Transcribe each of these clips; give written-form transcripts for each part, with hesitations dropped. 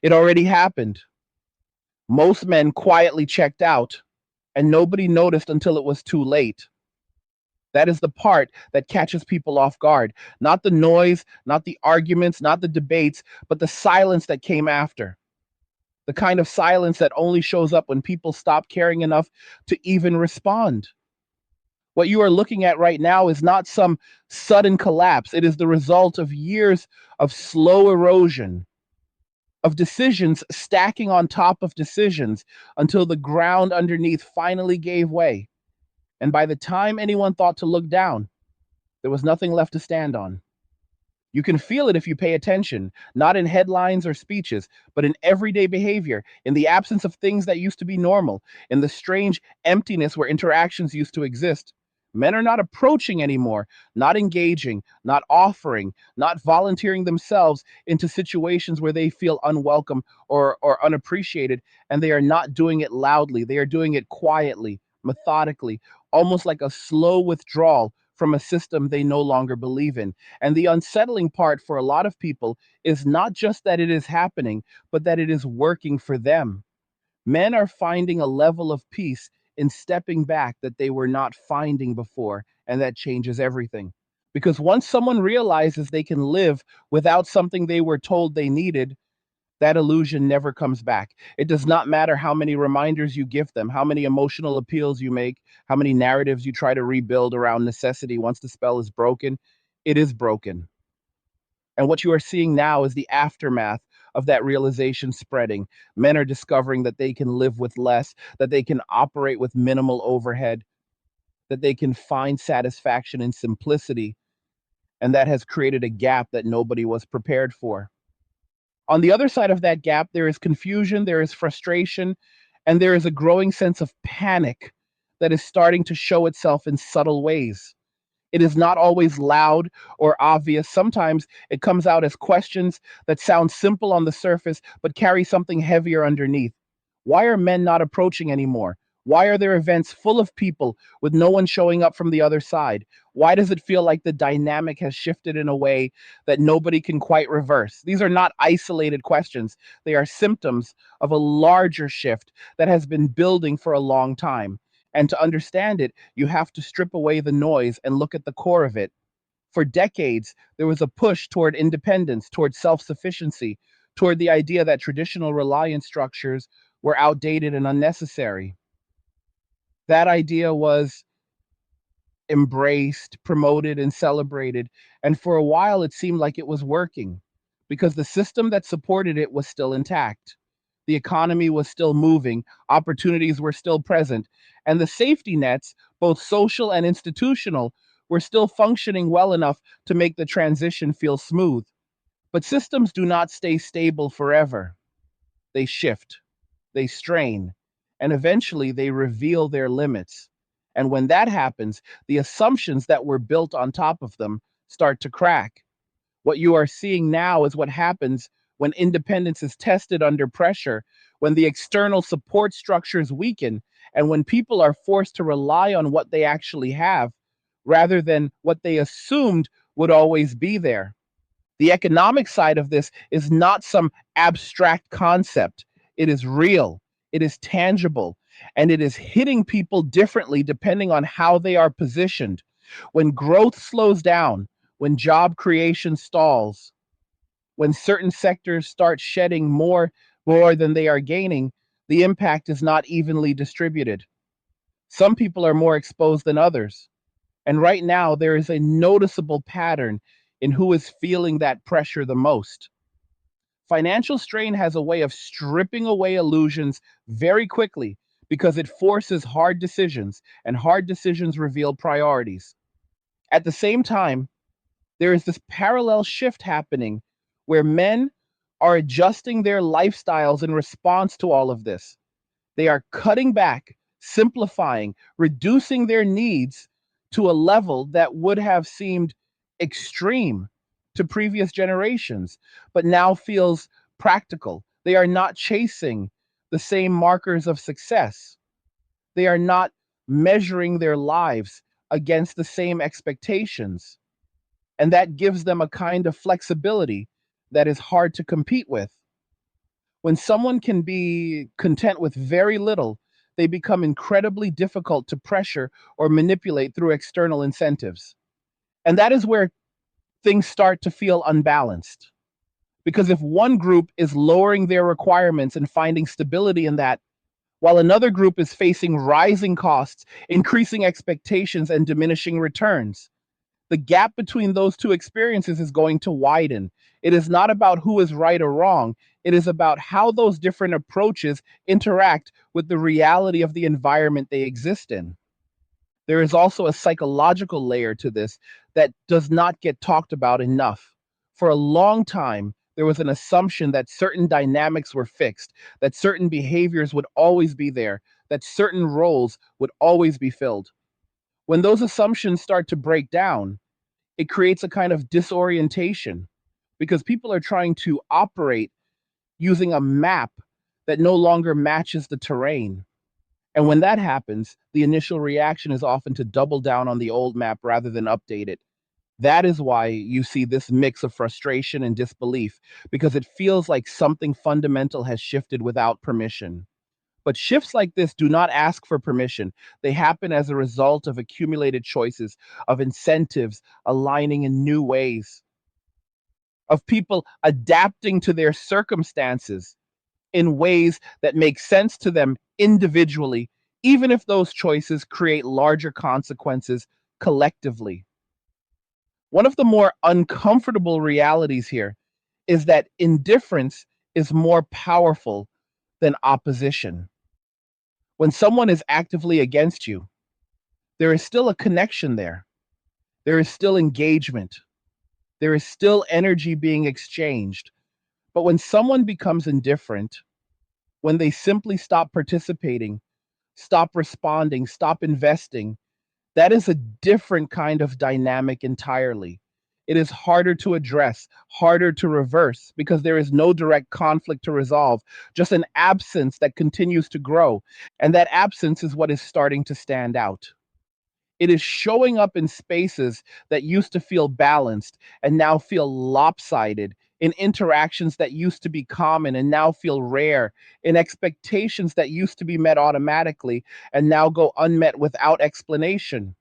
It already happened. Most men quietly checked out, and nobody noticed until it was too late. That is the part that catches people off guard. Not the noise, not the arguments, not the debates, but the silence that came after. The kind of silence that only shows up when people stop caring enough to even respond. What you are looking at right now is not some sudden collapse. It is the result of years of slow erosion, of decisions stacking on top of decisions until the ground underneath finally gave way. And by the time anyone thought to look down, there was nothing left to stand on. You can feel it if you pay attention, not in headlines or speeches, but in everyday behavior, in the absence of things that used to be normal, in the strange emptiness where interactions used to exist. Men are not approaching anymore, not engaging, not offering, not volunteering themselves into situations where they feel unwelcome or unappreciated, and they are not doing it loudly. They are doing it quietly, methodically, almost like a slow withdrawal from a system they no longer believe in. And the unsettling part for a lot of people is not just that it is happening, but that it is working for them. Men are finding a level of peace in stepping back that they were not finding before, and that changes everything. Because once someone realizes they can live without something they were told they needed, that illusion never comes back. It does not matter how many reminders you give them, how many emotional appeals you make, how many narratives you try to rebuild around necessity. Once the spell is broken, it is broken. And what you are seeing now is the aftermath of that realization spreading. Men are discovering that they can live with less, that they can operate with minimal overhead, that they can find satisfaction in simplicity. And that has created a gap that nobody was prepared for. On the other side of that gap, there is confusion, there is frustration, and there is a growing sense of panic that is starting to show itself in subtle ways. It is not always loud or obvious. Sometimes it comes out as questions that sound simple on the surface, but carry something heavier underneath. Why are men not approaching anymore? Why are there events full of people with no one showing up from the other side? Why does it feel like the dynamic has shifted in a way that nobody can quite reverse? These are not isolated questions. They are symptoms of a larger shift that has been building for a long time. And to understand it, you have to strip away the noise and look at the core of it. For decades, there was a push toward independence, toward self sufficiency, toward the idea that traditional reliance structures were outdated and unnecessary. That idea was embraced, promoted, and celebrated. And for a while, it seemed like it was working because the system that supported it was still intact. The economy was still moving, opportunities were still present, and the safety nets, both social and institutional, were still functioning well enough to make the transition feel smooth. But systems do not stay stable forever. They shift, they strain, and eventually they reveal their limits. And when that happens, the assumptions that were built on top of them start to crack. What you are seeing now is what happens when independence is tested under pressure, when the external support structures weaken, and when people are forced to rely on what they actually have rather than what they assumed would always be there. The economic side of this is not some abstract concept. It is real, it is tangible, and it is hitting people differently depending on how they are positioned. When growth slows down, when job creation stalls, when certain sectors start shedding more than they are gaining, the impact is not evenly distributed. Some people are more exposed than others. And right now, there is a noticeable pattern in who is feeling that pressure the most. Financial strain has a way of stripping away illusions very quickly because it forces hard decisions, and hard decisions reveal priorities. At the same time, there is this parallel shift happening where men are adjusting their lifestyles in response to all of this. They are cutting back, simplifying, reducing their needs to a level that would have seemed extreme to previous generations, but now feels practical. They are not chasing the same markers of success. They are not measuring their lives against the same expectations. And that gives them a kind of flexibility that is hard to compete with. When someone can be content with very little, they become incredibly difficult to pressure or manipulate through external incentives. And that is where things start to feel unbalanced. Because if one group is lowering their requirements and finding stability in that, while another group is facing rising costs, increasing expectations, and diminishing returns, the gap between those two experiences is going to widen. It is not about who is right or wrong. It is about how those different approaches interact with the reality of the environment they exist in. There is also a psychological layer to this that does not get talked about enough. For a long time, there was an assumption that certain dynamics were fixed, that certain behaviors would always be there, that certain roles would always be filled. When those assumptions start to break down, it creates a kind of disorientation because people are trying to operate using a map that no longer matches the terrain. And when that happens, the initial reaction is often to double down on the old map rather than update it. That is why you see this mix of frustration and disbelief, because it feels like something fundamental has shifted without permission. But shifts like this do not ask for permission. They happen as a result of accumulated choices, of incentives aligning in new ways, of people adapting to their circumstances in ways that make sense to them individually, even if those choices create larger consequences collectively. One of the more uncomfortable realities here is that indifference is more powerful than opposition. When someone is actively against you, there is still a connection there. There is still engagement. There is still energy being exchanged. But when someone becomes indifferent, when they simply stop participating, stop responding, stop investing, that is a different kind of dynamic entirely. It is harder to address, harder to reverse, because there is no direct conflict to resolve, just an absence that continues to grow. And that absence is what is starting to stand out. It is showing up in spaces that used to feel balanced and now feel lopsided, in interactions that used to be common and now feel rare, in expectations that used to be met automatically and now go unmet without explanation.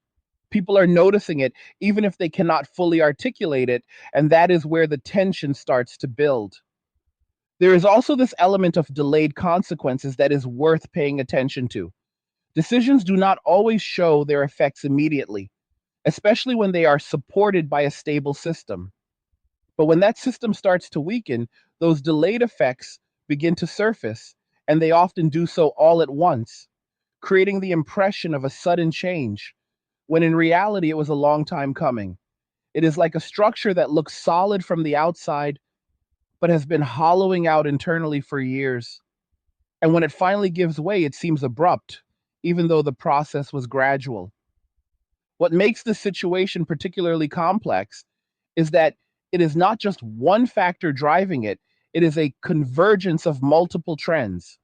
People are noticing it, even if they cannot fully articulate it, and that is where the tension starts to build. There is also this element of delayed consequences that is worth paying attention to. Decisions do not always show their effects immediately, especially when they are supported by a stable system. But when that system starts to weaken, those delayed effects begin to surface, and they often do so all at once, creating the impression of a sudden change, when in reality it was a long time coming. It is like a structure that looks solid from the outside, but has been hollowing out internally for years. And when it finally gives way, it seems abrupt, even though the process was gradual. What makes this situation particularly complex is that it is not just one factor driving it, it is a convergence of multiple trends: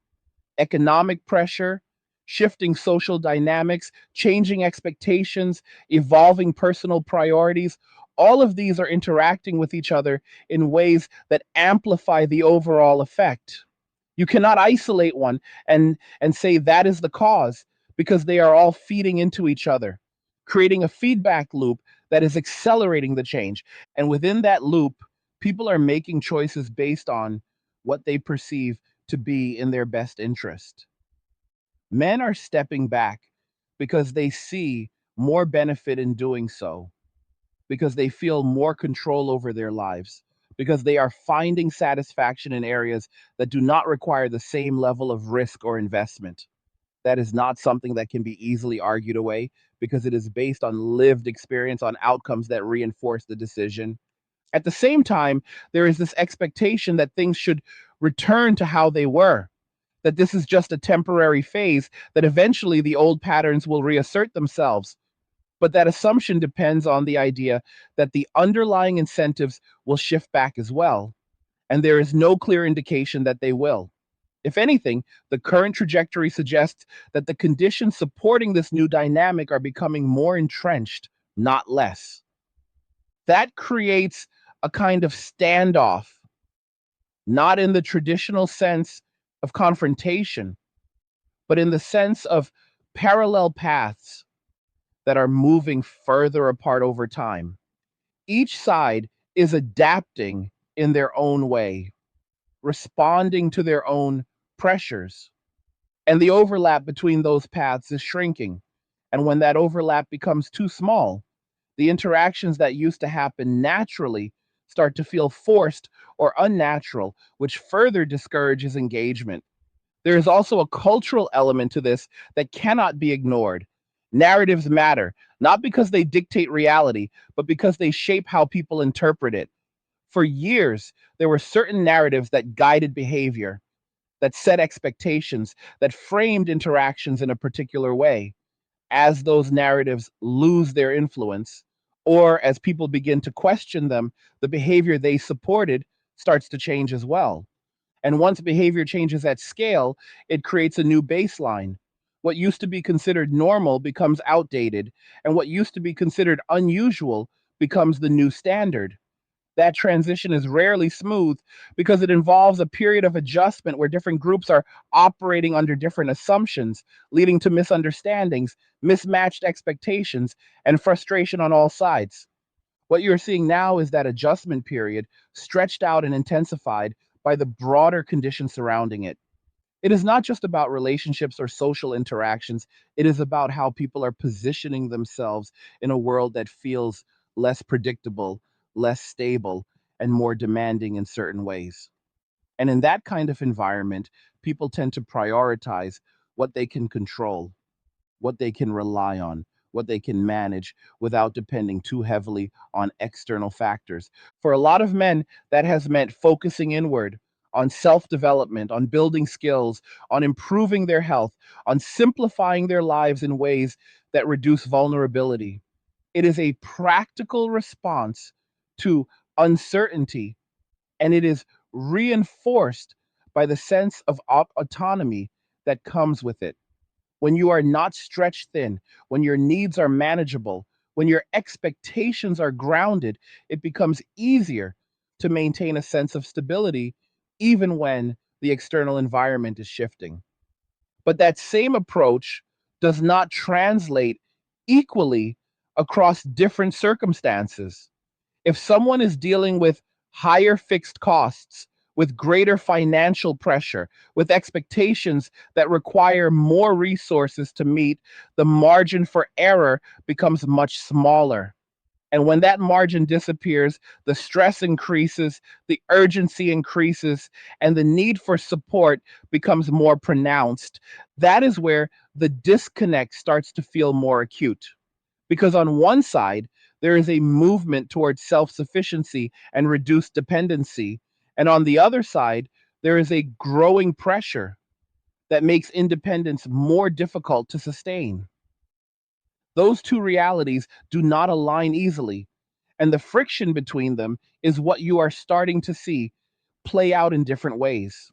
economic pressure, shifting social dynamics, changing expectations, evolving personal priorities. All of these are interacting with each other in ways that amplify the overall effect. You cannot isolate one and say that is the cause, because they are all feeding into each other, creating a feedback loop that is accelerating the change. And within that loop, people are making choices based on what they perceive to be in their best interest. Men are stepping back because they see more benefit in doing so, because they feel more control over their lives, because they are finding satisfaction in areas that do not require the same level of risk or investment. That is not something that can be easily argued away, because it is based on lived experience, on outcomes that reinforce the decision. At the same time, there is this expectation that things should return to how they were, that this is just a temporary phase, that eventually the old patterns will reassert themselves. But that assumption depends on the idea that the underlying incentives will shift back as well, and there is no clear indication that they will. If anything, the current trajectory suggests that the conditions supporting this new dynamic are becoming more entrenched, not less. That creates a kind of standoff not in the traditional sense of confrontation, but in the sense of parallel paths that are moving further apart over time. Each side is adapting in their own way, responding to their own pressures. And the overlap between those paths is shrinking. And when that overlap becomes too small, the interactions that used to happen naturally start to feel forced or unnatural, which further discourages engagement. There is also a cultural element to this that cannot be ignored. Narratives matter, not because they dictate reality, but because they shape how people interpret it. For years, there were certain narratives that guided behavior, that set expectations, that framed interactions in a particular way. As those narratives lose their influence, or as people begin to question them, the behavior they supported starts to change as well. And once behavior changes at scale, it creates a new baseline. What used to be considered normal becomes outdated, and what used to be considered unusual becomes the new standard. That transition is rarely smooth because it involves a period of adjustment where different groups are operating under different assumptions, leading to misunderstandings, mismatched expectations, and frustration on all sides. What you're seeing now is that adjustment period stretched out and intensified by the broader conditions surrounding it. It is not just about relationships or social interactions, it is about how people are positioning themselves in a world that feels less predictable, less stable, and more demanding in certain ways. And in that kind of environment, people tend to prioritize what they can control, what they can rely on, what they can manage without depending too heavily on external factors. For a lot of men, that has meant focusing inward on self development, on building skills, on improving their health, on simplifying their lives in ways that reduce vulnerability. It is a practical response to uncertainty, and it is reinforced by the sense of autonomy that comes with it. When you are not stretched thin, when your needs are manageable, when your expectations are grounded, it becomes easier to maintain a sense of stability, even when the external environment is shifting. But that same approach does not translate equally across different circumstances. If someone is dealing with higher fixed costs, with greater financial pressure, with expectations that require more resources to meet, the margin for error becomes much smaller. And when that margin disappears, the stress increases, the urgency increases, and the need for support becomes more pronounced. That is where the disconnect starts to feel more acute. Because on one side, there is a movement towards self sufficiency and reduced dependency. And on the other side, there is a growing pressure that makes independence more difficult to sustain. Those two realities do not align easily. And the friction between them is what you are starting to see play out in different ways.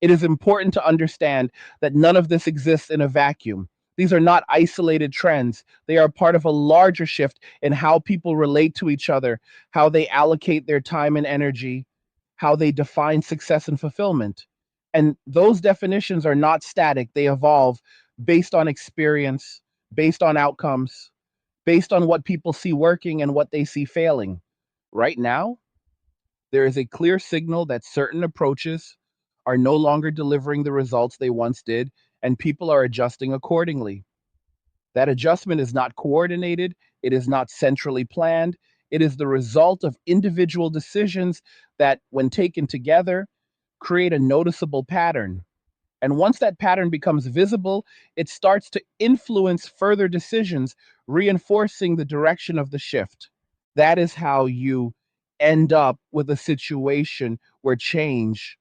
It is important to understand that none of this exists in a vacuum. These are not isolated trends. They are part of a larger shift in how people relate to each other, how they allocate their time and energy, how they define success and fulfillment. And those definitions are not static, they evolve based on experience, based on outcomes, based on what people see working and what they see failing. Right now, there is a clear signal that certain approaches are no longer delivering the results they once did, and people are adjusting accordingly. That adjustment is not coordinated, it is not centrally planned, it is the result of individual decisions that, when taken together, create a noticeable pattern. And once that pattern becomes visible, it starts to influence further decisions, reinforcing the direction of the shift. That is how you end up with a situation where change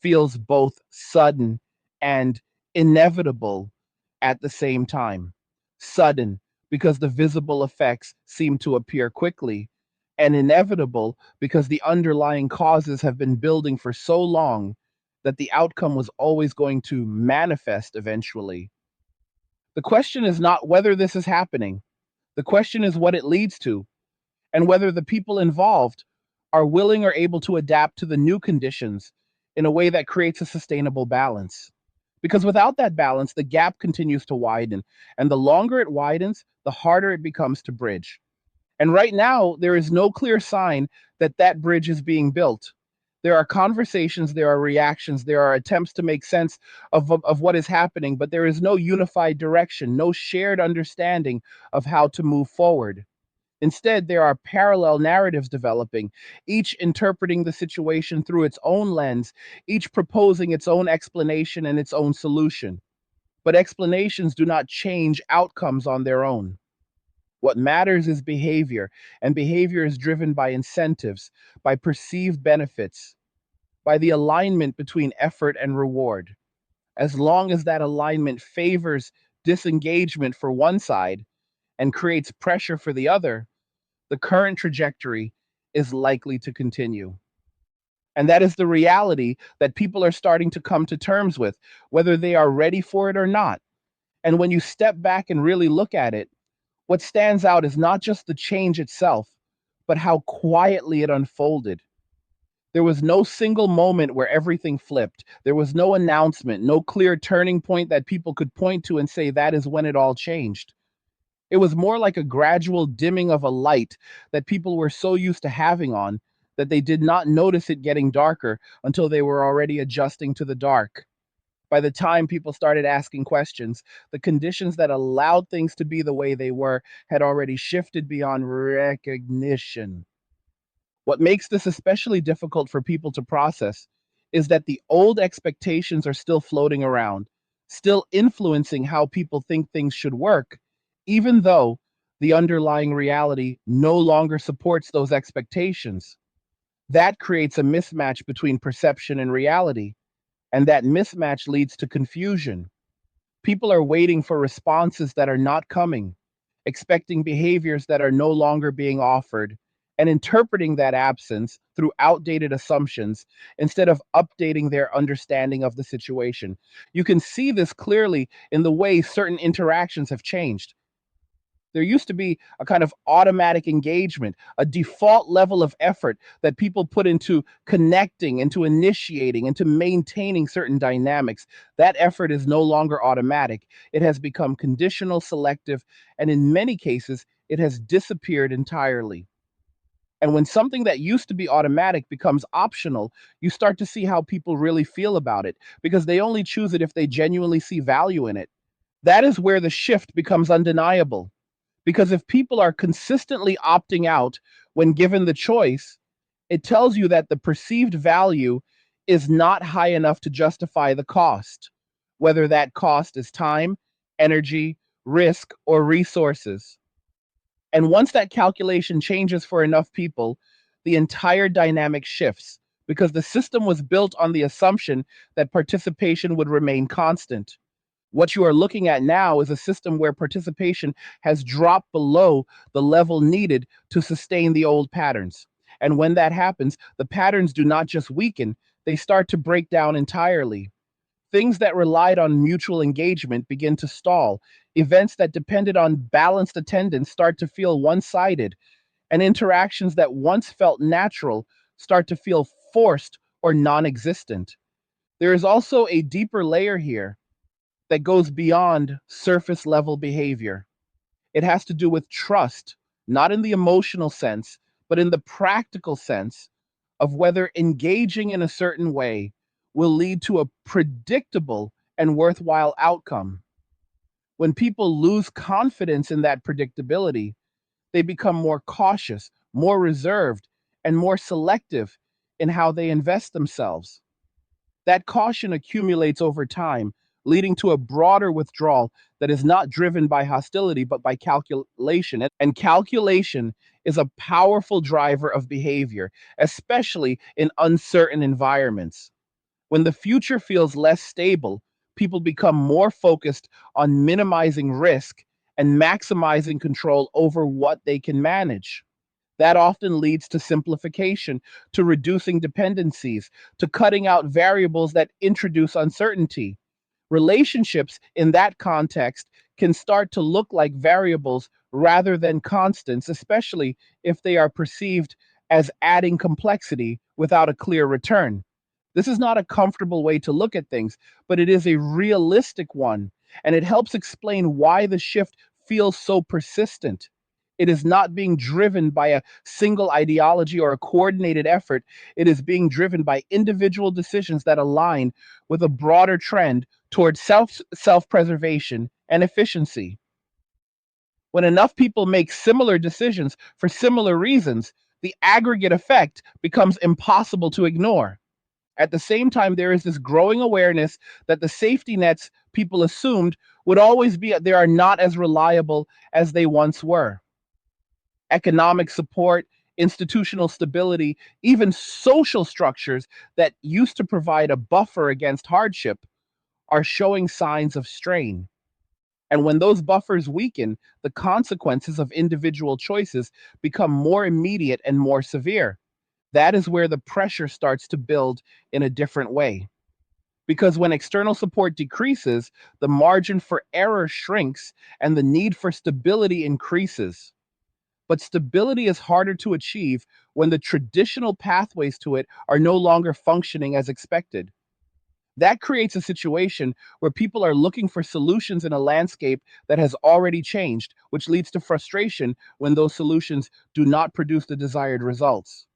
feels both sudden and inevitable at the same time. Sudden, because the visible effects seem to appear quickly, and inevitable, because the underlying causes have been building for so long that the outcome was always going to manifest eventually. The question is not whether this is happening, the question is what it leads to and whether the people involved are willing or able to adapt to the new conditions in a way that creates a sustainable balance. Because without that balance, the gap continues to widen. And the longer it widens, the harder it becomes to bridge. And right now, there is no clear sign that that bridge is being built. There are conversations, there are reactions, there are attempts to make sense of what is happening, but there is no unified direction, no shared understanding of how to move forward. Instead, there are parallel narratives developing, each interpreting the situation through its own lens, each proposing its own explanation and its own solution. But explanations do not change outcomes on their own. What matters is behavior, and behavior is driven by incentives, by perceived benefits, by the alignment between effort and reward. As long as that alignment favors disengagement for one side and creates pressure for the other, the current trajectory is likely to continue. And that is the reality that people are starting to come to terms with, whether they are ready for it or not. And when you step back and really look at it, what stands out is not just the change itself, but how quietly it unfolded. There was no single moment where everything flipped. There was no announcement, no clear turning point that people could point to and say that is when it all changed. It was more like a gradual dimming of a light that people were so used to having on that they did not notice it getting darker until they were already adjusting to the dark. By the time people started asking questions, the conditions that allowed things to be the way they were had already shifted beyond recognition. What makes this especially difficult for people to process is that the old expectations are still floating around, still influencing how people think things should work, even though the underlying reality no longer supports those expectations. That creates a mismatch between perception and reality, and that mismatch leads to confusion. People are waiting for responses that are not coming, expecting behaviors that are no longer being offered, and interpreting that absence through outdated assumptions instead of updating their understanding of the situation. You can see this clearly in the way certain interactions have changed. There used to be a kind of automatic engagement, a default level of effort that people put into connecting, into initiating, into maintaining certain dynamics. That effort is no longer automatic. It has become conditional, selective, and in many cases, it has disappeared entirely. And when something that used to be automatic becomes optional, you start to see how people really feel about it because they only choose it if they genuinely see value in it. That is where the shift becomes undeniable. Because if people are consistently opting out when given the choice, it tells you that the perceived value is not high enough to justify the cost, whether that cost is time, energy, risk, or resources. And once that calculation changes for enough people, the entire dynamic shifts because the system was built on the assumption that participation would remain constant. What you are looking at now is a system where participation has dropped below the level needed to sustain the old patterns. And when that happens, the patterns do not just weaken, they start to break down entirely. Things that relied on mutual engagement begin to stall. Events that depended on balanced attendance start to feel one sided, and interactions that once felt natural start to feel forced or non existent. There is also a deeper layer here that goes beyond surface level behavior. It has to do with trust, not in the emotional sense, but in the practical sense of whether engaging in a certain way will lead to a predictable and worthwhile outcome. When people lose confidence in that predictability, they become more cautious, more reserved, and more selective in how they invest themselves. That caution accumulates over time, leading to a broader withdrawal that is not driven by hostility, but by calculation. And calculation is a powerful driver of behavior, especially in uncertain environments. When the future feels less stable, people become more focused on minimizing risk and maximizing control over what they can manage. That often leads to simplification, to reducing dependencies, to cutting out variables that introduce uncertainty. Relationships in that context can start to look like variables rather than constants, especially if they are perceived as adding complexity without a clear return. This is not a comfortable way to look at things, but it is a realistic one, and it helps explain why the shift feels so persistent. It is not being driven by a single ideology or a coordinated effort. It is being driven by individual decisions that align with a broader trend towards self-preservation and efficiency. When enough people make similar decisions for similar reasons, the aggregate effect becomes impossible to ignore. At the same time, there is this growing awareness that the safety nets people assumed would always be there are not as reliable as they once were. Economic support, institutional stability, even social structures that used to provide a buffer against hardship are showing signs of strain. And when those buffers weaken, the consequences of individual choices become more immediate and more severe. That is where the pressure starts to build in a different way. Because when external support decreases, the margin for error shrinks and the need for stability increases. But stability is harder to achieve when the traditional pathways to it are no longer functioning as expected. That creates a situation where people are looking for solutions in a landscape that has already changed, which leads to frustration when those solutions do not produce the desired results.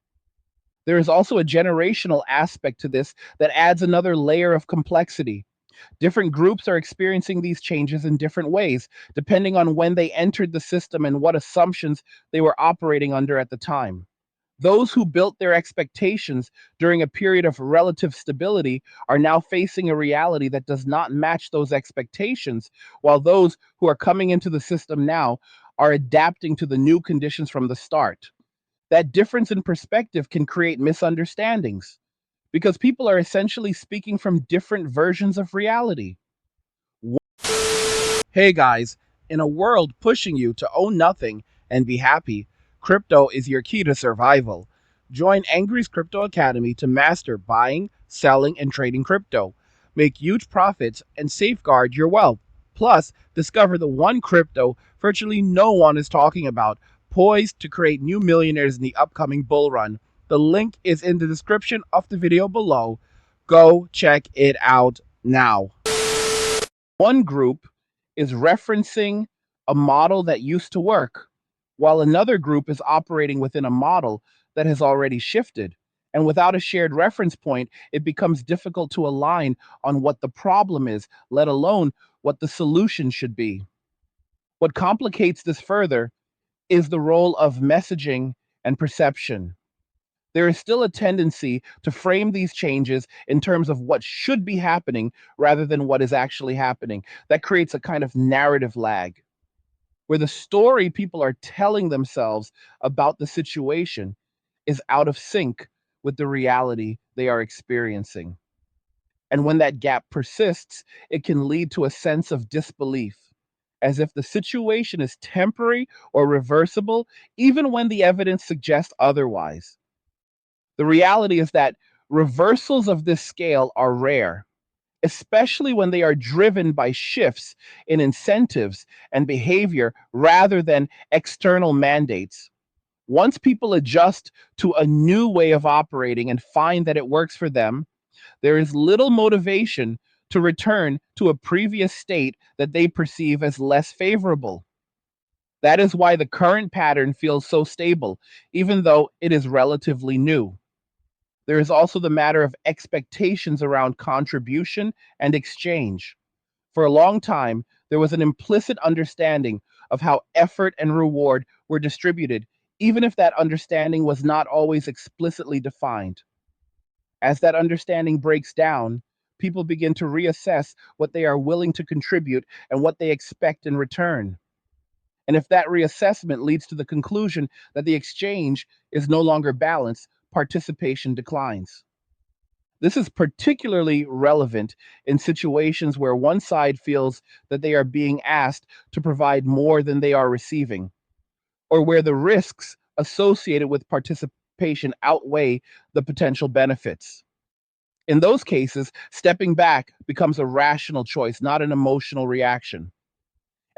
There is also a generational aspect to this that adds another layer of complexity. Different groups are experiencing these changes in different ways, depending on when they entered the system and what assumptions they were operating under at the time. Those who built their expectations during a period of relative stability are now facing a reality that does not match those expectations, while those who are coming into the system now are adapting to the new conditions from the start. That difference in perspective can create misunderstandings because people are essentially speaking from different versions of reality. Hey guys, in a world pushing you to own nothing and be happy, crypto is your key to survival. Join Angry's Crypto Academy to master buying, selling, and trading crypto. Make huge profits and safeguard your wealth. Plus, discover the one crypto virtually no one is talking about, poised to create new millionaires in the upcoming bull run. The link is in the description of the video below. Go check it out now. One group is referencing a model that used to work, while another group is operating within a model that has already shifted. And without a shared reference point, it becomes difficult to align on what the problem is, let alone what the solution should be. What complicates this further is the role of messaging and perception. There is still a tendency to frame these changes in terms of what should be happening rather than what is actually happening. That creates a kind of narrative lag where the story people are telling themselves about the situation is out of sync with the reality they are experiencing. And when that gap persists, it can lead to a sense of disbelief, as if the situation is temporary or reversible, even when the evidence suggests otherwise. The reality is that reversals of this scale are rare, especially when they are driven by shifts in incentives and behavior rather than external mandates. Once people adjust to a new way of operating and find that it works for them, there is little motivation to return to a previous state that they perceive as less favorable. That is why the current pattern feels so stable, even though it is relatively new. There is also the matter of expectations around contribution and exchange. For a long time, there was an implicit understanding of how effort and reward were distributed, even if that understanding was not always explicitly defined. As that understanding breaks down, people begin to reassess what they are willing to contribute and what they expect in return. And if that reassessment leads to the conclusion that the exchange is no longer balanced, participation declines. This is particularly relevant in situations where one side feels that they are being asked to provide more than they are receiving, or where the risks associated with participation outweigh the potential benefits. In those cases, stepping back becomes a rational choice, not an emotional reaction.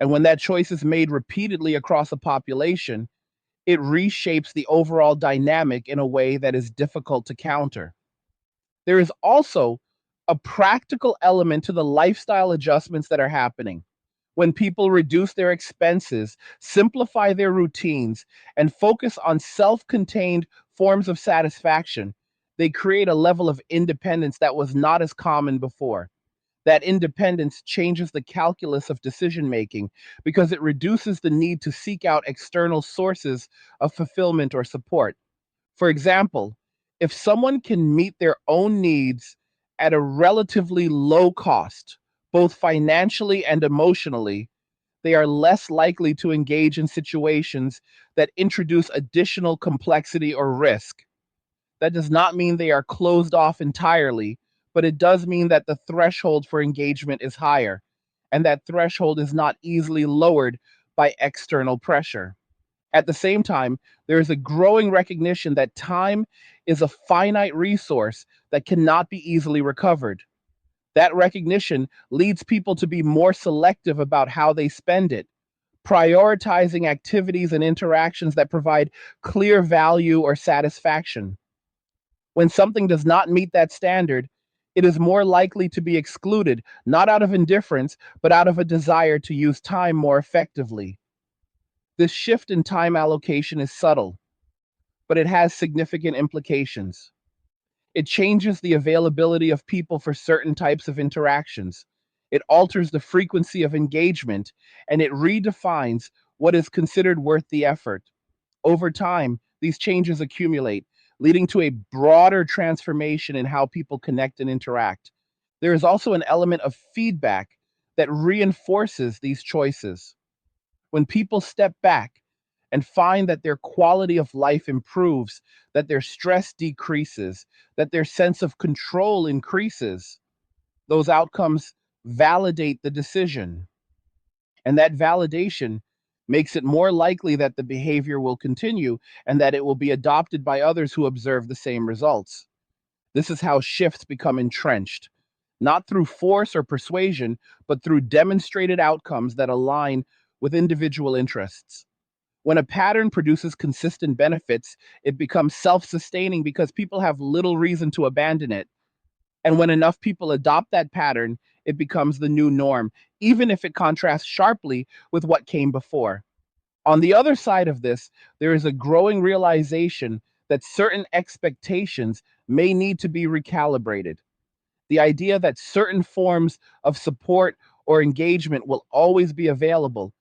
And when that choice is made repeatedly across a population, it reshapes the overall dynamic in a way that is difficult to counter. There is also a practical element to the lifestyle adjustments that are happening. When people reduce their expenses, simplify their routines, and focus on self contained forms of satisfaction, they create a level of independence that was not as common before. That independence changes the calculus of decision making because it reduces the need to seek out external sources of fulfillment or support. For example, if someone can meet their own needs at a relatively low cost, both financially and emotionally, they are less likely to engage in situations that introduce additional complexity or risk. That does not mean they are closed off entirely, but it does mean that the threshold for engagement is higher, and that threshold is not easily lowered by external pressure. At the same time, there is a growing recognition that time is a finite resource that cannot be easily recovered. That recognition leads people to be more selective about how they spend it, prioritizing activities and interactions that provide clear value or satisfaction. When something does not meet that standard, it is more likely to be excluded, not out of indifference, but out of a desire to use time more effectively. This shift in time allocation is subtle, but it has significant implications. It changes the availability of people for certain types of interactions. It alters the frequency of engagement, and it redefines what is considered worth the effort. Over time, these changes accumulate, leading to a broader transformation in how people connect and interact. There is also an element of feedback that reinforces these choices. When people step back and find that their quality of life improves, that their stress decreases, that their sense of control increases, those outcomes validate the decision. And that validation makes it more likely that the behavior will continue and that it will be adopted by others who observe the same results. This is how shifts become entrenched, not through force or persuasion, but through demonstrated outcomes that align with individual interests. When a pattern produces consistent benefits, it becomes self sustaining because people have little reason to abandon it. And when enough people adopt that pattern, it becomes the new norm, even if it contrasts sharply with what came before. On the other side of this, there is a growing realization that certain expectations may need to be recalibrated. The idea that certain forms of support or engagement will always be available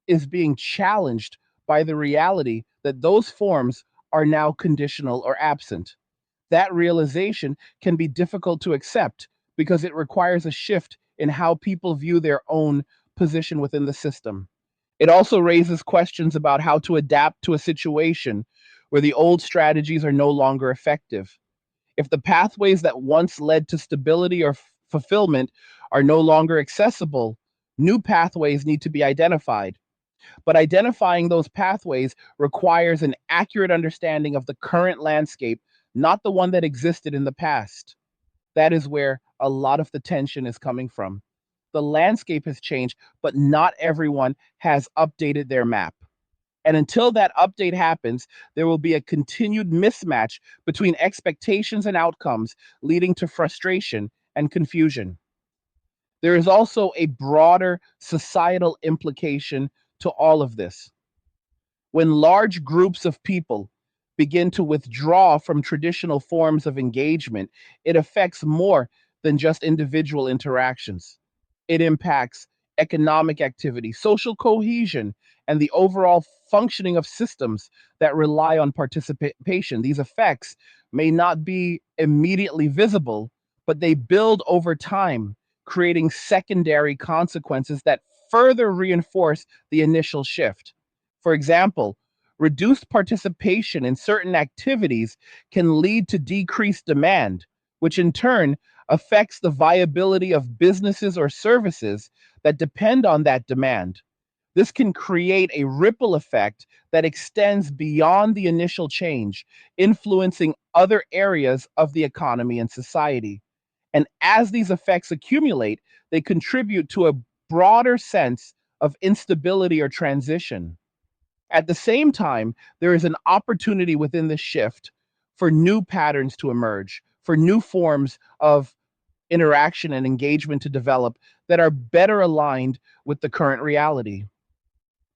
is being challenged by the reality that those forms are now conditional or absent. That realization can be difficult to accept because it requires a shift in how people view their own position within the system. It also raises questions about how to adapt to a situation where the old strategies are no longer effective. If the pathways that once led to stability or fulfillment are no longer accessible, new pathways need to be identified. But identifying those pathways requires an accurate understanding of the current landscape, not the one that existed in the past. That is where a lot of the tension is coming from. The landscape has changed, but not everyone has updated their map. And until that update happens, there will be a continued mismatch between expectations and outcomes, leading to frustration and confusion. There is also a broader societal implication to all of this. When large groups of people begin to withdraw from traditional forms of engagement, it affects more than just individual interactions. It impacts economic activity, social cohesion, and the overall functioning of systems that rely on participation. These effects may not be immediately visible, but they build over time, creating secondary consequences that further reinforce the initial shift. For example, reduced participation in certain activities can lead to decreased demand, which in turn affects the viability of businesses or services that depend on that demand. This can create a ripple effect that extends beyond the initial change, influencing other areas of the economy and society. And as these effects accumulate, they contribute to a broader sense of instability or transition. At the same time, there is an opportunity within this shift for new patterns to emerge, for new forms of interaction and engagement to develop that are better aligned with the current reality.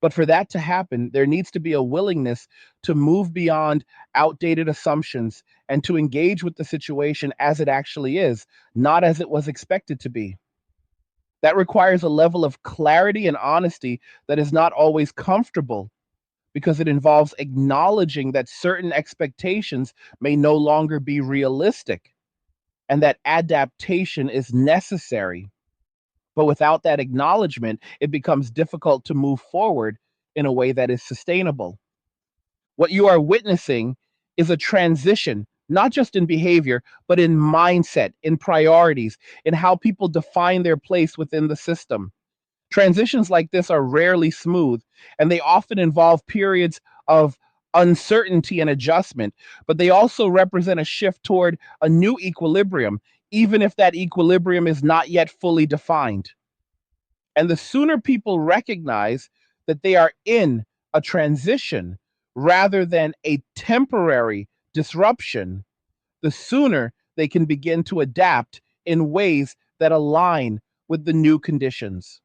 But for that to happen, there needs to be a willingness to move beyond outdated assumptions and to engage with the situation as it actually is, not as it was expected to be. That requires a level of clarity and honesty that is not always comfortable because it involves acknowledging that certain expectations may no longer be realistic and that adaptation is necessary. But without that acknowledgement, it becomes difficult to move forward in a way that is sustainable. What you are witnessing is a transition, not just in behavior, but in mindset, in priorities, in how people define their place within the system. Transitions like this are rarely smooth, and they often involve periods of uncertainty and adjustment, but they also represent a shift toward a new equilibrium, even if that equilibrium is not yet fully defined. And the sooner people recognize that they are in a transition rather than a temporary disruption, the sooner they can begin to adapt in ways that align with the new conditions.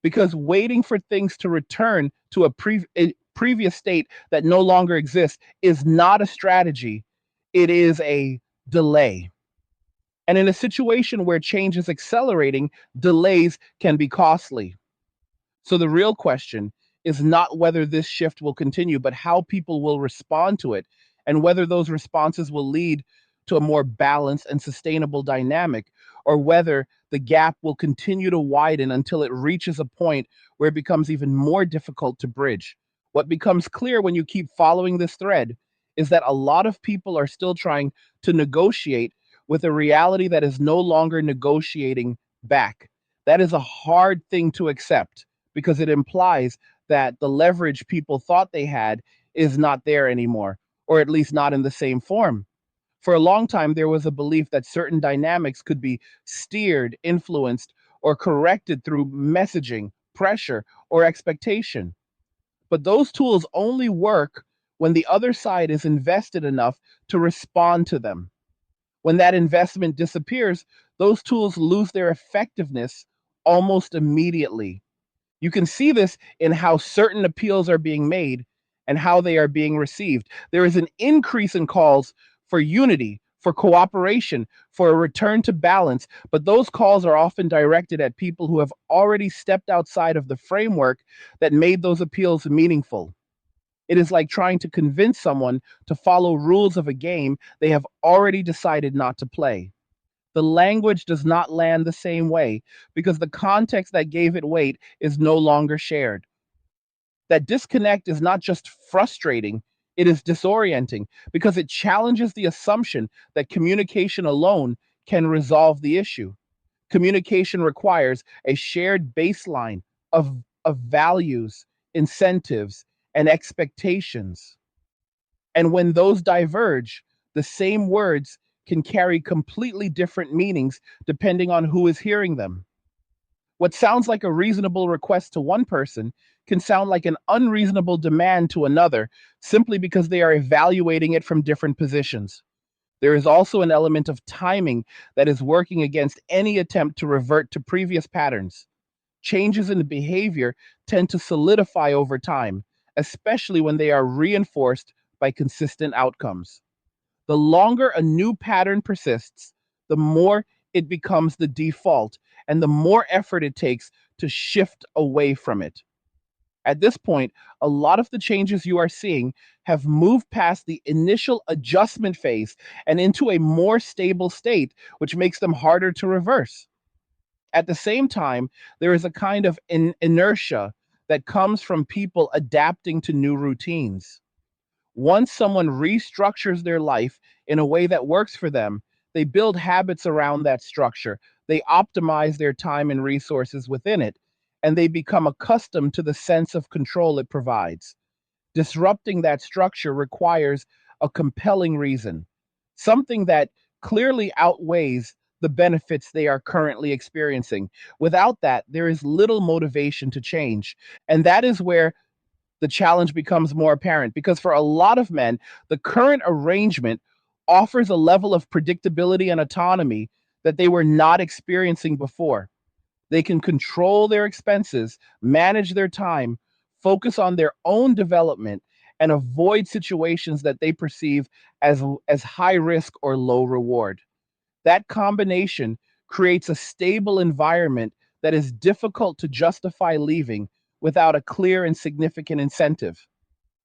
Because waiting for things to return to a previous state that no longer exists is not a strategy, it is a delay. And in a situation where change is accelerating, delays can be costly. So the real question is not whether this shift will continue, but how people will respond to it and whether those responses will lead to a more balanced and sustainable dynamic, or whether the gap will continue to widen until it reaches a point where it becomes even more difficult to bridge. What becomes clear when you keep following this thread is that a lot of people are still trying to negotiate with a reality that is no longer negotiating back. That is a hard thing to accept because it implies that the leverage people thought they had is not there anymore, or at least not in the same form. For a long time, there was a belief that certain dynamics could be steered, influenced, or corrected through messaging, pressure, or expectation. But those tools only work when the other side is invested enough to respond to them. When that investment disappears, those tools lose their effectiveness almost immediately. You can see this in how certain appeals are being made and how they are being received. There is an increase in calls for unity, for cooperation, for a return to balance, but those calls are often directed at people who have already stepped outside of the framework that made those appeals meaningful. It is like trying to convince someone to follow rules of a game they have already decided not to play. The language does not land the same way because the context that gave it weight is no longer shared. That disconnect is not just frustrating, it is disorienting because it challenges the assumption that communication alone can resolve the issue. Communication requires a shared baseline of values, incentives, and expectations. And when those diverge, the same words can carry completely different meanings depending on who is hearing them. What sounds like a reasonable request to one person can sound like an unreasonable demand to another simply because they are evaluating it from different positions. There is also an element of timing that is working against any attempt to revert to previous patterns. Changes in behavior tend to solidify over time, especially when they are reinforced by consistent outcomes. The longer a new pattern persists, the more it becomes the default and the more effort it takes to shift away from it. At this point, a lot of the changes you are seeing have moved past the initial adjustment phase and into a more stable state, which makes them harder to reverse. At the same time, there is a kind of inertia that comes from people adapting to new routines. Once someone restructures their life in a way that works for them, they build habits around that structure. They optimize their time and resources within it, and they become accustomed to the sense of control it provides. Disrupting that structure requires a compelling reason, something that clearly outweighs the benefits they are currently experiencing. Without that, there is little motivation to change. And that is where the challenge becomes more apparent because for a lot of men, the current arrangement offers a level of predictability and autonomy that they were not experiencing before. They can control their expenses, manage their time, focus on their own development, and avoid situations that they perceive as high risk or low reward. That combination creates a stable environment that is difficult to justify leaving without a clear and significant incentive.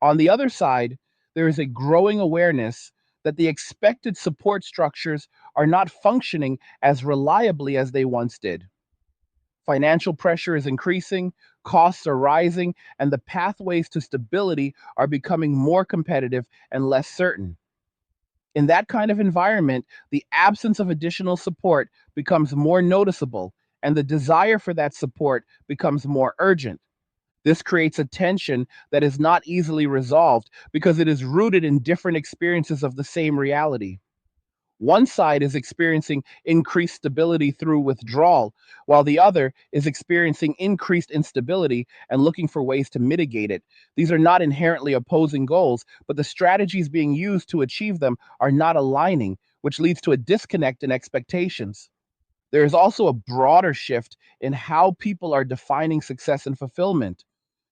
On the other side, there is a growing awareness that the expected support structures are not functioning as reliably as they once did. Financial pressure is increasing, costs are rising, and the pathways to stability are becoming more competitive and less certain. In that kind of environment, the absence of additional support becomes more noticeable, and the desire for that support becomes more urgent. This creates a tension that is not easily resolved because it is rooted in different experiences of the same reality. One side is experiencing increased stability through withdrawal, while the other is experiencing increased instability and looking for ways to mitigate it. These are not inherently opposing goals, but the strategies being used to achieve them are not aligning, which leads to a disconnect in expectations. There is also a broader shift in how people are defining success and fulfillment.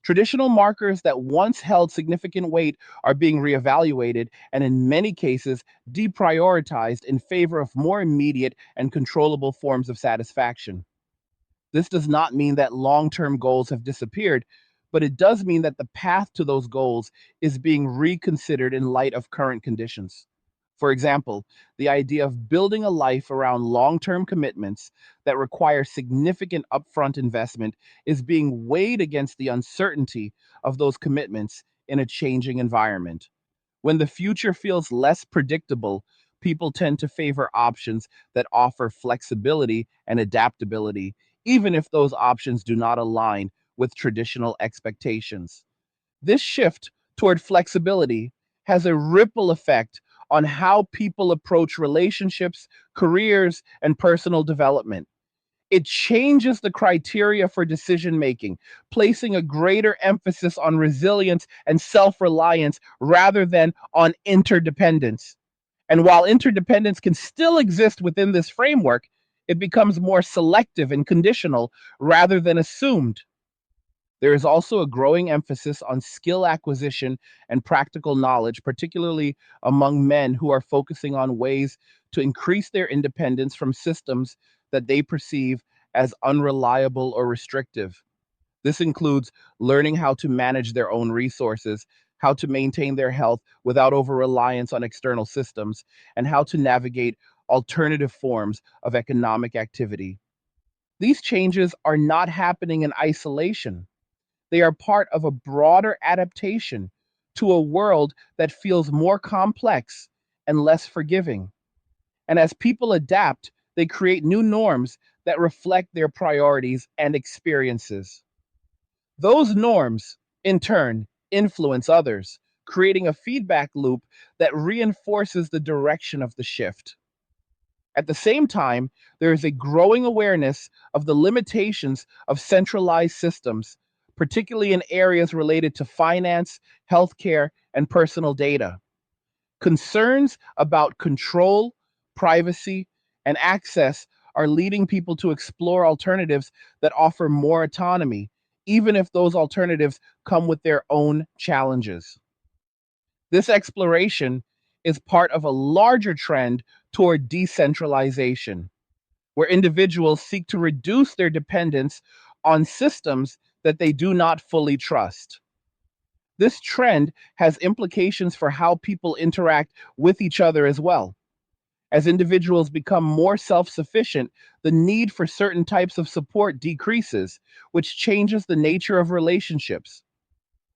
Traditional markers that once held significant weight are being reevaluated and, in many cases, deprioritized in favor of more immediate and controllable forms of satisfaction. This does not mean that long term goals have disappeared, but it does mean that the path to those goals is being reconsidered in light of current conditions. For example, the idea of building a life around long term commitments that require significant upfront investment is being weighed against the uncertainty of those commitments in a changing environment. When the future feels less predictable, people tend to favor options that offer flexibility and adaptability, even if those options do not align with traditional expectations. This shift toward flexibility has a ripple effect on how people approach relationships, careers, and personal development. It changes the criteria for decision making, placing a greater emphasis on resilience and self reliance rather than on interdependence. And while interdependence can still exist within this framework, it becomes more selective and conditional rather than assumed. There is also a growing emphasis on skill acquisition and practical knowledge, particularly among men who are focusing on ways to increase their independence from systems that they perceive as unreliable or restrictive. This includes learning how to manage their own resources, how to maintain their health without over reliance on external systems, and how to navigate alternative forms of economic activity. These changes are not happening in isolation. They are part of a broader adaptation to a world that feels more complex and less forgiving. And as people adapt, they create new norms that reflect their priorities and experiences. Those norms, in turn, influence others, creating a feedback loop that reinforces the direction of the shift. At the same time, there is a growing awareness of the limitations of centralized systems, particularly in areas related to finance, healthcare, and personal data. Concerns about control, privacy, and access are leading people to explore alternatives that offer more autonomy, even if those alternatives come with their own challenges. This exploration is part of a larger trend toward decentralization, where individuals seek to reduce their dependence on systems that they do not fully trust. This trend has implications for how people interact with each other as well. As individuals become more self sufficient, the need for certain types of support decreases, which changes the nature of relationships.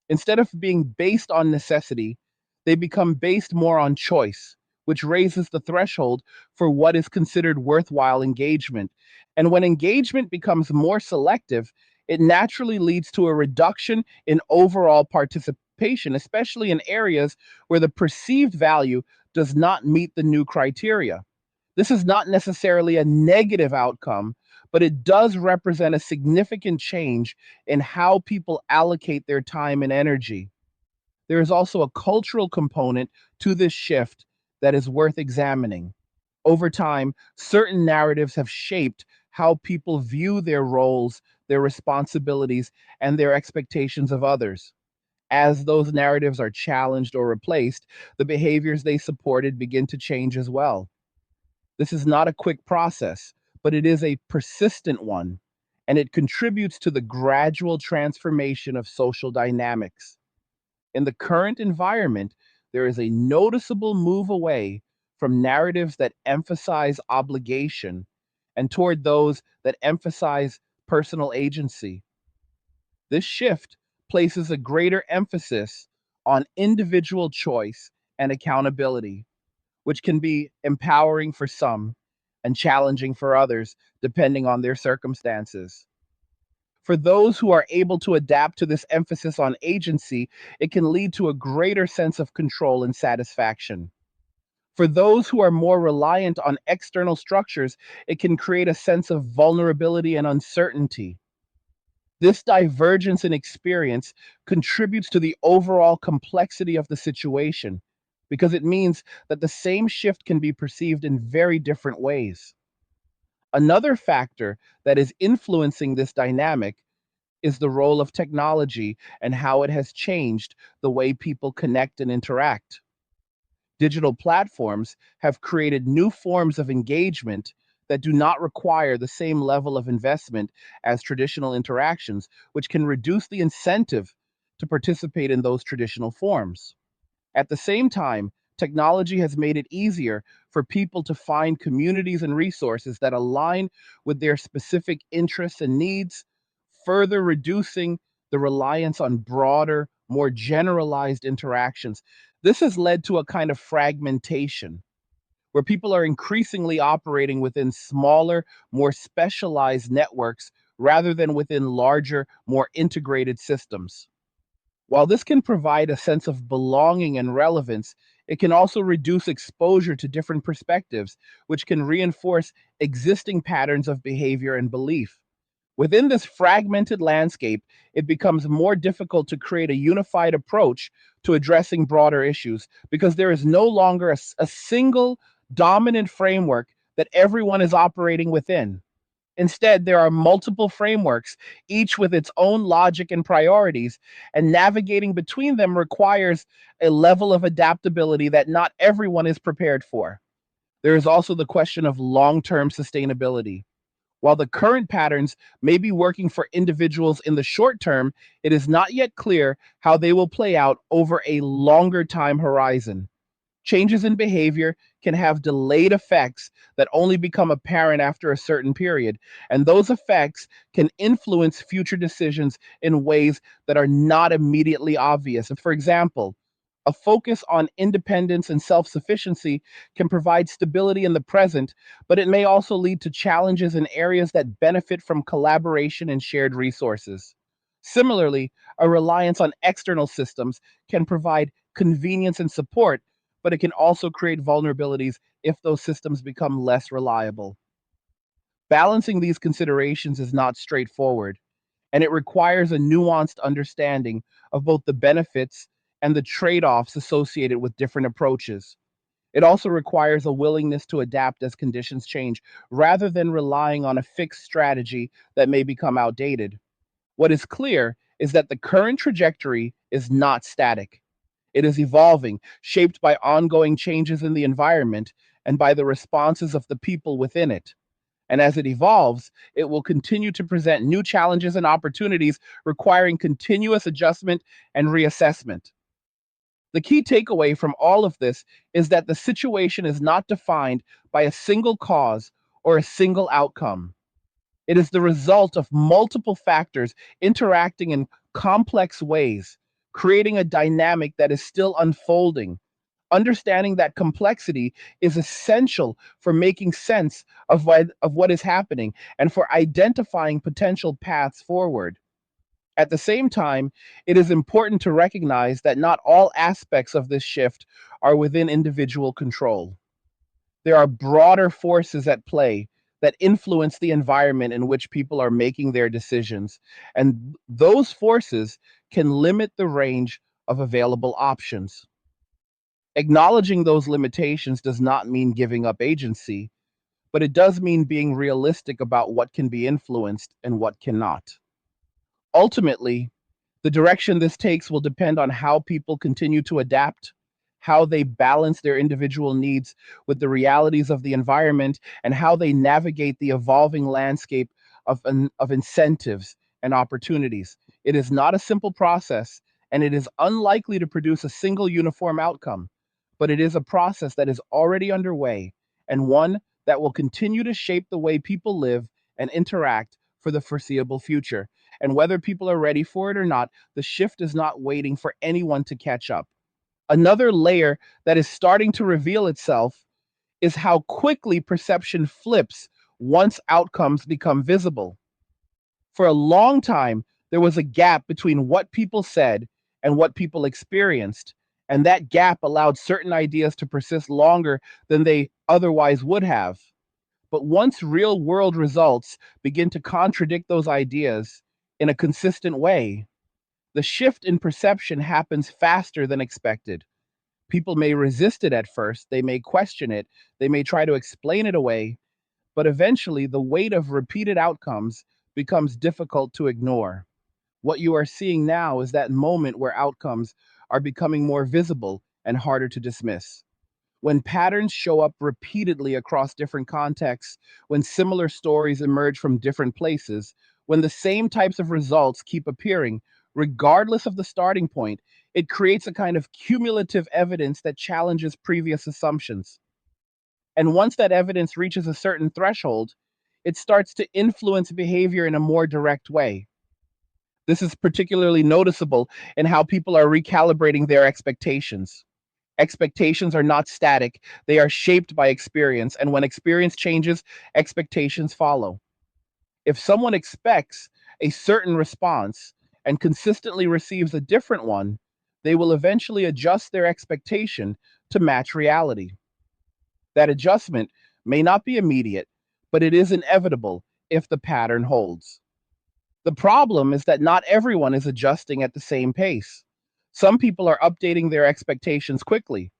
Instead of being based on necessity, they become based more on choice, which raises the threshold for what is considered worthwhile engagement. And when engagement becomes more selective, it naturally leads to a reduction in overall participation, especially in areas where the perceived value does not meet the new criteria. This is not necessarily a negative outcome, but it does represent a significant change in how people allocate their time and energy. There is also a cultural component to this shift that is worth examining. Over time, certain narratives have shaped how people view their roles, their responsibilities, and their expectations of others. As those narratives are challenged or replaced, the behaviors they supported begin to change as well. This is not a quick process, but it is a persistent one, and it contributes to the gradual transformation of social dynamics. In the current environment, there is a noticeable move away from narratives that emphasize obligation and toward those that emphasize personal agency. This shift places a greater emphasis on individual choice and accountability, which can be empowering for some and challenging for others, depending on their circumstances. For those who are able to adapt to this emphasis on agency, it can lead to a greater sense of control and satisfaction. For those who are more reliant on external structures, it can create a sense of vulnerability and uncertainty. This divergence in experience contributes to the overall complexity of the situation because it means that the same shift can be perceived in very different ways. Another factor that is influencing this dynamic is the role of technology and how it has changed the way people connect and interact. Digital platforms have created new forms of engagement that do not require the same level of investment as traditional interactions, which can reduce the incentive to participate in those traditional forms. At the same time, technology has made it easier for people to find communities and resources that align with their specific interests and needs, further reducing the reliance on broader, more generalized interactions. This has led to a kind of fragmentation where people are increasingly operating within smaller, more specialized networks rather than within larger, more integrated systems. While this can provide a sense of belonging and relevance, it can also reduce exposure to different perspectives, which can reinforce existing patterns of behavior and belief. Within this fragmented landscape, it becomes more difficult to create a unified approach to addressing broader issues because there is no longer a single dominant framework that everyone is operating within. Instead, there are multiple frameworks, each with its own logic and priorities, and navigating between them requires a level of adaptability that not everyone is prepared for. There is also the question of long term sustainability. While the current patterns may be working for individuals in the short term, it is not yet clear how they will play out over a longer time horizon. Changes in behavior can have delayed effects that only become apparent after a certain period, and those effects can influence future decisions in ways that are not immediately obvious. For example, a focus on independence and self sufficiency can provide stability in the present, but it may also lead to challenges in areas that benefit from collaboration and shared resources. Similarly, a reliance on external systems can provide convenience and support, but it can also create vulnerabilities if those systems become less reliable. Balancing these considerations is not straightforward, and it requires a nuanced understanding of both the benefits and the trade offs associated with different approaches. It also requires a willingness to adapt as conditions change rather than relying on a fixed strategy that may become outdated. What is clear is that the current trajectory is not static. It is evolving, shaped by ongoing changes in the environment and by the responses of the people within it. And as it evolves, it will continue to present new challenges and opportunities requiring continuous adjustment and reassessment. The key takeaway from all of this is that the situation is not defined by a single cause or a single outcome. It is the result of multiple factors interacting in complex ways, creating a dynamic that is still unfolding. Understanding that complexity is essential for making sense of what is happening and for identifying potential paths forward. At the same time, it is important to recognize that not all aspects of this shift are within individual control. There are broader forces at play that influence the environment in which people are making their decisions. And those forces can limit the range of available options. Acknowledging those limitations does not mean giving up agency, but it does mean being realistic about what can be influenced and what cannot. Ultimately, the direction this takes will depend on how people continue to adapt, how they balance their individual needs with the realities of the environment, and how they navigate the evolving landscape of incentives and opportunities. It is not a simple process, and it is unlikely to produce a single uniform outcome, but it is a process that is already underway and one that will continue to shape the way people live and interact for the foreseeable future. And whether people are ready for it or not, the shift is not waiting for anyone to catch up. Another layer that is starting to reveal itself is how quickly perception flips once outcomes become visible. For a long time, there was a gap between what people said and what people experienced, and that gap allowed certain ideas to persist longer than they otherwise would have. But once real world results begin to contradict those ideas in a consistent way, the shift in perception happens faster than expected. People may resist it at first, they may question it, they may try to explain it away, but eventually the weight of repeated outcomes becomes difficult to ignore. What you are seeing now is that moment where outcomes are becoming more visible and harder to dismiss. When patterns show up repeatedly across different contexts, when similar stories emerge from different places, when the same types of results keep appearing, regardless of the starting point, it creates a kind of cumulative evidence that challenges previous assumptions. And once that evidence reaches a certain threshold, it starts to influence behavior in a more direct way. This is particularly noticeable in how people are recalibrating their expectations. Expectations are not static, they are shaped by experience. And when experience changes, expectations follow. If someone expects a certain response and consistently receives a different one, they will eventually adjust their expectation to match reality. That adjustment may not be immediate, but it is inevitable if the pattern holds. The problem is that not everyone is adjusting at the same pace. Some people are updating their expectations quickly,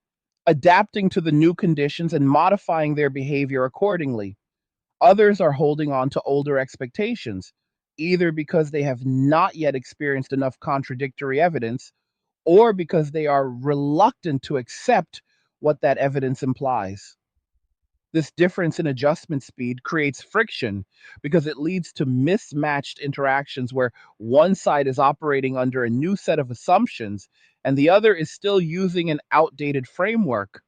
adapting to the new conditions and modifying their behavior accordingly. Others are holding on to older expectations, either because they have not yet experienced enough contradictory evidence or because they are reluctant to accept what that evidence implies. This difference in adjustment speed creates friction because it leads to mismatched interactions where one side is operating under a new set of assumptions and the other is still using an outdated framework.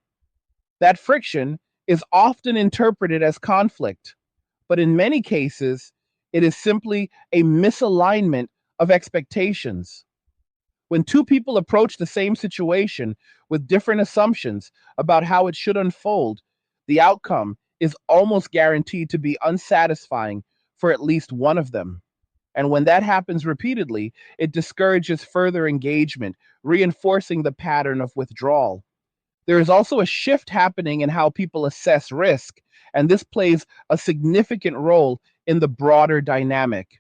That friction is often interpreted as conflict, but in many cases, it is simply a misalignment of expectations. When two people approach the same situation with different assumptions about how it should unfold, the outcome is almost guaranteed to be unsatisfying for at least one of them. And when that happens repeatedly, it discourages further engagement, reinforcing the pattern of withdrawal. There is also a shift happening in how people assess risk, and this plays a significant role in the broader dynamic.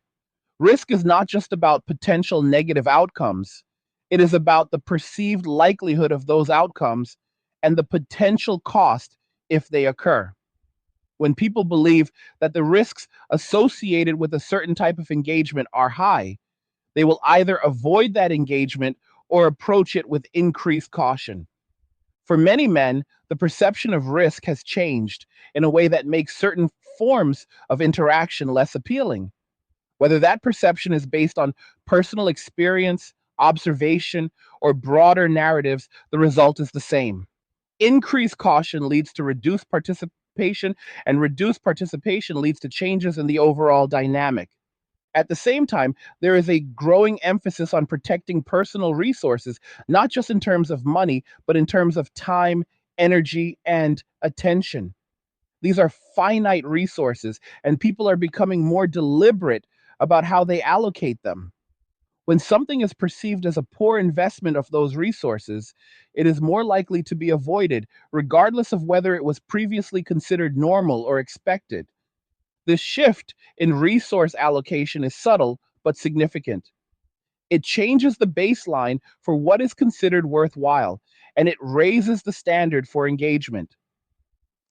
Risk is not just about potential negative outcomes, it is about the perceived likelihood of those outcomes and the potential cost if they occur. When people believe that the risks associated with a certain type of engagement are high, they will either avoid that engagement or approach it with increased caution. For many men, the perception of risk has changed in a way that makes certain forms of interaction less appealing. Whether that perception is based on personal experience, observation, or broader narratives, the result is the same. Increased caution leads to reduced participation, and reduced participation leads to changes in the overall dynamic. At the same time, there is a growing emphasis on protecting personal resources, not just in terms of money, but in terms of time, energy, and attention. These are finite resources, and people are becoming more deliberate about how they allocate them. When something is perceived as a poor investment of those resources, it is more likely to be avoided, regardless of whether it was previously considered normal or expected. This shift in resource allocation is subtle but significant. It changes the baseline for what is considered worthwhile, and it raises the standard for engagement.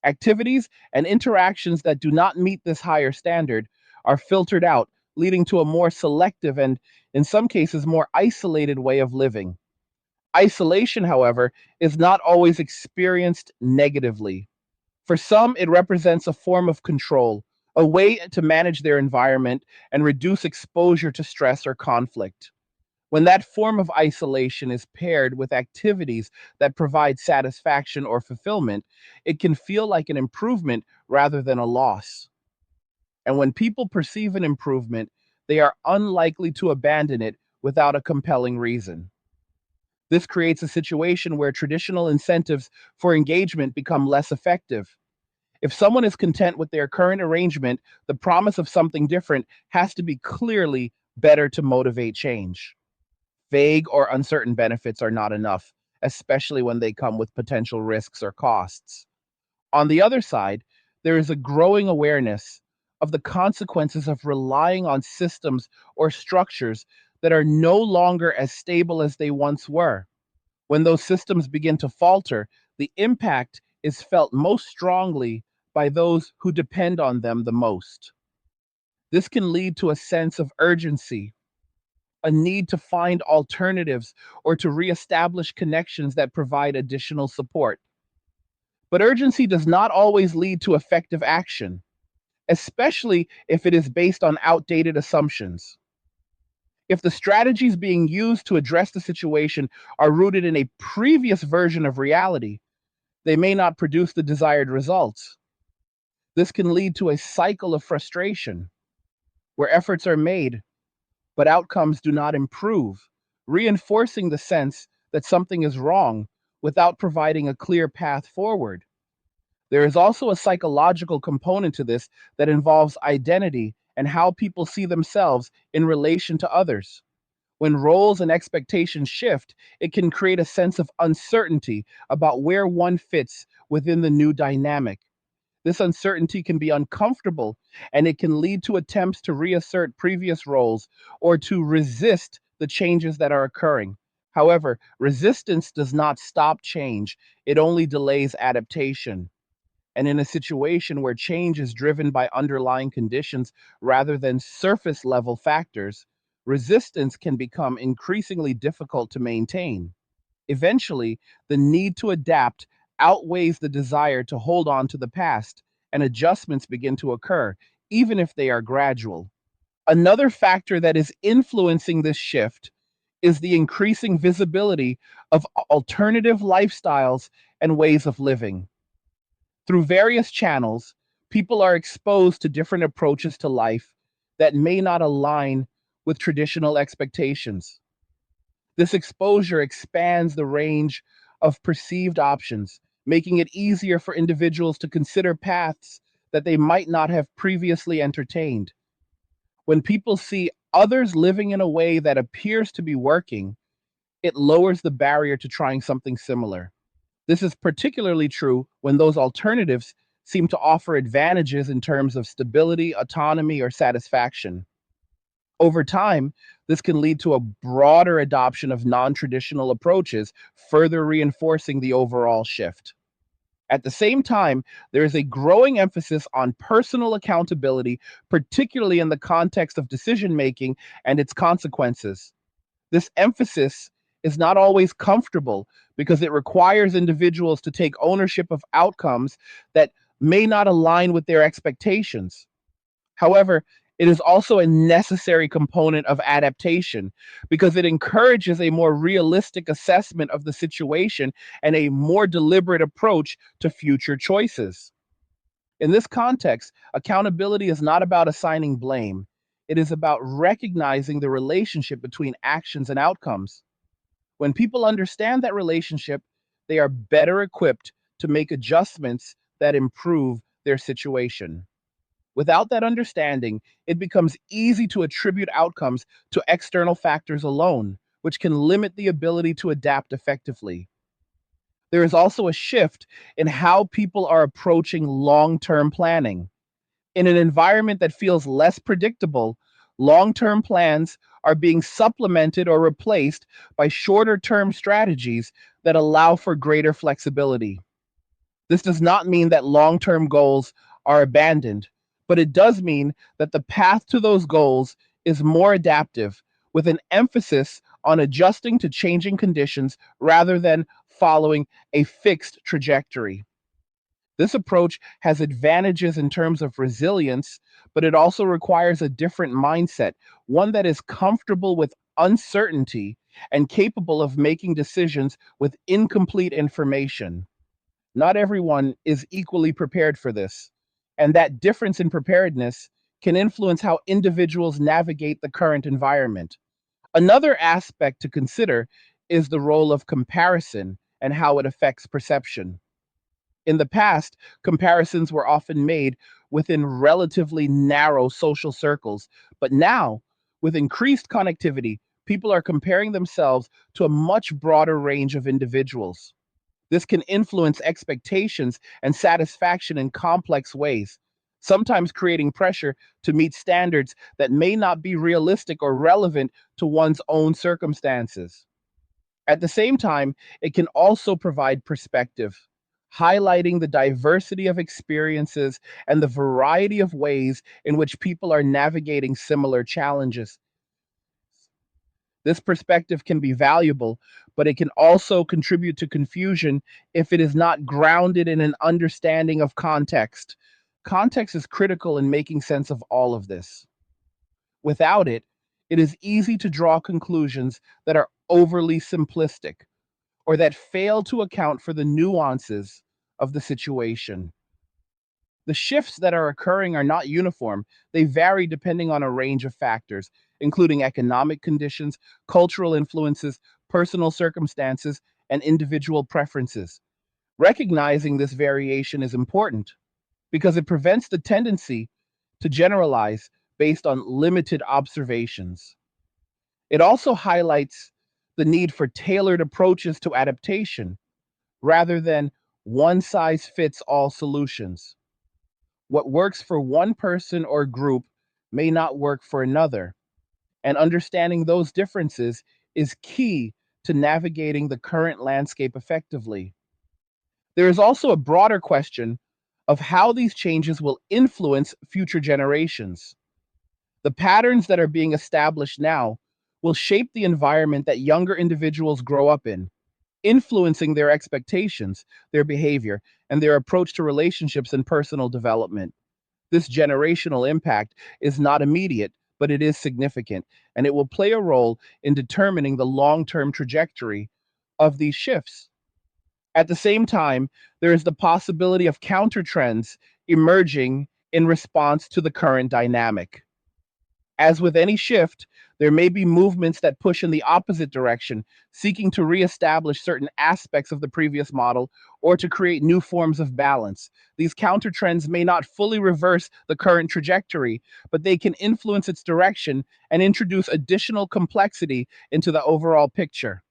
Activities and interactions that do not meet this higher standard are filtered out, leading to a more selective and, in some cases, more isolated way of living. Isolation, however, is not always experienced negatively. For some, it represents a form of control, a way to manage their environment and reduce exposure to stress or conflict. When that form of isolation is paired with activities that provide satisfaction or fulfillment, it can feel like an improvement rather than a loss. And when people perceive an improvement, they are unlikely to abandon it without a compelling reason. This creates a situation where traditional incentives for engagement become less effective. If someone is content with their current arrangement, the promise of something different has to be clearly better to motivate change. Vague or uncertain benefits are not enough, especially when they come with potential risks or costs. On the other side, there is a growing awareness of the consequences of relying on systems or structures that are no longer as stable as they once were. When those systems begin to falter, the impact is felt most strongly by those who depend on them the most. This can lead to a sense of urgency, a need to find alternatives or to reestablish connections that provide additional support. But urgency does not always lead to effective action, especially if it is based on outdated assumptions. If the strategies being used to address the situation are rooted in a previous version of reality, they may not produce the desired results. This can lead to a cycle of frustration where efforts are made, but outcomes do not improve, reinforcing the sense that something is wrong without providing a clear path forward. There is also a psychological component to this that involves identity and how people see themselves in relation to others. When roles and expectations shift, it can create a sense of uncertainty about where one fits within the new dynamic. This uncertainty can be uncomfortable, and it can lead to attempts to reassert previous roles or to resist the changes that are occurring. However, resistance does not stop change, it only delays adaptation. And in a situation where change is driven by underlying conditions rather than surface level factors, resistance can become increasingly difficult to maintain. Eventually, the need to adapt outweighs the desire to hold on to the past, and adjustments begin to occur, even if they are gradual. Another factor that is influencing this shift is the increasing visibility of alternative lifestyles and ways of living. Through various channels, people are exposed to different approaches to life that may not align with traditional expectations. This exposure expands the range of perceived options, making it easier for individuals to consider paths that they might not have previously entertained. When people see others living in a way that appears to be working, it lowers the barrier to trying something similar. This is particularly true when those alternatives seem to offer advantages in terms of stability, autonomy, or satisfaction. Over time, this can lead to a broader adoption of non traditional approaches, further reinforcing the overall shift. At the same time, there is a growing emphasis on personal accountability, particularly in the context of decision making and its consequences. This emphasis is not always comfortable because it requires individuals to take ownership of outcomes that may not align with their expectations. However, it is also a necessary component of adaptation because it encourages a more realistic assessment of the situation and a more deliberate approach to future choices. In this context, accountability is not about assigning blame. It is about recognizing the relationship between actions and outcomes. When people understand that relationship, they are better equipped to make adjustments that improve their situation. Without that understanding, it becomes easy to attribute outcomes to external factors alone, which can limit the ability to adapt effectively. There is also a shift in how people are approaching long term planning. In an environment that feels less predictable, long term plans are being supplemented or replaced by shorter term strategies that allow for greater flexibility. This does not mean that long term goals are abandoned, but it does mean that the path to those goals is more adaptive, with an emphasis on adjusting to changing conditions rather than following a fixed trajectory. This approach has advantages in terms of resilience, but it also requires a different mindset, one that is comfortable with uncertainty and capable of making decisions with incomplete information. Not everyone is equally prepared for this, and that difference in preparedness can influence how individuals navigate the current environment. Another aspect to consider is the role of comparison and how it affects perception. In the past, comparisons were often made within relatively narrow social circles, but now, with increased connectivity, people are comparing themselves to a much broader range of individuals. This can influence expectations and satisfaction in complex ways, sometimes creating pressure to meet standards that may not be realistic or relevant to one's own circumstances. At the same time, it can also provide perspective, highlighting the diversity of experiences and the variety of ways in which people are navigating similar challenges. This perspective can be valuable, but it can also contribute to confusion if it is not grounded in an understanding of context. Context is critical in making sense of all of this. Without it, it is easy to draw conclusions that are overly simplistic or that fail to account for the nuances of the situation. The shifts that are occurring are not uniform. They vary depending on a range of factors, including economic conditions, cultural influences, personal circumstances, and individual preferences. Recognizing this variation is important because it prevents the tendency to generalize based on limited observations. It also highlights the need for tailored approaches to adaptation rather than one size fits all solutions. What works for one person or group may not work for another, and understanding those differences is key to navigating the current landscape effectively. There is also a broader question of how these changes will influence future generations. The patterns that are being established now will shape the environment that younger individuals grow up in, influencing their expectations, their behavior, and their approach to relationships and personal development. This generational impact is not immediate, but it is significant, and it will play a role in determining the long term trajectory of these shifts. At the same time, there is the possibility of counter trends emerging in response to the current dynamic. As with any shift, there may be movements that push in the opposite direction, seeking to reestablish certain aspects of the previous model or to create new forms of balance. These counter trends may not fully reverse the current trajectory, but they can influence its direction and introduce additional complexity into the overall picture.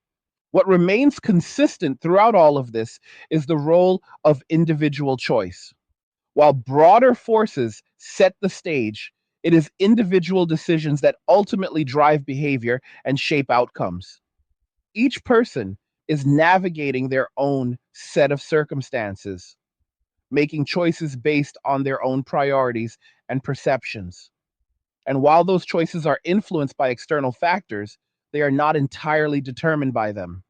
What remains consistent throughout all of this is the role of individual choice. While broader forces set the stage, it is individual decisions that ultimately drive behavior and shape outcomes. Each person is navigating their own set of circumstances, making choices based on their own priorities and perceptions. And while those choices are influenced by external factors, they are not entirely determined by them.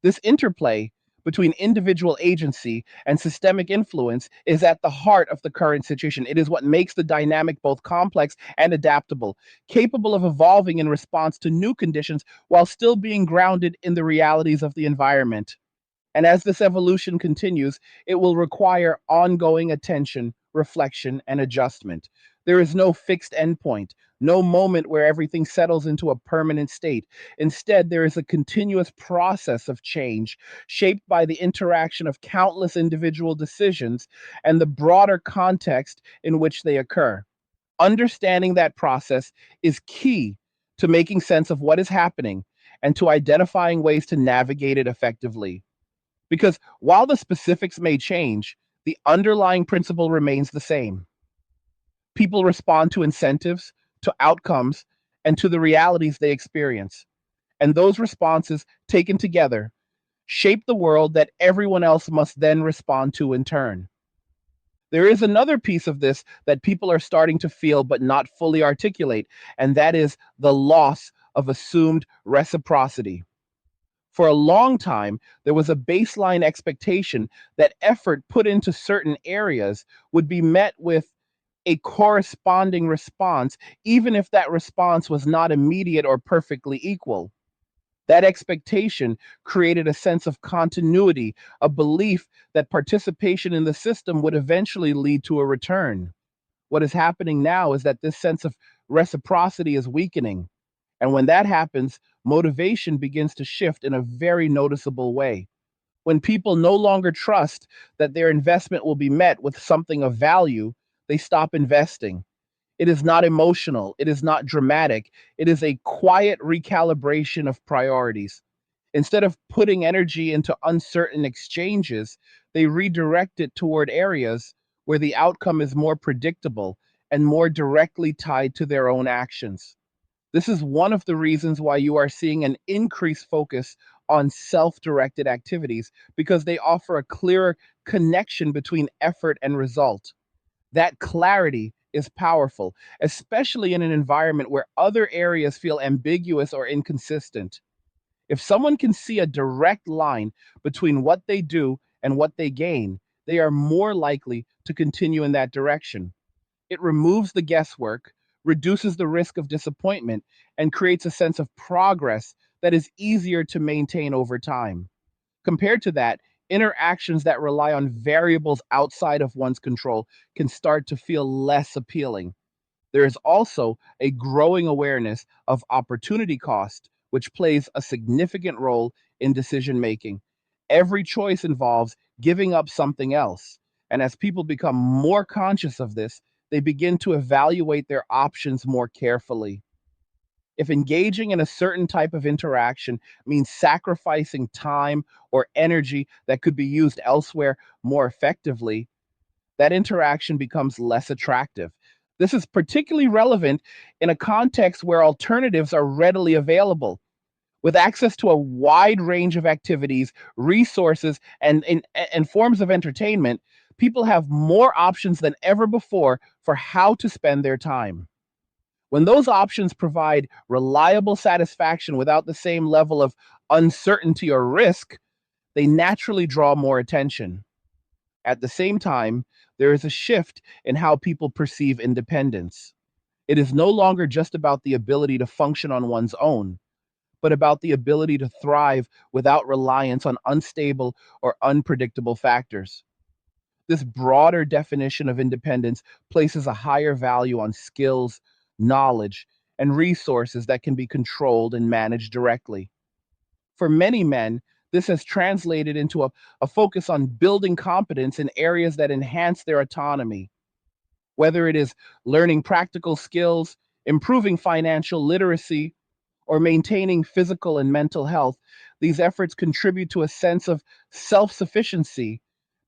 This interplay between individual agency and systemic influence is at the heart of the current situation. It is what makes the dynamic both complex and adaptable, capable of evolving in response to new conditions while still being grounded in the realities of the environment. And as this evolution continues, it will require ongoing attention, reflection, and adjustment. There is no fixed endpoint, no moment where everything settles into a permanent state. Instead, there is a continuous process of change shaped by the interaction of countless individual decisions and the broader context in which they occur. Understanding that process is key to making sense of what is happening and to identifying ways to navigate it effectively. Because while the specifics may change, the underlying principle remains the same. People respond to incentives, to outcomes, and to the realities they experience. And those responses, taken together, shape the world that everyone else must then respond to in turn. There is another piece of this that people are starting to feel but not fully articulate, and that is the loss of assumed reciprocity. For a long time, there was a baseline expectation that effort put into certain areas would be met with a corresponding response, even if that response was not immediate or perfectly equal. That expectation created a sense of continuity, a belief that participation in the system would eventually lead to a return. What is happening now is that this sense of reciprocity is weakening. And when that happens, motivation begins to shift in a very noticeable way. When people no longer trust that their investment will be met with something of value, they stop investing. It is not emotional, it is not dramatic, it is a quiet recalibration of priorities. Instead of putting energy into uncertain exchanges, they redirect it toward areas where the outcome is more predictable and more directly tied to their own actions. This is one of the reasons why you are seeing an increased focus on self directed activities because they offer a clearer connection between effort and result. That clarity is powerful, especially in an environment where other areas feel ambiguous or inconsistent. If someone can see a direct line between what they do and what they gain, they are more likely to continue in that direction. It removes the guesswork, reduces the risk of disappointment, and creates a sense of progress that is easier to maintain over time. Compared to that, interactions that rely on variables outside of one's control can start to feel less appealing. There is also a growing awareness of opportunity cost, which plays a significant role in decision making. Every choice involves giving up something else. And as people become more conscious of this, they begin to evaluate their options more carefully. If engaging in a certain type of interaction means sacrificing time or energy that could be used elsewhere more effectively, that interaction becomes less attractive. This is particularly relevant in a context where alternatives are readily available. With access to a wide range of activities, resources, and forms of entertainment, people have more options than ever before for how to spend their time. When those options provide reliable satisfaction without the same level of uncertainty or risk, they naturally draw more attention. At the same time, there is a shift in how people perceive independence. It is no longer just about the ability to function on one's own, but about the ability to thrive without reliance on unstable or unpredictable factors. This broader definition of independence places a higher value on skills, knowledge, and resources that can be controlled and managed directly. For many men, this has translated into a focus on building competence in areas that enhance their autonomy, whether it is learning practical skills, improving financial literacy, or maintaining physical and mental health. These efforts contribute to a sense of self sufficiency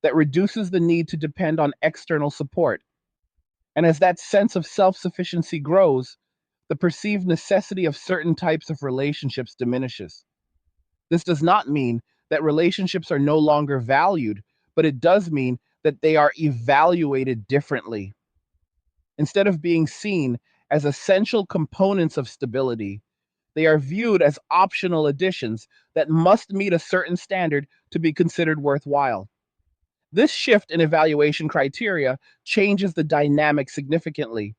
that reduces the need to depend on external support. And as that sense of self sufficiency grows, the perceived necessity of certain types of relationships diminishes. This does not mean that relationships are no longer valued, but it does mean that they are evaluated differently. Instead of being seen as essential components of stability, they are viewed as optional additions that must meet a certain standard to be considered worthwhile. This shift in evaluation criteria changes the dynamic significantly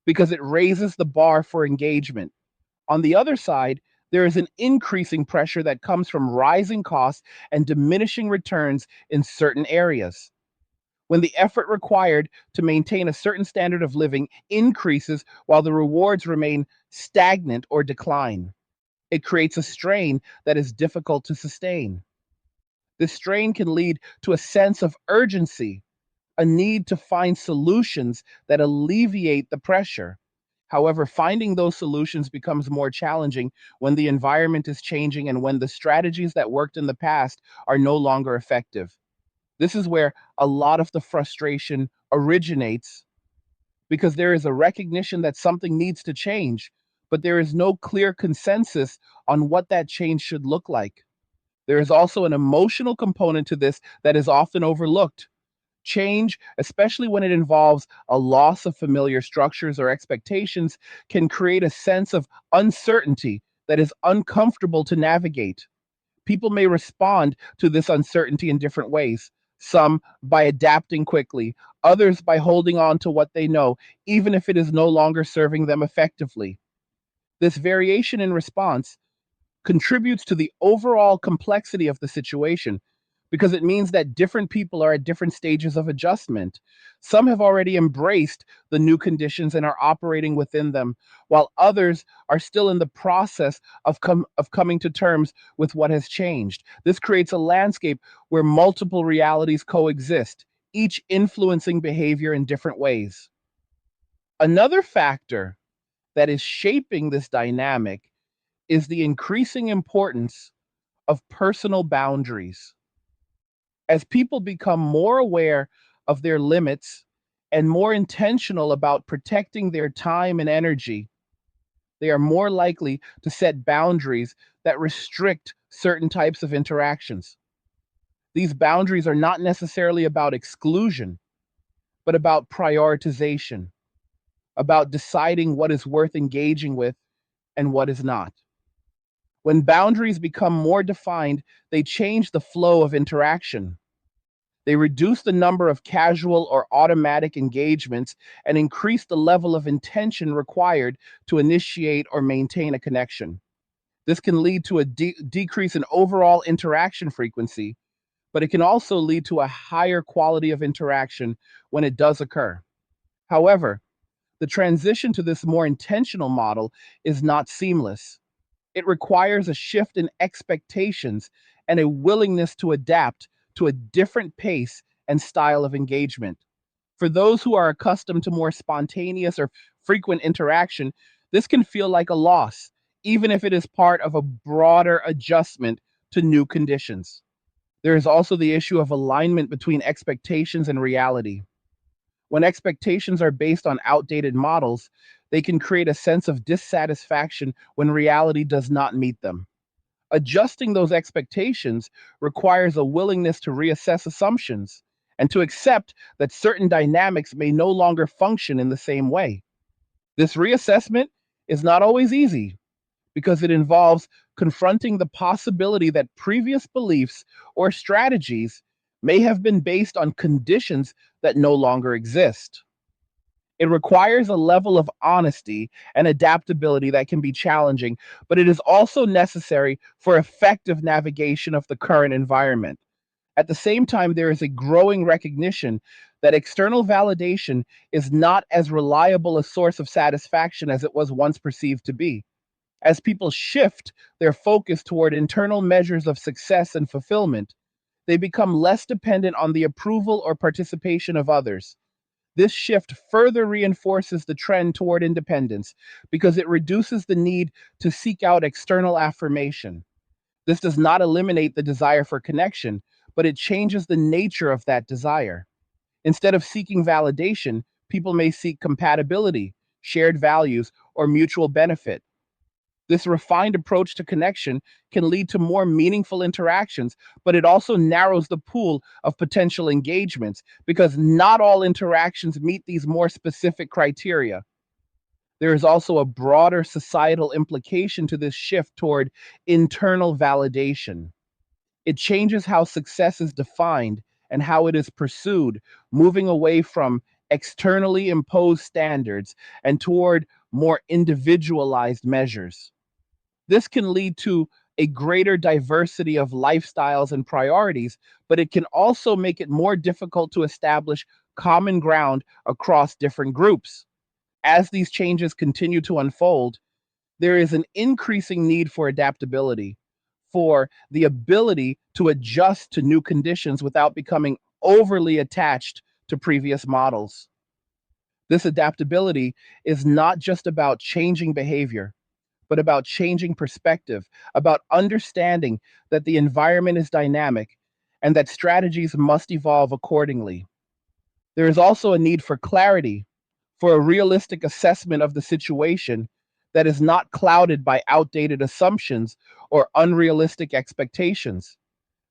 because it raises the bar for engagement. On the other side, there is an increasing pressure that comes from rising costs and diminishing returns in certain areas. When the effort required to maintain a certain standard of living increases while the rewards remain stagnant or decline, it creates a strain that is difficult to sustain. This strain can lead to a sense of urgency, a need to find solutions that alleviate the pressure. However, finding those solutions becomes more challenging when the environment is changing and when the strategies that worked in the past are no longer effective. This is where a lot of the frustration originates because there is a recognition that something needs to change, but there is no clear consensus on what that change should look like. There is also an emotional component to this that is often overlooked. Change, especially when it involves a loss of familiar structures or expectations, can create a sense of uncertainty that is uncomfortable to navigate. People may respond to this uncertainty in different ways. Some by adapting quickly, others by holding on to what they know, even if it is no longer serving them effectively. This variation in response contributes to the overall complexity of the situation because it means that different people are at different stages of adjustment. Some have already embraced the new conditions and are operating within them, while others are still in the process of coming to terms with what has changed. This creates a landscape where multiple realities coexist, each influencing behavior in different ways. Another factor that is shaping this dynamic is the increasing importance of personal boundaries. As people become more aware of their limits and more intentional about protecting their time and energy, they are more likely to set boundaries that restrict certain types of interactions. These boundaries are not necessarily about exclusion, but about prioritization, about deciding what is worth engaging with and what is not. When boundaries become more defined, they change the flow of interaction. They reduce the number of casual or automatic engagements and increase the level of intention required to initiate or maintain a connection. This can lead to a decrease in overall interaction frequency, but it can also lead to a higher quality of interaction when it does occur. However, the transition to this more intentional model is not seamless. It requires a shift in expectations and a willingness to adapt to a different pace and style of engagement. For those who are accustomed to more spontaneous or frequent interaction, this can feel like a loss, even if it is part of a broader adjustment to new conditions. There is also the issue of alignment between expectations and reality. When expectations are based on outdated models, they can create a sense of dissatisfaction when reality does not meet them. Adjusting those expectations requires a willingness to reassess assumptions and to accept that certain dynamics may no longer function in the same way. This reassessment is not always easy because it involves confronting the possibility that previous beliefs or strategies may have been based on conditions that no longer exist. It requires a level of honesty and adaptability that can be challenging, but it is also necessary for effective navigation of the current environment. At the same time, there is a growing recognition that external validation is not as reliable a source of satisfaction as it was once perceived to be. As people shift their focus toward internal measures of success and fulfillment, they become less dependent on the approval or participation of others. This shift further reinforces the trend toward independence because it reduces the need to seek out external affirmation. This does not eliminate the desire for connection, but it changes the nature of that desire. Instead of seeking validation, people may seek compatibility, shared values, or mutual benefit. This refined approach to connection can lead to more meaningful interactions, but it also narrows the pool of potential engagements because not all interactions meet these more specific criteria. There is also a broader societal implication to this shift toward internal validation. It changes how success is defined and how it is pursued, moving away from externally imposed standards and toward more individualized measures. This can lead to a greater diversity of lifestyles and priorities, but it can also make it more difficult to establish common ground across different groups. As these changes continue to unfold, there is an increasing need for adaptability, for the ability to adjust to new conditions without becoming overly attached to previous models. This adaptability is not just about changing behavior, but about changing perspective, about understanding that the environment is dynamic and that strategies must evolve accordingly. There is also a need for clarity, for a realistic assessment of the situation that is not clouded by outdated assumptions or unrealistic expectations.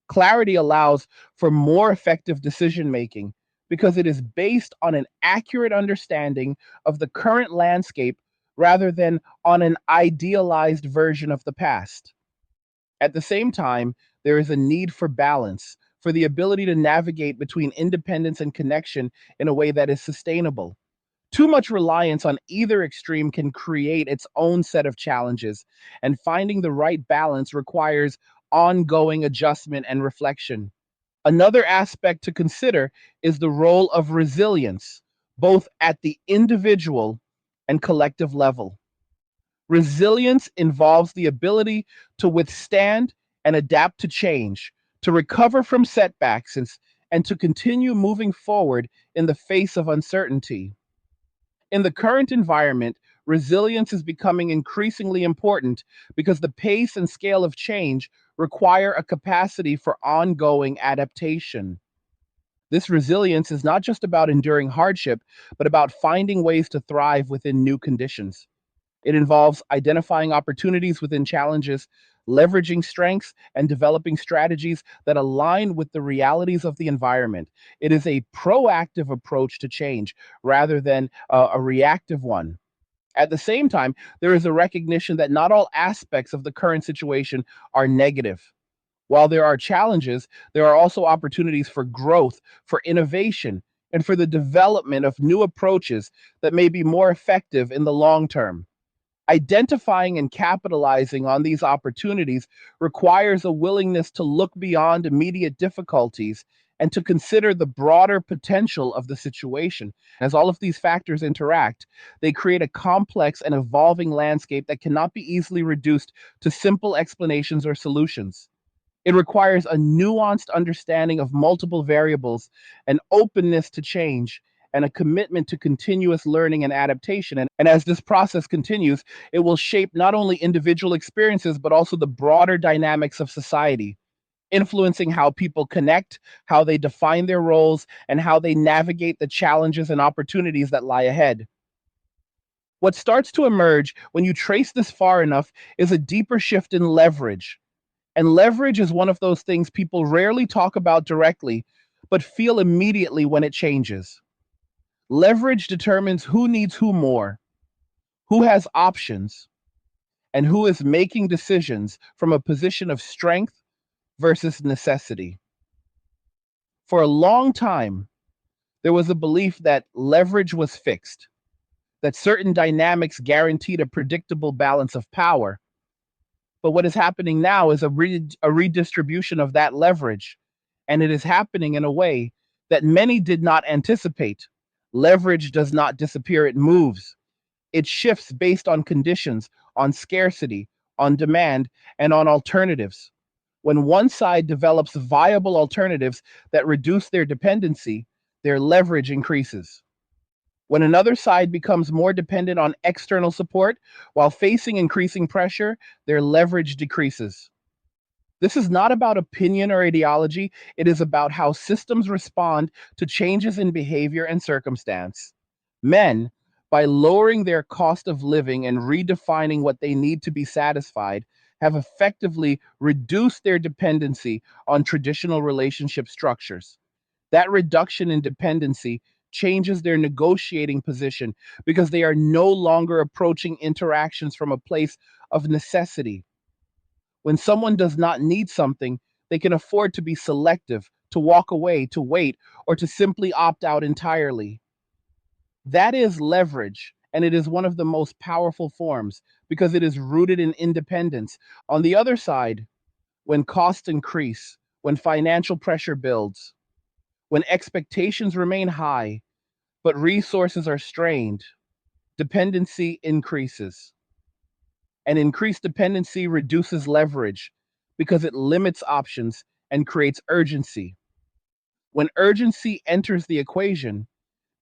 Clarity allows for more effective decision making because it is based on an accurate understanding of the current landscape rather than on an idealized version of the past. At the same time, there is a need for balance, for the ability to navigate between independence and connection in a way that is sustainable. Too much reliance on either extreme can create its own set of challenges, and finding the right balance requires ongoing adjustment and reflection. Another aspect to consider is the role of resilience, both at the individual and collective level. Resilience involves the ability to withstand and adapt to change, to recover from setbacks, and to continue moving forward in the face of uncertainty. In the current environment, resilience is becoming increasingly important because the pace and scale of change require a capacity for ongoing adaptation. This resilience is not just about enduring hardship, but about finding ways to thrive within new conditions. It involves identifying opportunities within challenges, leveraging strengths, and developing strategies that align with the realities of the environment. It is a proactive approach to change rather than a reactive one. At the same time, there is a recognition that not all aspects of the current situation are negative. While there are challenges, there are also opportunities for growth, for innovation, and for the development of new approaches that may be more effective in the long term. Identifying and capitalizing on these opportunities requires a willingness to look beyond immediate difficulties and to consider the broader potential of the situation. As all of these factors interact, they create a complex and evolving landscape that cannot be easily reduced to simple explanations or solutions. It requires a nuanced understanding of multiple variables, an openness to change, and a commitment to continuous learning and adaptation. And as this process continues, it will shape not only individual experiences, but also the broader dynamics of society, influencing how people connect, how they define their roles, and how they navigate the challenges and opportunities that lie ahead. What starts to emerge when you trace this far enough is a deeper shift in leverage. And leverage is one of those things people rarely talk about directly, but feel immediately when it changes. Leverage determines who needs who more, who has options, and who is making decisions from a position of strength versus necessity. For a long time, there was a belief that leverage was fixed, that certain dynamics guaranteed a predictable balance of power. But what is happening now is a redistribution of that leverage, and it is happening in a way that many did not anticipate. Leverage does not disappear, it moves. It shifts based on conditions, on scarcity, on demand, and on alternatives. When one side develops viable alternatives that reduce their dependency, their leverage increases. When another side becomes more dependent on external support while facing increasing pressure, their leverage decreases. This is not about opinion or ideology, it is about how systems respond to changes in behavior and circumstance. Men, by lowering their cost of living and redefining what they need to be satisfied, have effectively reduced their dependency on traditional relationship structures. That reduction in dependency changes their negotiating position because they are no longer approaching interactions from a place of necessity. When someone does not need something, they can afford to be selective, to walk away, to wait, or to simply opt out entirely. That is leverage, and it is one of the most powerful forms because it is rooted in independence. On the other side, when costs increase, when financial pressure builds, when expectations remain high, but resources are strained, dependency increases. And increased dependency reduces leverage because it limits options and creates urgency. When urgency enters the equation,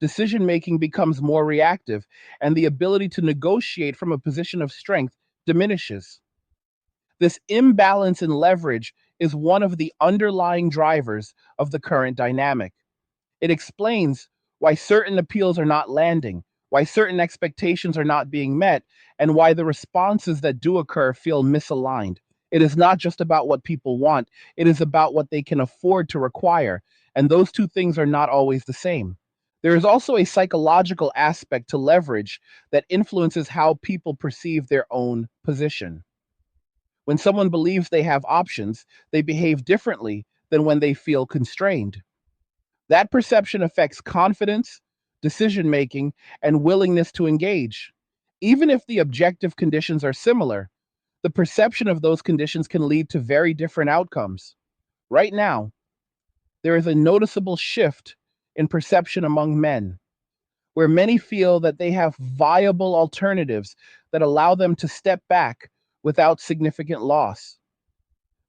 decision making becomes more reactive, and the ability to negotiate from a position of strength diminishes. This imbalance in leverage is one of the underlying drivers of the current dynamic. It explains why certain appeals are not landing, why certain expectations are not being met, and why the responses that do occur feel misaligned. It is not just about what people want, it is about what they can afford to require, and those two things are not always the same. There is also a psychological aspect to leverage that influences how people perceive their own position. When someone believes they have options, they behave differently than when they feel constrained. That perception affects confidence, decision making, and willingness to engage. Even if the objective conditions are similar, the perception of those conditions can lead to very different outcomes. Right now, there is a noticeable shift in perception among men, where many feel that they have viable alternatives that allow them to step back without significant loss.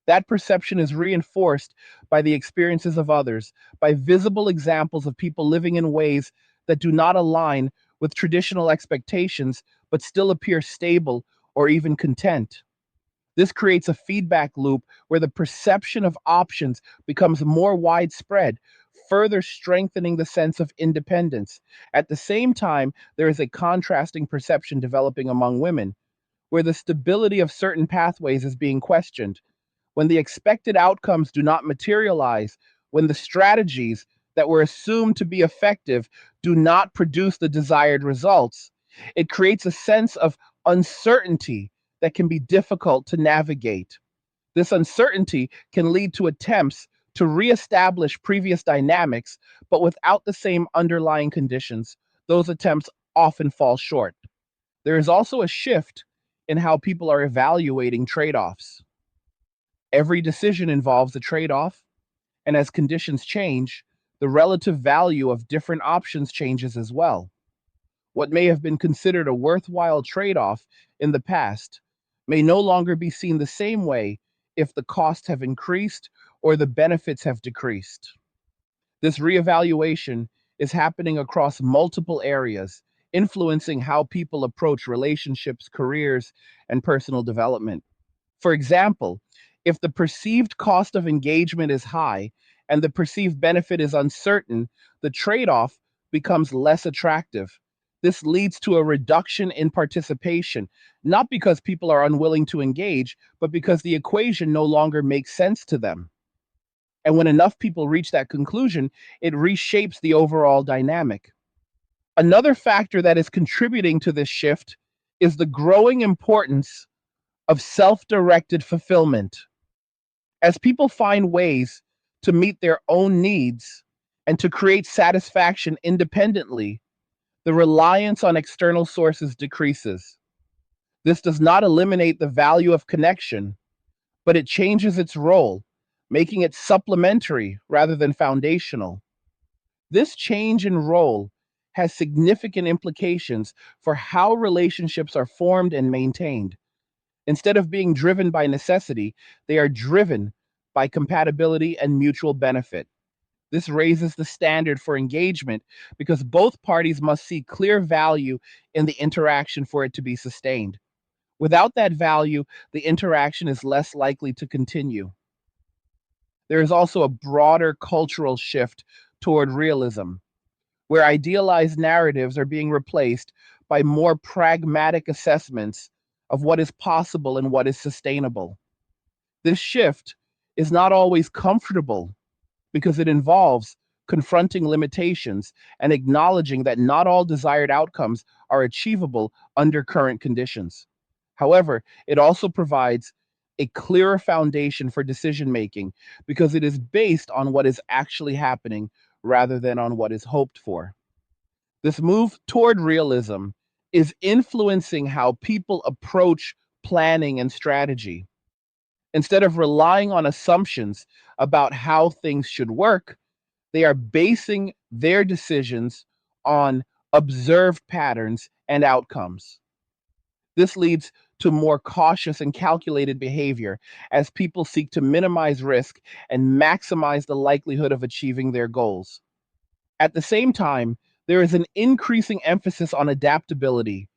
That perception is reinforced by the experiences of others, by visible examples of people living in ways that do not align with traditional expectations, but still appear stable or even content. This creates a feedback loop where the perception of options becomes more widespread, further strengthening the sense of independence. At the same time, there is a contrasting perception developing among women, where the stability of certain pathways is being questioned. When the expected outcomes do not materialize, when the strategies that were assumed to be effective do not produce the desired results, it creates a sense of uncertainty that can be difficult to navigate. This uncertainty can lead to attempts to reestablish previous dynamics, but without the same underlying conditions, those attempts often fall short. There is also a shift in how people are evaluating trade offs. Every decision involves a trade off, and as conditions change, the relative value of different options changes as well. What may have been considered a worthwhile trade off in the past may no longer be seen the same way if the costs have increased or the benefits have decreased. This reevaluation is happening across multiple areas, influencing how people approach relationships, careers, and personal development. For example, if the perceived cost of engagement is high and the perceived benefit is uncertain, the trade off becomes less attractive. This leads to a reduction in participation, not because people are unwilling to engage, but because the equation no longer makes sense to them. And when enough people reach that conclusion, it reshapes the overall dynamic. Another factor that is contributing to this shift is the growing importance of self directed fulfillment. As people find ways to meet their own needs and to create satisfaction independently, the reliance on external sources decreases. This does not eliminate the value of connection, but it changes its role, making it supplementary rather than foundational. This change in role has significant implications for how relationships are formed and maintained. Instead of being driven by necessity, they are driven by compatibility and mutual benefit. This raises the standard for engagement because both parties must see clear value in the interaction for it to be sustained. Without that value, the interaction is less likely to continue. There is also a broader cultural shift toward realism, where idealized narratives are being replaced by more pragmatic assessments of what is possible and what is sustainable. This shift is not always comfortable because it involves confronting limitations and acknowledging that not all desired outcomes are achievable under current conditions. However, it also provides a clearer foundation for decision making because it is based on what is actually happening rather than on what is hoped for. This move toward realism is influencing how people approach planning and strategy. Instead of relying on assumptions about how things should work, they are basing their decisions on observed patterns and outcomes. This leads to more cautious and calculated behavior as people seek to minimize risk and maximize the likelihood of achieving their goals. At the same time, there is an increasing emphasis on adaptability,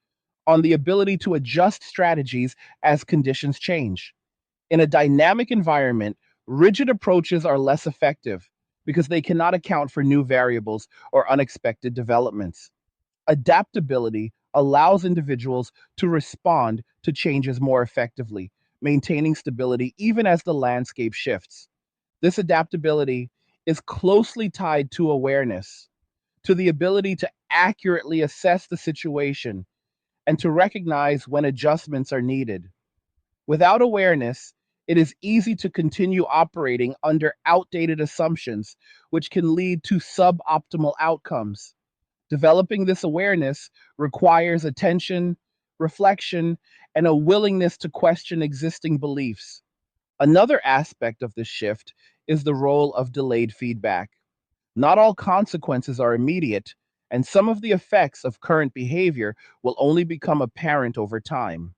on the ability to adjust strategies as conditions change. In a dynamic environment, rigid approaches are less effective because they cannot account for new variables or unexpected developments. Adaptability allows individuals to respond to changes more effectively, maintaining stability even as the landscape shifts. This adaptability is closely tied to awareness, to the ability to accurately assess the situation and to recognize when adjustments are needed. Without awareness, it is easy to continue operating under outdated assumptions, which can lead to suboptimal outcomes. Developing this awareness requires attention, reflection, and a willingness to question existing beliefs. Another aspect of this shift is the role of delayed feedback. Not all consequences are immediate, and some of the effects of current behavior will only become apparent over time.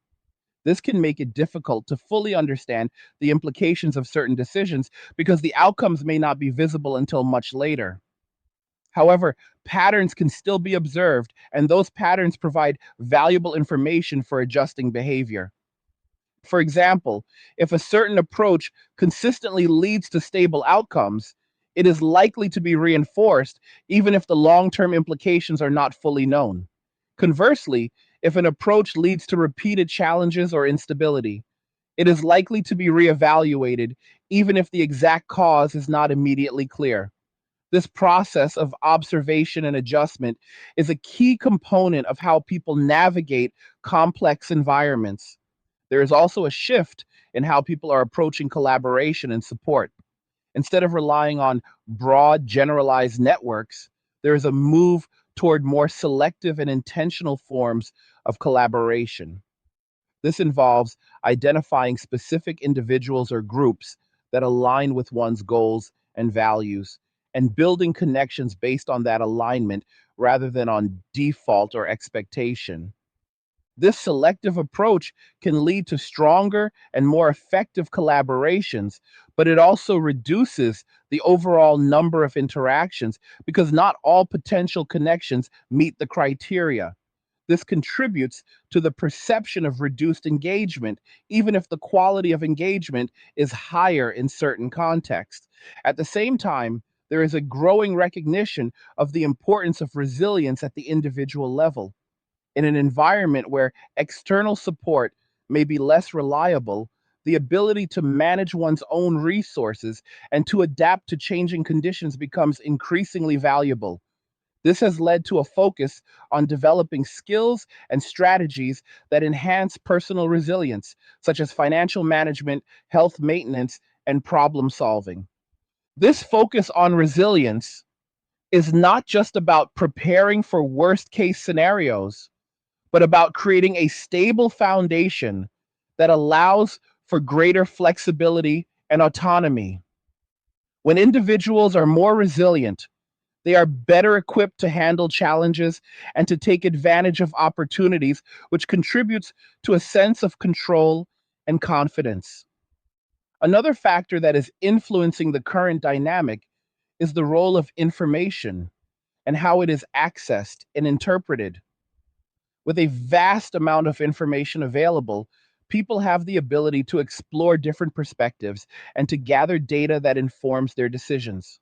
This can make it difficult to fully understand the implications of certain decisions because the outcomes may not be visible until much later. However, patterns can still be observed, and those patterns provide valuable information for adjusting behavior. For example, if a certain approach consistently leads to stable outcomes, it is likely to be reinforced even if the long term implications are not fully known. Conversely, if an approach leads to repeated challenges or instability, it is likely to be reevaluated even if the exact cause is not immediately clear. This process of observation and adjustment is a key component of how people navigate complex environments. There is also a shift in how people are approaching collaboration and support. Instead of relying on broad, generalized networks, there is a move toward more selective and intentional forms of collaboration. This involves identifying specific individuals or groups that align with one's goals and values and building connections based on that alignment rather than on default or expectation. This selective approach can lead to stronger and more effective collaborations, but it also reduces the overall number of interactions because not all potential connections meet the criteria. This contributes to the perception of reduced engagement, even if the quality of engagement is higher in certain contexts. At the same time, there is a growing recognition of the importance of resilience at the individual level. In an environment where external support may be less reliable, the ability to manage one's own resources and to adapt to changing conditions becomes increasingly valuable. This has led to a focus on developing skills and strategies that enhance personal resilience, such as financial management, health maintenance, and problem solving. This focus on resilience is not just about preparing for worst case scenarios, but about creating a stable foundation that allows for greater flexibility and autonomy. When individuals are more resilient, they are better equipped to handle challenges and to take advantage of opportunities, which contributes to a sense of control and confidence. Another factor that is influencing the current dynamic is the role of information and how it is accessed and interpreted. With a vast amount of information available, people have the ability to explore different perspectives and to gather data that informs their decisions.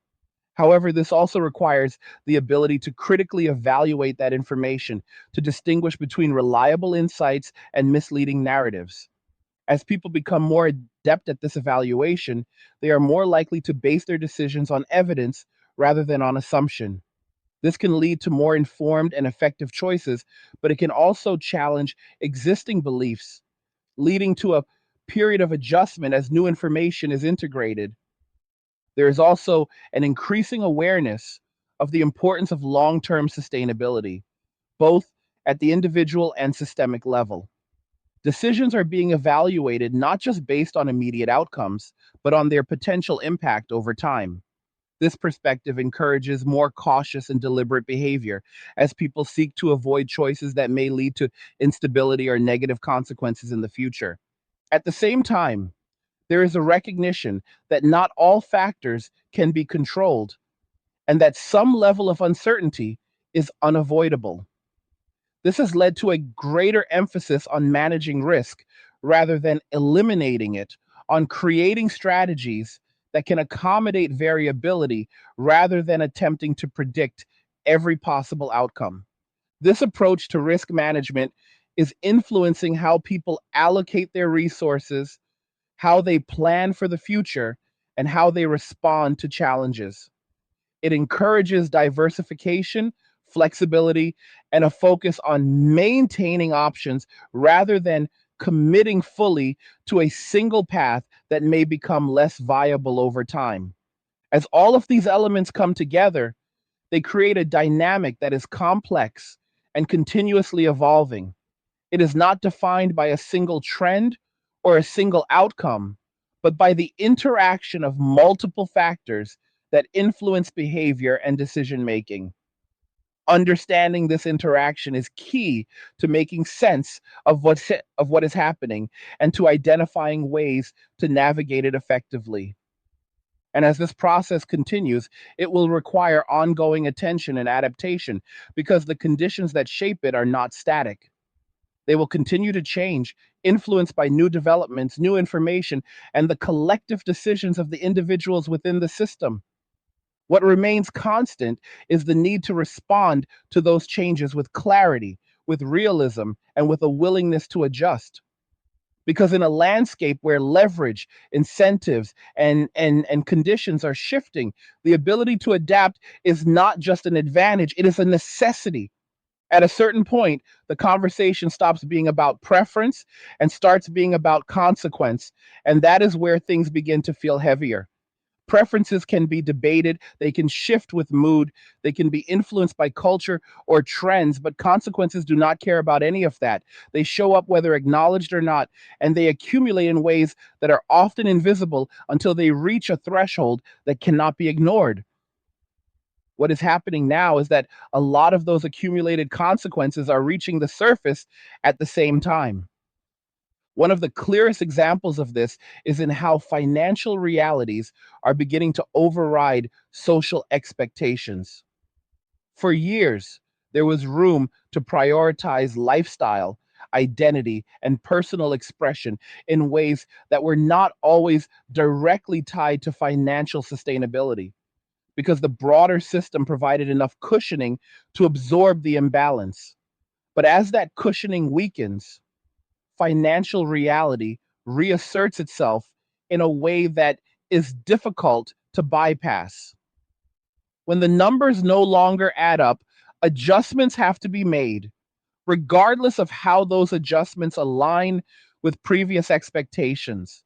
However, this also requires the ability to critically evaluate that information to distinguish between reliable insights and misleading narratives. As people become more adept at this evaluation, they are more likely to base their decisions on evidence rather than on assumption. This can lead to more informed and effective choices, but it can also challenge existing beliefs, leading to a period of adjustment as new information is integrated. There is also an increasing awareness of the importance of long term sustainability, both at the individual and systemic level. Decisions are being evaluated not just based on immediate outcomes, but on their potential impact over time. This perspective encourages more cautious and deliberate behavior as people seek to avoid choices that may lead to instability or negative consequences in the future. At the same time, there is a recognition that not all factors can be controlled and that some level of uncertainty is unavoidable. This has led to a greater emphasis on managing risk rather than eliminating it, on creating strategies that can accommodate variability rather than attempting to predict every possible outcome. This approach to risk management is influencing how people allocate their resources, how they plan for the future, and how they respond to challenges. It encourages diversification, flexibility, and a focus on maintaining options rather than committing fully to a single path that may become less viable over time. As all of these elements come together, they create a dynamic that is complex and continuously evolving. It is not defined by a single trend or a single outcome, but by the interaction of multiple factors that influence behavior and decision making. Understanding this interaction is key to making sense of what is happening and to identifying ways to navigate it effectively. And as this process continues, it will require ongoing attention and adaptation because the conditions that shape it are not static. They will continue to change, influenced by new developments, new information, and the collective decisions of the individuals within the system. What remains constant is the need to respond to those changes with clarity, with realism, and with a willingness to adjust. Because in a landscape where leverage, incentives, and conditions are shifting, the ability to adapt is not just an advantage, it is a necessity. At a certain point, the conversation stops being about preference and starts being about consequence. And that is where things begin to feel heavier. Preferences can be debated, they can shift with mood, they can be influenced by culture or trends, but consequences do not care about any of that. They show up whether acknowledged or not, and they accumulate in ways that are often invisible until they reach a threshold that cannot be ignored. What is happening now is that a lot of those accumulated consequences are reaching the surface at the same time. One of the clearest examples of this is in how financial realities are beginning to override social expectations. For years, there was room to prioritize lifestyle, identity, and personal expression in ways that were not always directly tied to financial sustainability because the broader system provided enough cushioning to absorb the imbalance. But as that cushioning weakens, financial reality reasserts itself in a way that is difficult to bypass. When the numbers no longer add up, adjustments have to be made, regardless of how those adjustments align with previous expectations.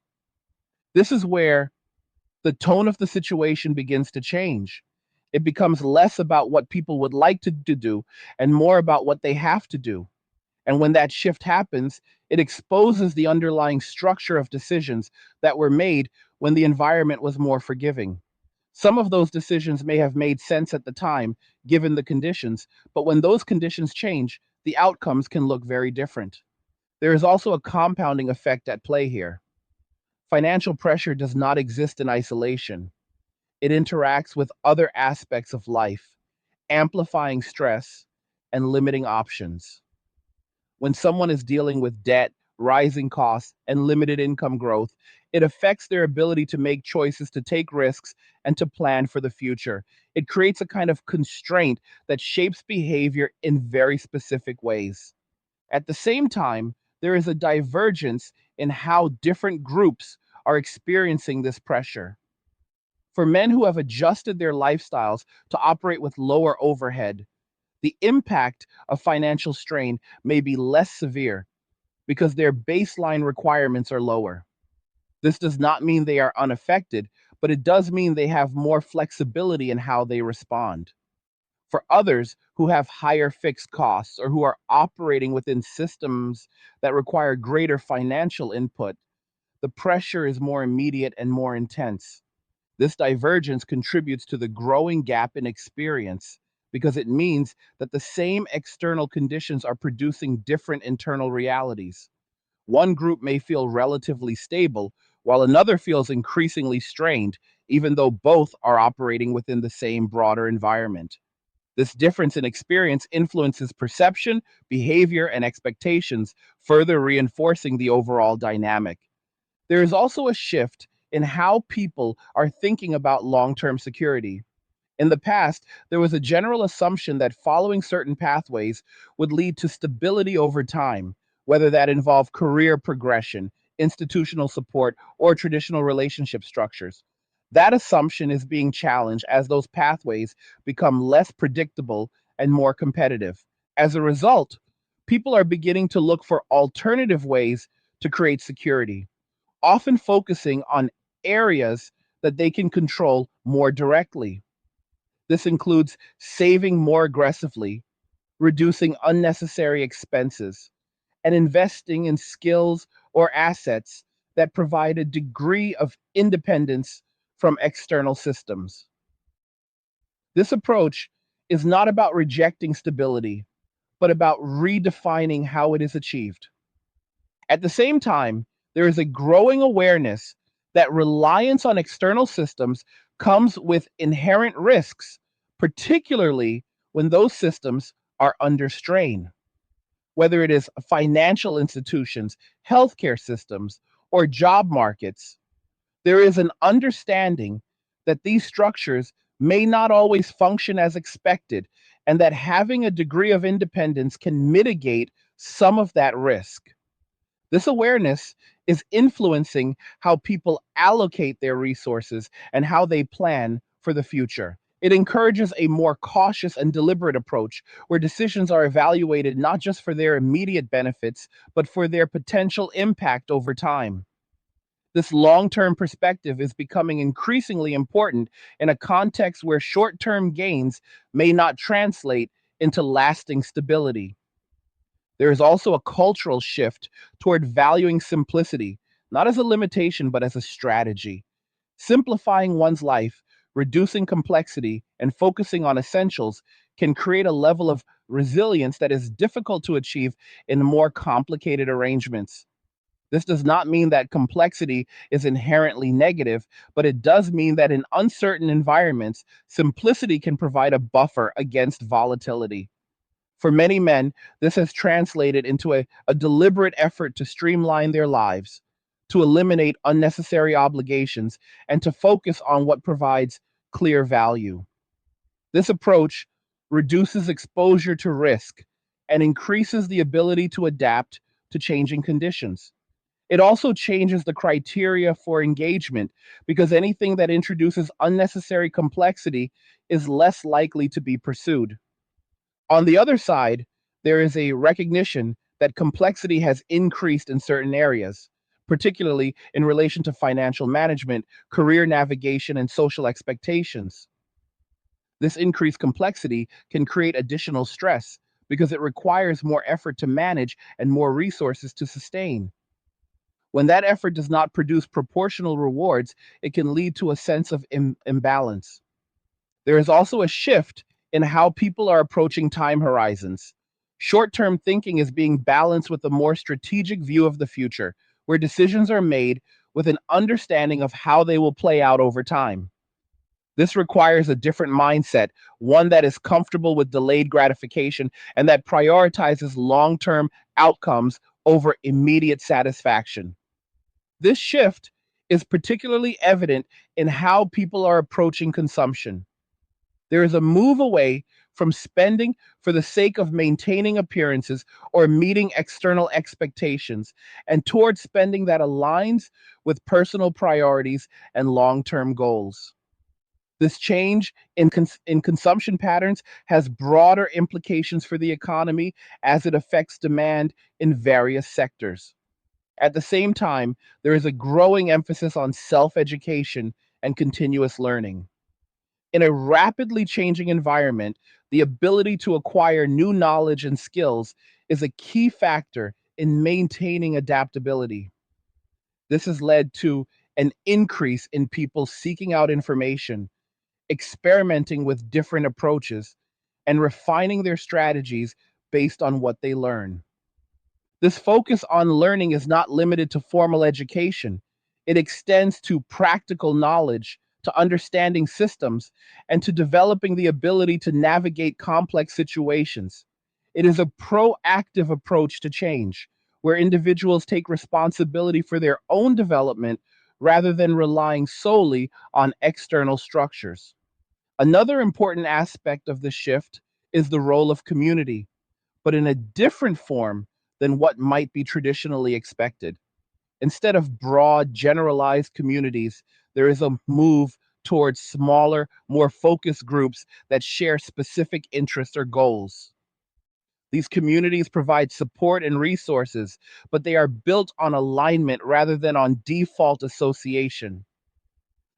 This is where the tone of the situation begins to change. It becomes less about what people would like to do and more about what they have to do. And when that shift happens, it exposes the underlying structure of decisions that were made when the environment was more forgiving. Some of those decisions may have made sense at the time, given the conditions, but when those conditions change, the outcomes can look very different. There is also a compounding effect at play here. Financial pressure does not exist in isolation. It interacts with other aspects of life, amplifying stress and limiting options. When someone is dealing with debt, rising costs, and limited income growth, it affects their ability to make choices, to take risks, and to plan for the future. It creates a kind of constraint that shapes behavior in very specific ways. At the same time, there is a divergence in how different groups are experiencing this pressure. For men who have adjusted their lifestyles to operate with lower overhead, the impact of financial strain may be less severe because their baseline requirements are lower. This does not mean they are unaffected, but it does mean they have more flexibility in how they respond. For others who have higher fixed costs or who are operating within systems that require greater financial input, the pressure is more immediate and more intense. This divergence contributes to the growing gap in experience because it means that the same external conditions are producing different internal realities. One group may feel relatively stable, while another feels increasingly strained, even though both are operating within the same broader environment. This difference in experience influences perception, behavior, and expectations, further reinforcing the overall dynamic. There is also a shift in how people are thinking about long term security. In the past, there was a general assumption that following certain pathways would lead to stability over time, whether that involved career progression, institutional support, or traditional relationship structures. That assumption is being challenged as those pathways become less predictable and more competitive. As a result, people are beginning to look for alternative ways to create security, often focusing on areas that they can control more directly. This includes saving more aggressively, reducing unnecessary expenses, and investing in skills or assets that provide a degree of independence from external systems. This approach is not about rejecting stability, but about redefining how it is achieved. At the same time, there is a growing awareness that reliance on external systems comes with inherent risks, particularly when those systems are under strain. Whether it is financial institutions, healthcare systems, or job markets, there is an understanding that these structures may not always function as expected, and that having a degree of independence can mitigate some of that risk. This awareness is influencing how people allocate their resources and how they plan for the future. It encourages a more cautious and deliberate approach where decisions are evaluated not just for their immediate benefits, but for their potential impact over time. This long term perspective is becoming increasingly important in a context where short term gains may not translate into lasting stability. There is also a cultural shift toward valuing simplicity, not as a limitation, but as a strategy. Simplifying one's life, reducing complexity, and focusing on essentials can create a level of resilience that is difficult to achieve in more complicated arrangements. This does not mean that complexity is inherently negative, but it does mean that in uncertain environments, simplicity can provide a buffer against volatility. For many men, this has translated into a deliberate effort to streamline their lives, to eliminate unnecessary obligations, and to focus on what provides clear value. This approach reduces exposure to risk and increases the ability to adapt to changing conditions. It also changes the criteria for engagement because anything that introduces unnecessary complexity is less likely to be pursued. On the other side, there is a recognition that complexity has increased in certain areas, particularly in relation to financial management, career navigation, and social expectations. This increased complexity can create additional stress because it requires more effort to manage and more resources to sustain. When that effort does not produce proportional rewards, it can lead to a sense of imbalance. There is also a shift in how people are approaching time horizons. Short term thinking is being balanced with a more strategic view of the future, where decisions are made with an understanding of how they will play out over time. This requires a different mindset, one that is comfortable with delayed gratification and that prioritizes long term outcomes over immediate satisfaction. This shift is particularly evident in how people are approaching consumption. There is a move away from spending for the sake of maintaining appearances or meeting external expectations and towards spending that aligns with personal priorities and long term goals. This change in consumption patterns has broader implications for the economy as it affects demand in various sectors. At the same time, there is a growing emphasis on self education and continuous learning. In a rapidly changing environment, the ability to acquire new knowledge and skills is a key factor in maintaining adaptability. This has led to an increase in people seeking out information, experimenting with different approaches, and refining their strategies based on what they learn. This focus on learning is not limited to formal education. It extends to practical knowledge, to understanding systems, and to developing the ability to navigate complex situations. It is a proactive approach to change, where individuals take responsibility for their own development rather than relying solely on external structures. Another important aspect of the shift is the role of community, but in a different form than what might be traditionally expected. Instead of broad, generalized communities, there is a move towards smaller, more focused groups that share specific interests or goals. These communities provide support and resources, but they are built on alignment rather than on default association.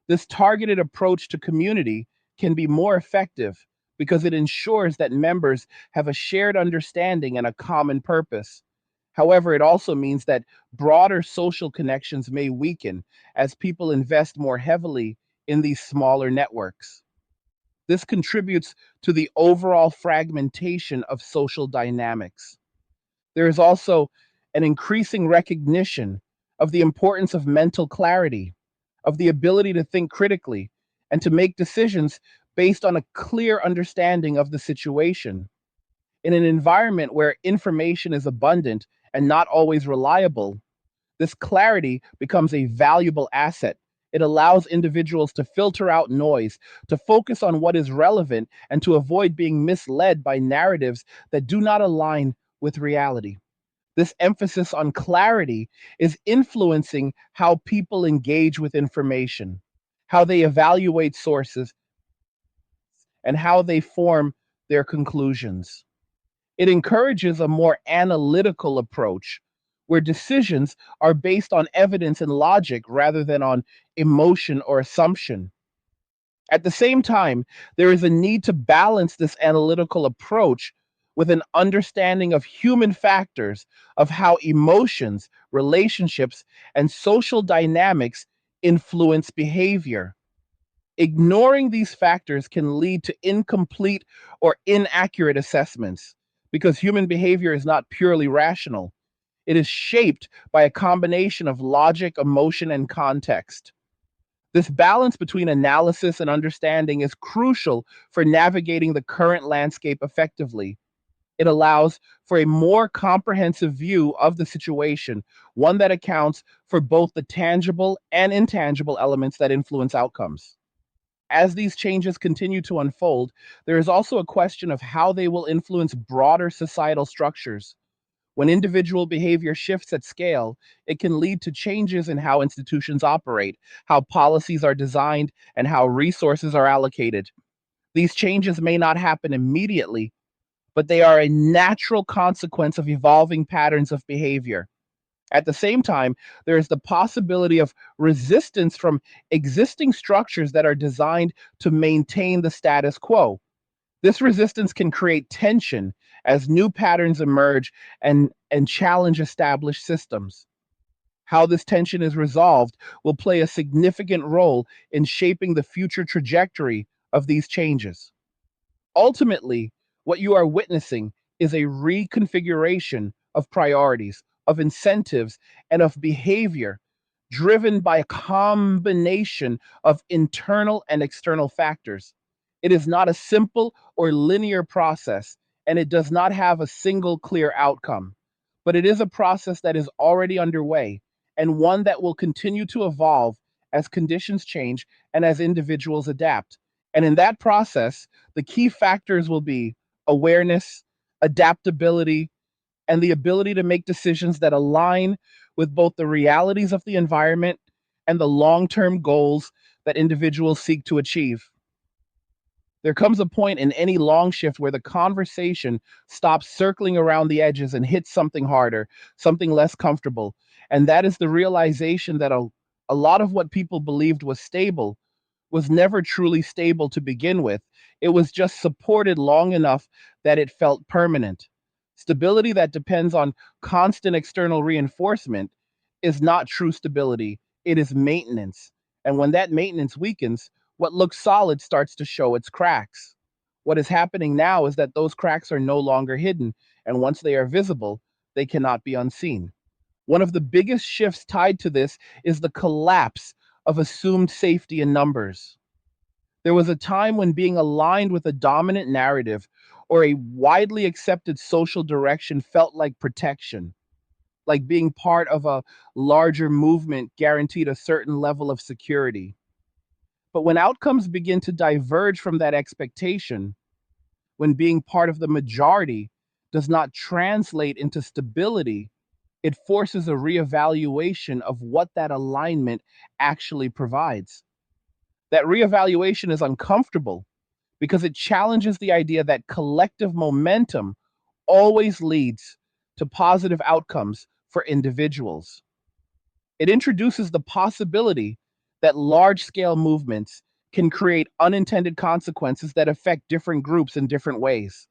This targeted approach to community can be more effective because it ensures that members have a shared understanding and a common purpose. However, it also means that broader social connections may weaken as people invest more heavily in these smaller networks. This contributes to the overall fragmentation of social dynamics. There is also an increasing recognition of the importance of mental clarity, of the ability to think critically, and to make decisions based on a clear understanding of the situation. In an environment where information is abundant and not always reliable, this clarity becomes a valuable asset. It allows individuals to filter out noise, to focus on what is relevant, and to avoid being misled by narratives that do not align with reality. This emphasis on clarity is influencing how people engage with information, how they evaluate sources, and how they form their conclusions. It encourages a more analytical approach where decisions are based on evidence and logic rather than on emotion or assumption. At the same time, there is a need to balance this analytical approach with an understanding of human factors, of how emotions, relationships, and social dynamics influence behavior. Ignoring these factors can lead to incomplete or inaccurate assessments because human behavior is not purely rational. It is shaped by a combination of logic, emotion, and context. This balance between analysis and understanding is crucial for navigating the current landscape effectively. It allows for a more comprehensive view of the situation, one that accounts for both the tangible and intangible elements that influence outcomes. As these changes continue to unfold, there is also a question of how they will influence broader societal structures. When individual behavior shifts at scale, it can lead to changes in how institutions operate, how policies are designed, and how resources are allocated. These changes may not happen immediately, but they are a natural consequence of evolving patterns of behavior. At the same time, there is the possibility of resistance from existing structures that are designed to maintain the status quo. This resistance can create tension as new patterns emerge and challenge established systems. How this tension is resolved will play a significant role in shaping the future trajectory of these changes. Ultimately, what you are witnessing is a reconfiguration of priorities, of incentives, and of behavior driven by a combination of internal and external factors. It is not a simple or linear process, and it does not have a single clear outcome. But it is a process that is already underway and one that will continue to evolve as conditions change and as individuals adapt. And in that process, the key factors will be awareness, adaptability, and the ability to make decisions that align with both the realities of the environment and the long term goals that individuals seek to achieve. There comes a point in any long shift where the conversation stops circling around the edges and hits something harder, something less comfortable. And that is the realization that a lot of what people believed was stable was never truly stable to begin with. It was just supported long enough that it felt permanent. Stability that depends on constant external reinforcement is not true stability, it is maintenance. And when that maintenance weakens, what looks solid starts to show its cracks. What is happening now is that those cracks are no longer hidden, and once they are visible, they cannot be unseen. One of the biggest shifts tied to this is the collapse of assumed safety in numbers. There was a time when being aligned with a dominant narrative or a widely accepted social direction felt like protection, like being part of a larger movement guaranteed a certain level of security. But when outcomes begin to diverge from that expectation, when being part of the majority does not translate into stability, it forces a reevaluation of what that alignment actually provides. That reevaluation is uncomfortable because it challenges the idea that collective momentum always leads to positive outcomes for individuals. It introduces the possibility that large scale movements can create unintended consequences that affect different groups in different ways.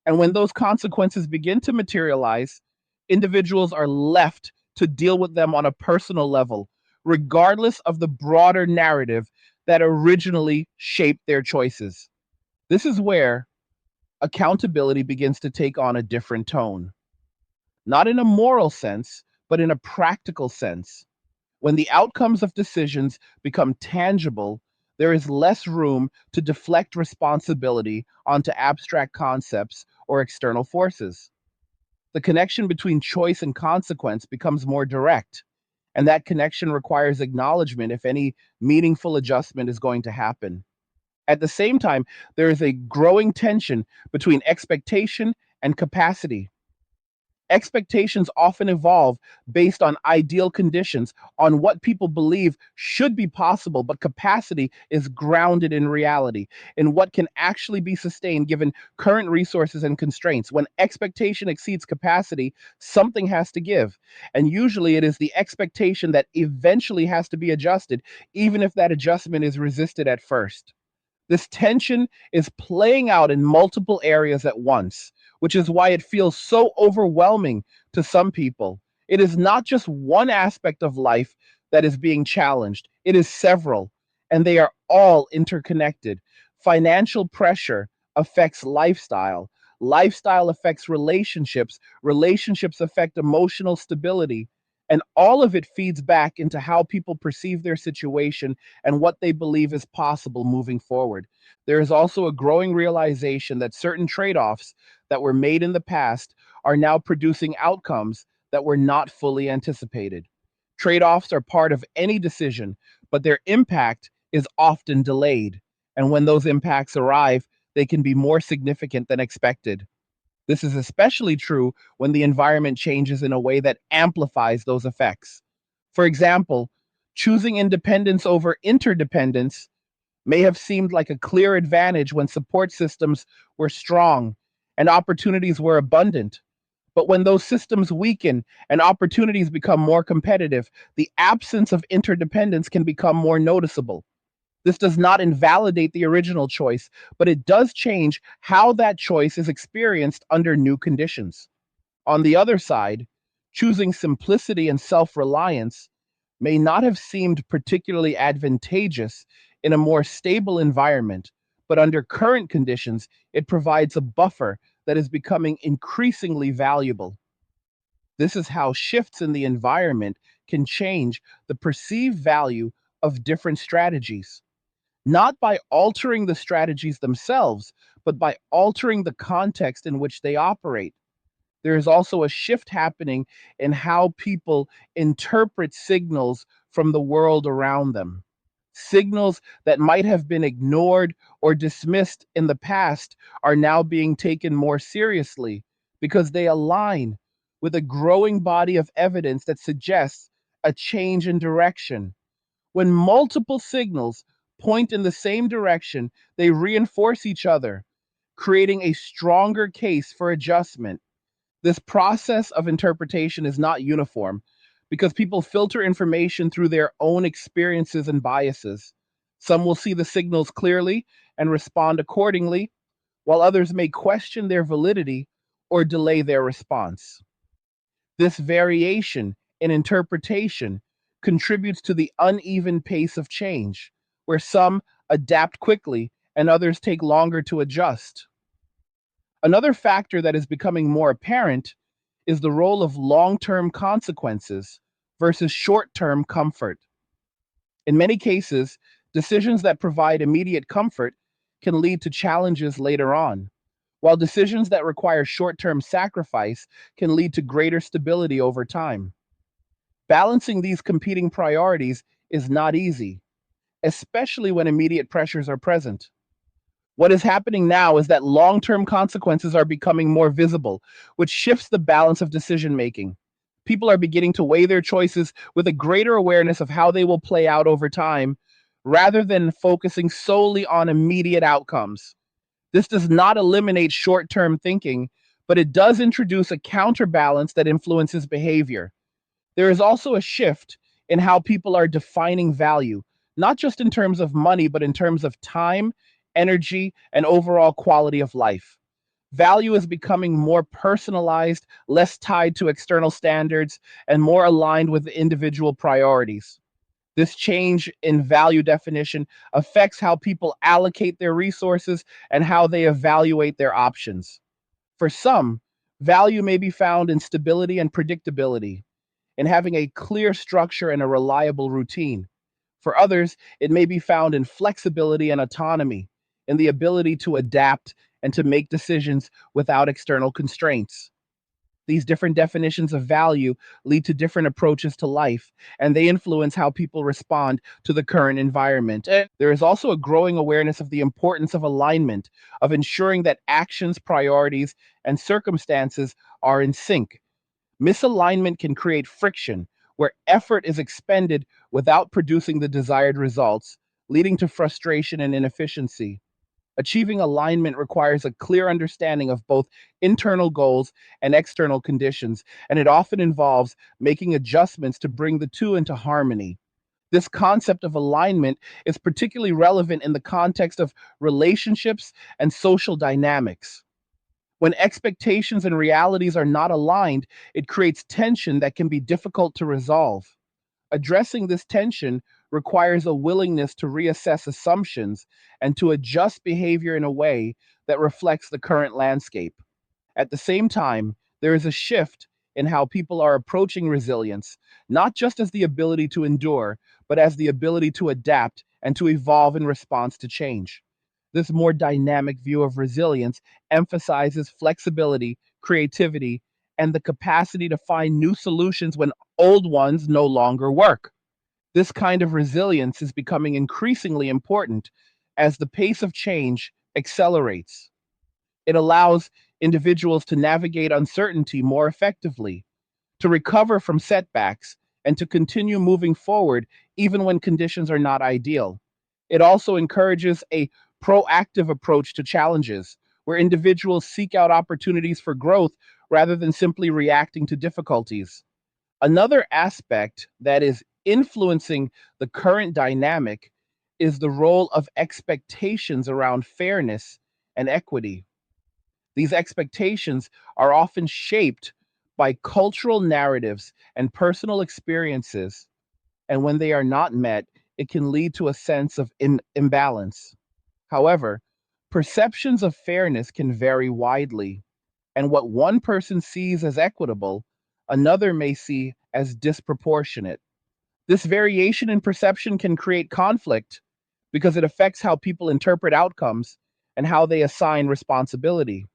And when those consequences begin to materialize, individuals are left to deal with them on a personal level, regardless of the broader narrative that originally shaped their choices. This is where accountability begins to take on a different tone, not in a moral sense, but in a practical sense. When the outcomes of decisions become tangible, there is less room to deflect responsibility onto abstract concepts or external forces. The connection between choice and consequence becomes more direct, and that connection requires acknowledgement if any meaningful adjustment is going to happen. At the same time, there is a growing tension between expectation and capacity. Expectations often evolve based on ideal conditions, on what people believe should be possible, but capacity is grounded in reality, in what can actually be sustained given current resources and constraints. When expectation exceeds capacity, something has to give. And usually it is the expectation that eventually has to be adjusted, even if that adjustment is resisted at first. This tension is playing out in multiple areas at once, which is why it feels so overwhelming to some people. It is not just one aspect of life that is being challenged, it is several, and they are all interconnected. Financial pressure affects lifestyle, lifestyle affects relationships, relationships affect emotional stability, and all of it feeds back into how people perceive their situation and what they believe is possible moving forward. There is also a growing realization that certain trade offs that were made in the past are now producing outcomes that were not fully anticipated. Trade offs are part of any decision, but their impact is often delayed. And when those impacts arrive, they can be more significant than expected. This is especially true when the environment changes in a way that amplifies those effects. For example, choosing independence over interdependence may have seemed like a clear advantage when support systems were strong and opportunities were abundant. But when those systems weaken and opportunities become more competitive, the absence of interdependence can become more noticeable. This does not invalidate the original choice, but it does change how that choice is experienced under new conditions. On the other side, choosing simplicity and self reliance may not have seemed particularly advantageous in a more stable environment, but under current conditions, it provides a buffer that is becoming increasingly valuable. This is how shifts in the environment can change the perceived value of different strategies, not by altering the strategies themselves, but by altering the context in which they operate. There is also a shift happening in how people interpret signals from the world around them. Signals that might have been ignored or dismissed in the past are now being taken more seriously because they align with a growing body of evidence that suggests a change in direction. When multiple signals point in the same direction, they reinforce each other, creating a stronger case for adjustment. This process of interpretation is not uniform because people filter information through their own experiences and biases. Some will see the signals clearly and respond accordingly, while others may question their validity or delay their response. This variation in interpretation contributes to the uneven pace of change, where some adapt quickly and others take longer to adjust. Another factor that is becoming more apparent is the role of long term consequences versus short term comfort. In many cases, decisions that provide immediate comfort can lead to challenges later on, while decisions that require short term sacrifice can lead to greater stability over time. Balancing these competing priorities is not easy, especially when immediate pressures are present. What is happening now is that long term consequences are becoming more visible, which shifts the balance of decision making. People are beginning to weigh their choices with a greater awareness of how they will play out over time, rather than focusing solely on immediate outcomes. This does not eliminate short term thinking, but it does introduce a counterbalance that influences behavior. There is also a shift in how people are defining value, not just in terms of money, but in terms of time, energy, and overall quality of life. Value is becoming more personalized, less tied to external standards, and more aligned with individual priorities. This change in value definition affects how people allocate their resources and how they evaluate their options. For some, value may be found in stability and predictability, in having a clear structure and a reliable routine. For others, it may be found in flexibility and autonomy, in the ability to adapt and to make decisions without external constraints. These different definitions of value lead to different approaches to life, and they influence how people respond to the current environment. And there is also a growing awareness of the importance of alignment, of ensuring that actions, priorities, and circumstances are in sync. Misalignment can create friction, where effort is expended without producing the desired results, leading to frustration and inefficiency. Achieving alignment requires a clear understanding of both internal goals and external conditions, and it often involves making adjustments to bring the two into harmony. This concept of alignment is particularly relevant in the context of relationships and social dynamics. When expectations and realities are not aligned, it creates tension that can be difficult to resolve. Addressing this tension requires a willingness to reassess assumptions and to adjust behavior in a way that reflects the current landscape. At the same time, there is a shift in how people are approaching resilience, not just as the ability to endure, but as the ability to adapt and to evolve in response to change. This more dynamic view of resilience emphasizes flexibility, creativity, and the capacity to find new solutions when old ones no longer work. This kind of resilience is becoming increasingly important as the pace of change accelerates. It allows individuals to navigate uncertainty more effectively, to recover from setbacks, and to continue moving forward even when conditions are not ideal. It also encourages a proactive approach to challenges, where individuals seek out opportunities for growth rather than simply reacting to difficulties. Another aspect that is influencing the current dynamic is the role of expectations around fairness and equity. These expectations are often shaped by cultural narratives and personal experiences, and when they are not met, it can lead to a sense of imbalance. However, perceptions of fairness can vary widely, and what one person sees as equitable, another may see as disproportionate. This variation in perception can create conflict because it affects how people interpret outcomes and how they assign responsibility.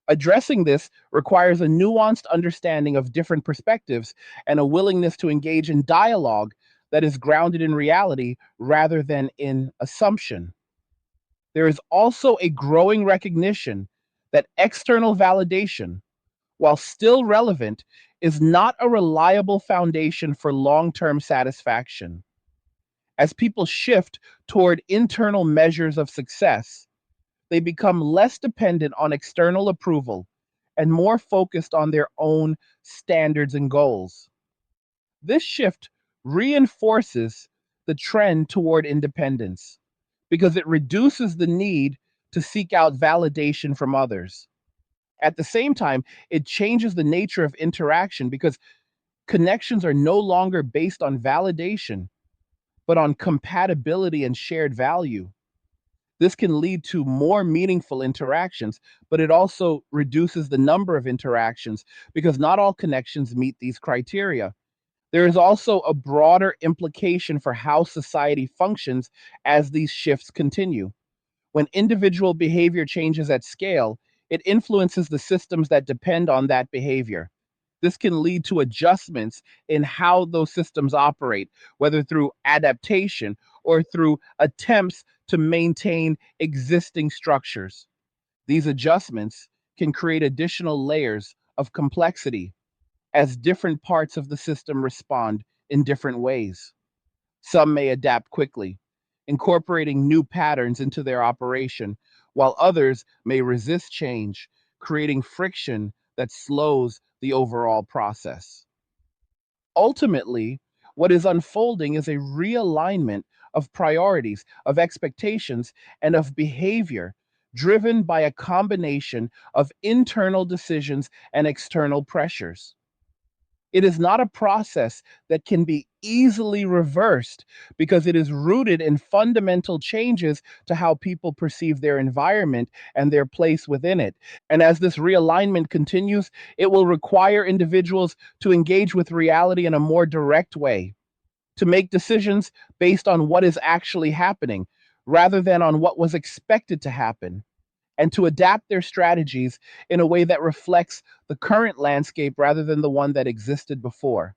Addressing this requires a nuanced understanding of different perspectives and a willingness to engage in dialogue that is grounded in reality rather than in assumption. There is also a growing recognition that external validation, while still relevant, is not a reliable foundation for long term satisfaction. As people shift toward internal measures of success, they become less dependent on external approval and more focused on their own standards and goals. This shift reinforces the trend toward independence because it reduces the need to seek out validation from others. At the same time, it changes the nature of interaction because connections are no longer based on validation, but on compatibility and shared value. This can lead to more meaningful interactions, but it also reduces the number of interactions because not all connections meet these criteria. There is also a broader implication for how society functions as these shifts continue. When individual behavior changes at scale, it influences the systems that depend on that behavior. This can lead to adjustments in how those systems operate, whether through adaptation or through attempts to maintain existing structures. These adjustments can create additional layers of complexity as different parts of the system respond in different ways. Some may adapt quickly, incorporating new patterns into their operation, while others may resist change, creating friction that slows the overall process. Ultimately, what is unfolding is a realignment of priorities, of expectations, and of behavior driven by a combination of internal decisions and external pressures. It is not a process that can be easily reversed because it is rooted in fundamental changes to how people perceive their environment and their place within it. And as this realignment continues, it will require individuals to engage with reality in a more direct way, to make decisions based on what is actually happening rather than on what was expected to happen, and to adapt their strategies in a way that reflects the current landscape rather than the one that existed before.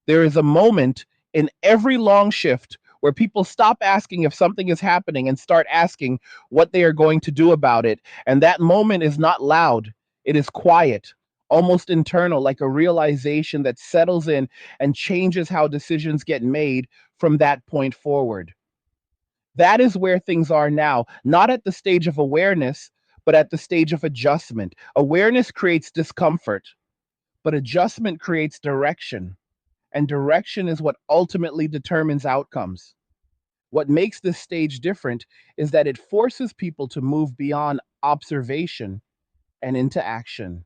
There is a moment in every long shift where people stop asking if something is happening and start asking what they are going to do about it. And that moment is not loud, it is quiet, almost internal, like a realization that settles in and changes how decisions get made from that point forward. That is where things are now, not at the stage of awareness, but at the stage of adjustment. Awareness creates discomfort, but adjustment creates direction. And direction is what ultimately determines outcomes. What makes this stage different is that it forces people to move beyond observation and into action.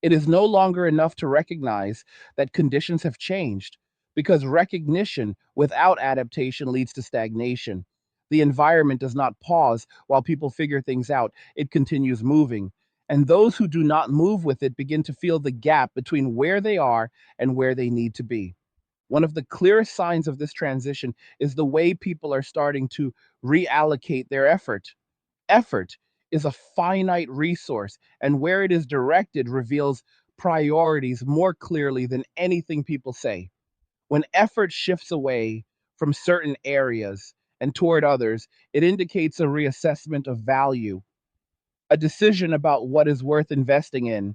It is no longer enough to recognize that conditions have changed, because recognition without adaptation leads to stagnation. The environment does not pause while people figure things out, it continues moving. And those who do not move with it begin to feel the gap between where they are and where they need to be. One of the clearest signs of this transition is the way people are starting to reallocate their effort. Effort is a finite resource, and where it is directed reveals priorities more clearly than anything people say. When effort shifts away from certain areas and toward others, it indicates a reassessment of value, a decision about what is worth investing in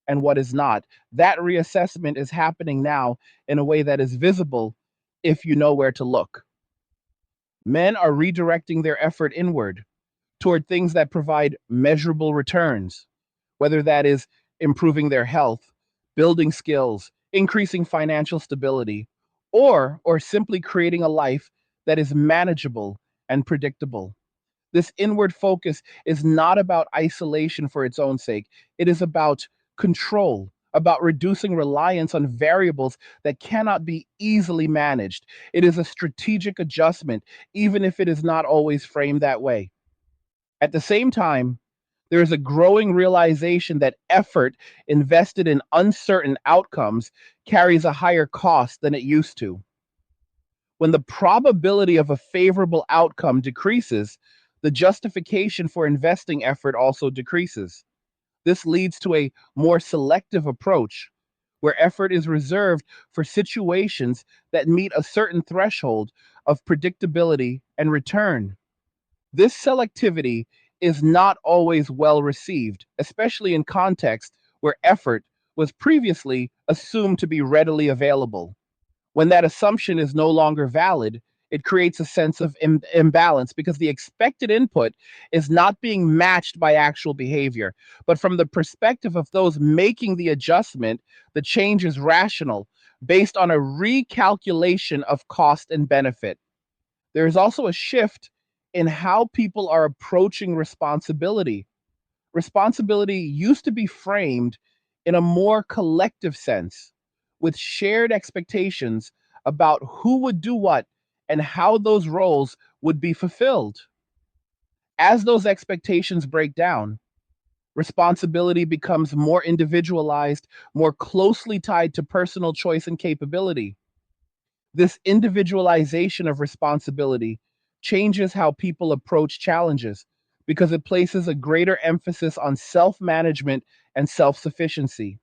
and what is not. That reassessment is happening now in a way that is visible if you know where to look. Men are redirecting their effort inward toward things that provide measurable returns, whether that is improving their health, building skills, increasing financial stability, or simply creating a life that is manageable and predictable. This inward focus is not about isolation for its own sake. It is about control, about reducing reliance on variables that cannot be easily managed. It is a strategic adjustment, even if it is not always framed that way. At the same time, there is a growing realization that effort invested in uncertain outcomes carries a higher cost than it used to. When the probability of a favorable outcome decreases, the justification for investing effort also decreases. This leads to a more selective approach, where effort is reserved for situations that meet a certain threshold of predictability and return. This selectivity is not always well received, especially in contexts where effort was previously assumed to be readily available. When that assumption is no longer valid, it creates a sense of imbalance because the expected input is not being matched by actual behavior. But from the perspective of those making the adjustment, the change is rational, based on a recalculation of cost and benefit. There is also a shift in how people are approaching responsibility. Responsibility used to be framed in a more collective sense, with shared expectations about who would do what and how those roles would be fulfilled. As those expectations break down, responsibility becomes more individualized, more closely tied to personal choice and capability. This individualization of responsibility changes how people approach challenges because it places a greater emphasis on self management and self sufficiency.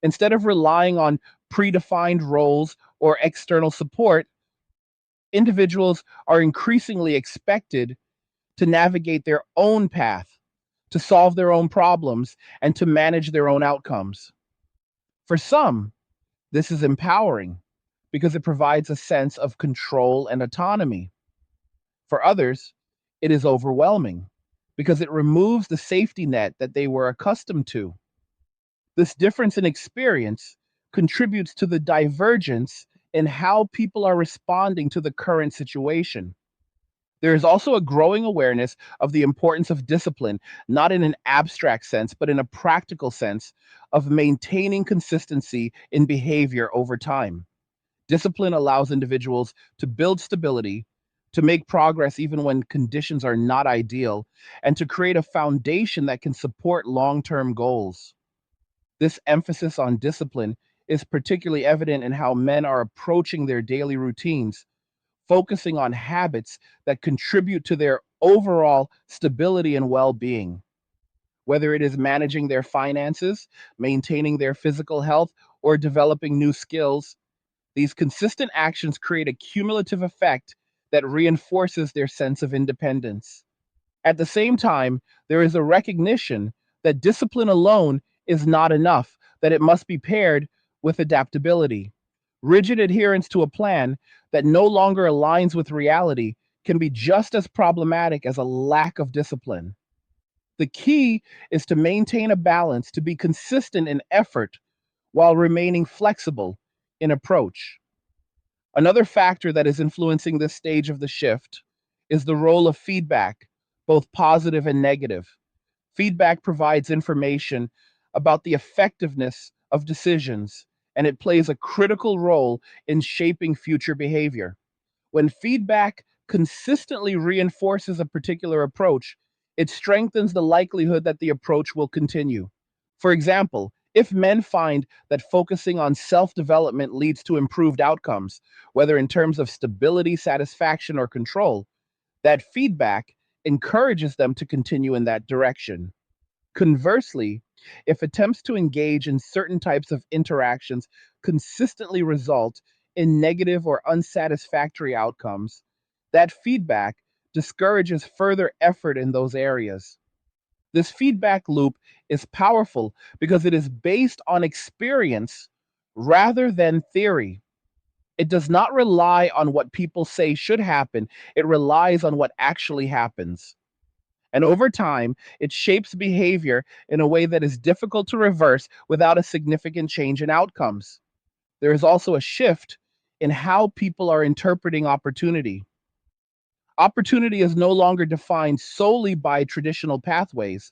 Instead of relying on predefined roles or external support, Individuals are increasingly expected to navigate their own path, to solve their own problems, and to manage their own outcomes. For some, this is empowering because it provides a sense of control and autonomy. For others, it is overwhelming because it removes the safety net that they were accustomed to. This difference in experience contributes to the divergence in how people are responding to the current situation. There is also a growing awareness of the importance of discipline, not in an abstract sense, but in a practical sense of maintaining consistency in behavior over time. Discipline allows individuals to build stability, to make progress even when conditions are not ideal, and to create a foundation that can support long term goals. This emphasis on discipline is particularly evident in how men are approaching their daily routines, focusing on habits that contribute to their overall stability and well being. Whether it is managing their finances, maintaining their physical health, or developing new skills, these consistent actions create a cumulative effect that reinforces their sense of independence. At the same time, there is a recognition that discipline alone is not enough, that it must be paired with adaptability. Rigid adherence to a plan that no longer aligns with reality can be just as problematic as a lack of discipline. The key is to maintain a balance, to be consistent in effort while remaining flexible in approach. Another factor that is influencing this stage of the shift is the role of feedback, both positive and negative. Feedback provides information about the effectiveness of decisions, and it plays a critical role in shaping future behavior. When feedback consistently reinforces a particular approach, it strengthens the likelihood that the approach will continue. For example, if men find that focusing on self development leads to improved outcomes, whether in terms of stability, satisfaction, or control, that feedback encourages them to continue in that direction. Conversely, if attempts to engage in certain types of interactions consistently result in negative or unsatisfactory outcomes, that feedback discourages further effort in those areas. This feedback loop is powerful because it is based on experience rather than theory. It does not rely on what people say should happen, it relies on what actually happens. And over time, it shapes behavior in a way that is difficult to reverse without a significant change in outcomes. There is also a shift in how people are interpreting opportunity. Opportunity is no longer defined solely by traditional pathways,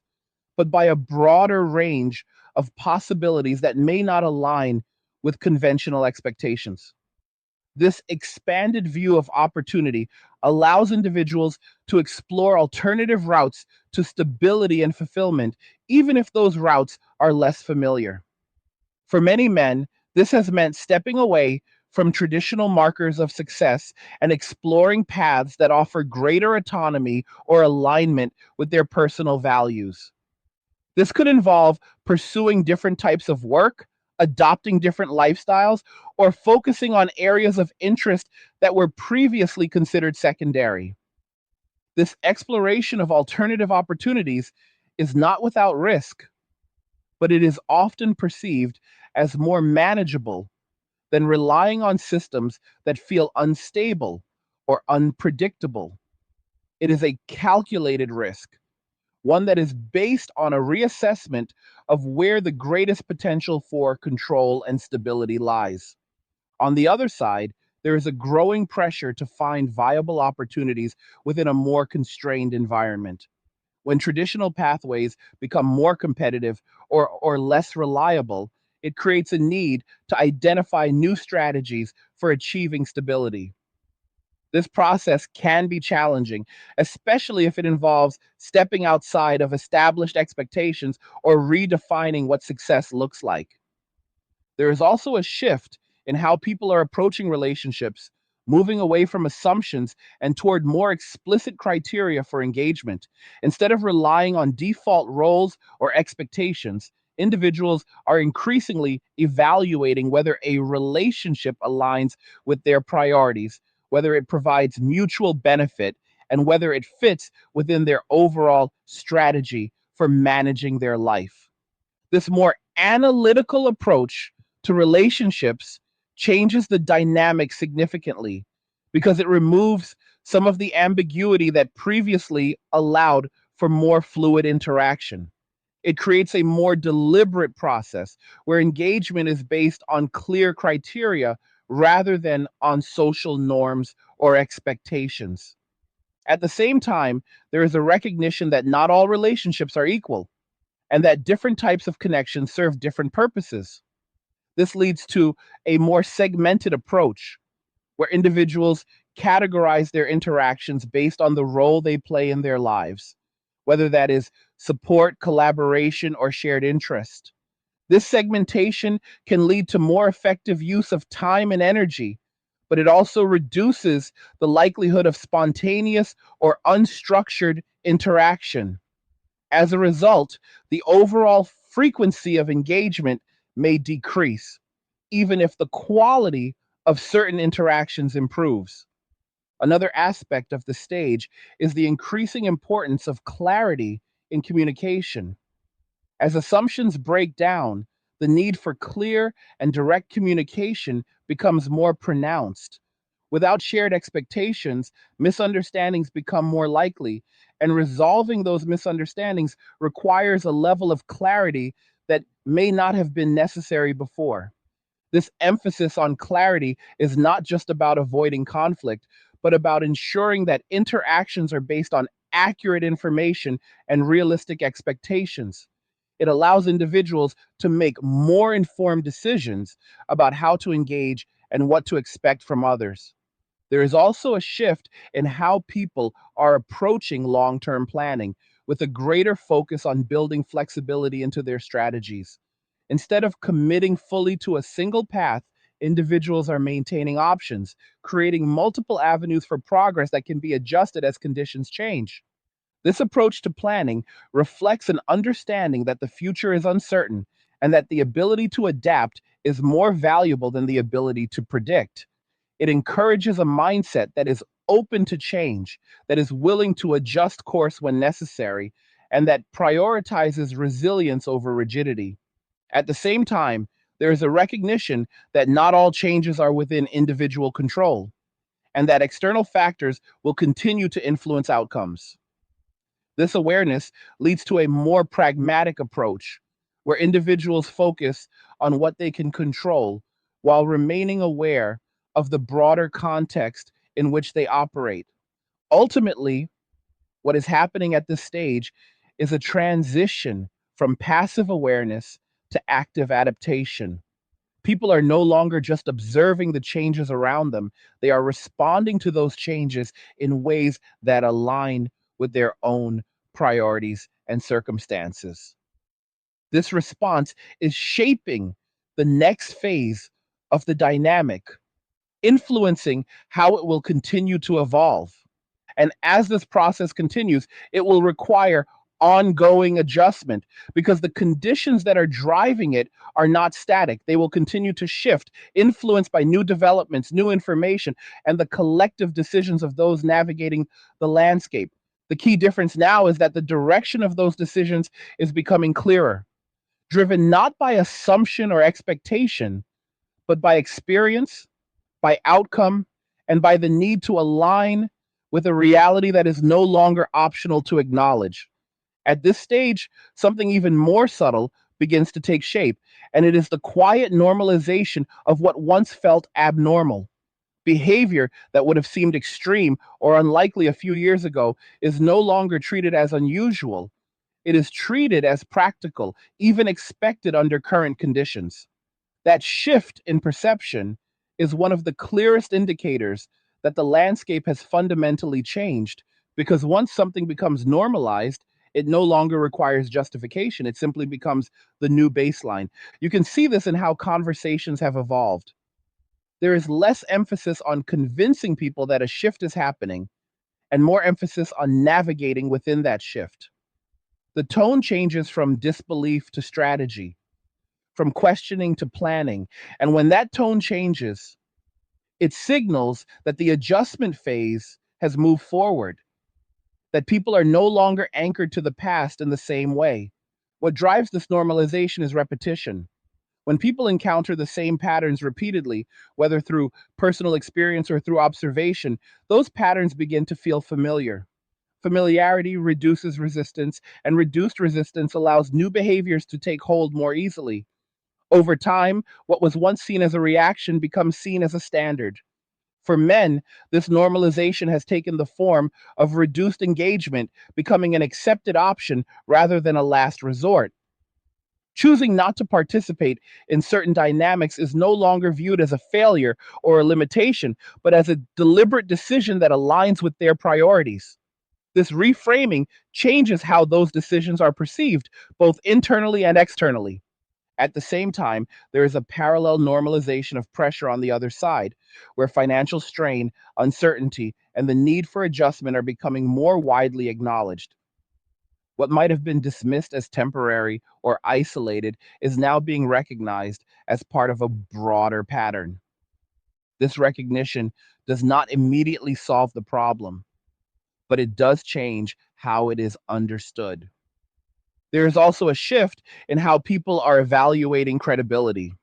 but by a broader range of possibilities that may not align with conventional expectations. This expanded view of opportunity allows individuals to explore alternative routes to stability and fulfillment, even if those routes are less familiar. For many men, this has meant stepping away from traditional markers of success and exploring paths that offer greater autonomy or alignment with their personal values. This could involve pursuing different types of work, adopting different lifestyles, or focusing on areas of interest that were previously considered secondary. This exploration of alternative opportunities is not without risk, but it is often perceived as more manageable than relying on systems that feel unstable or unpredictable. It is a calculated risk, one that is based on a reassessment of where the greatest potential for control and stability lies. On the other side, there is a growing pressure to find viable opportunities within a more constrained environment. When traditional pathways become more competitive or less reliable, it creates a need to identify new strategies for achieving stability. This process can be challenging, especially if it involves stepping outside of established expectations or redefining what success looks like. There is also a shift in how people are approaching relationships, moving away from assumptions and toward more explicit criteria for engagement. Instead of relying on default roles or expectations, individuals are increasingly evaluating whether a relationship aligns with their priorities, whether it provides mutual benefit, and whether it fits within their overall strategy for managing their life. This more analytical approach to relationships changes the dynamic significantly because it removes some of the ambiguity that previously allowed for more fluid interaction. It creates a more deliberate process where engagement is based on clear criteria rather than on social norms or expectations. At the same time, there is a recognition that not all relationships are equal and that different types of connections serve different purposes. This leads to a more segmented approach where individuals categorize their interactions based on the role they play in their lives, whether that is support, collaboration, or shared interest. This segmentation can lead to more effective use of time and energy, but it also reduces the likelihood of spontaneous or unstructured interaction. As a result, the overall frequency of engagement may decrease, even if the quality of certain interactions improves. Another aspect of the stage is the increasing importance of clarity in communication. As assumptions break down, the need for clear and direct communication becomes more pronounced. Without shared expectations, misunderstandings become more likely, and resolving those misunderstandings requires a level of clarity that may not have been necessary before. This emphasis on clarity is not just about avoiding conflict, but about ensuring that interactions are based on accurate information and realistic expectations. It allows individuals to make more informed decisions about how to engage and what to expect from others. There is also a shift in how people are approaching long term planning, with a greater focus on building flexibility into their strategies. Instead of committing fully to a single path, individuals are maintaining options, creating multiple avenues for progress that can be adjusted as conditions change. This approach to planning reflects an understanding that the future is uncertain and that the ability to adapt is more valuable than the ability to predict. It encourages a mindset that is open to change, that is willing to adjust course when necessary, and that prioritizes resilience over rigidity. At the same time, there is a recognition that not all changes are within individual control, and that external factors will continue to influence outcomes. This awareness leads to a more pragmatic approach where individuals focus on what they can control while remaining aware of the broader context in which they operate. Ultimately, what is happening at this stage is a transition from passive awareness to active adaptation. People are no longer just observing the changes around them, they are responding to those changes in ways that align with their own priorities and circumstances. This response is shaping the next phase of the dynamic, influencing how it will continue to evolve. And as this process continues, it will require ongoing adjustment because the conditions that are driving it are not static. They will continue to shift, influenced by new developments, new information, and the collective decisions of those navigating the landscape. The key difference now is that the direction of those decisions is becoming clearer, driven not by assumption or expectation, but by experience, by outcome, and by the need to align with a reality that is no longer optional to acknowledge. At this stage, something even more subtle begins to take shape, and it is the quiet normalization of what once felt abnormal. Behavior that would have seemed extreme or unlikely a few years ago is no longer treated as unusual. It is treated as practical, even expected under current conditions. That shift in perception is one of the clearest indicators that the landscape has fundamentally changed because once something becomes normalized, it no longer requires justification. It simply becomes the new baseline. You can see this in how conversations have evolved. There is less emphasis on convincing people that a shift is happening and more emphasis on navigating within that shift. The tone changes from disbelief to strategy, from questioning to planning. And when that tone changes, It signals that the adjustment phase has moved forward, that people are no longer anchored to the past in the same way. What drives this normalization is repetition. When people encounter the same patterns repeatedly, whether through personal experience or through observation, those patterns begin to feel familiar. Familiarity reduces resistance, and reduced resistance allows new behaviors to take hold more easily. Over time, what was once seen as a reaction becomes seen as a standard. For men, this normalization has taken the form of reduced engagement, becoming an accepted option rather than a last resort. Choosing not to participate in certain dynamics is no longer viewed as a failure or a limitation, but as a deliberate decision that aligns with their priorities. This reframing changes how those decisions are perceived, both internally and externally. At the same time, there is a parallel normalization of pressure on the other side, where financial strain, uncertainty, and the need for adjustment are becoming more widely acknowledged. What might have been dismissed as temporary or isolated is now being recognized as part of a broader pattern. This recognition does not immediately solve the problem, but it does change how it is understood. There is also a shift in how people are evaluating credibility.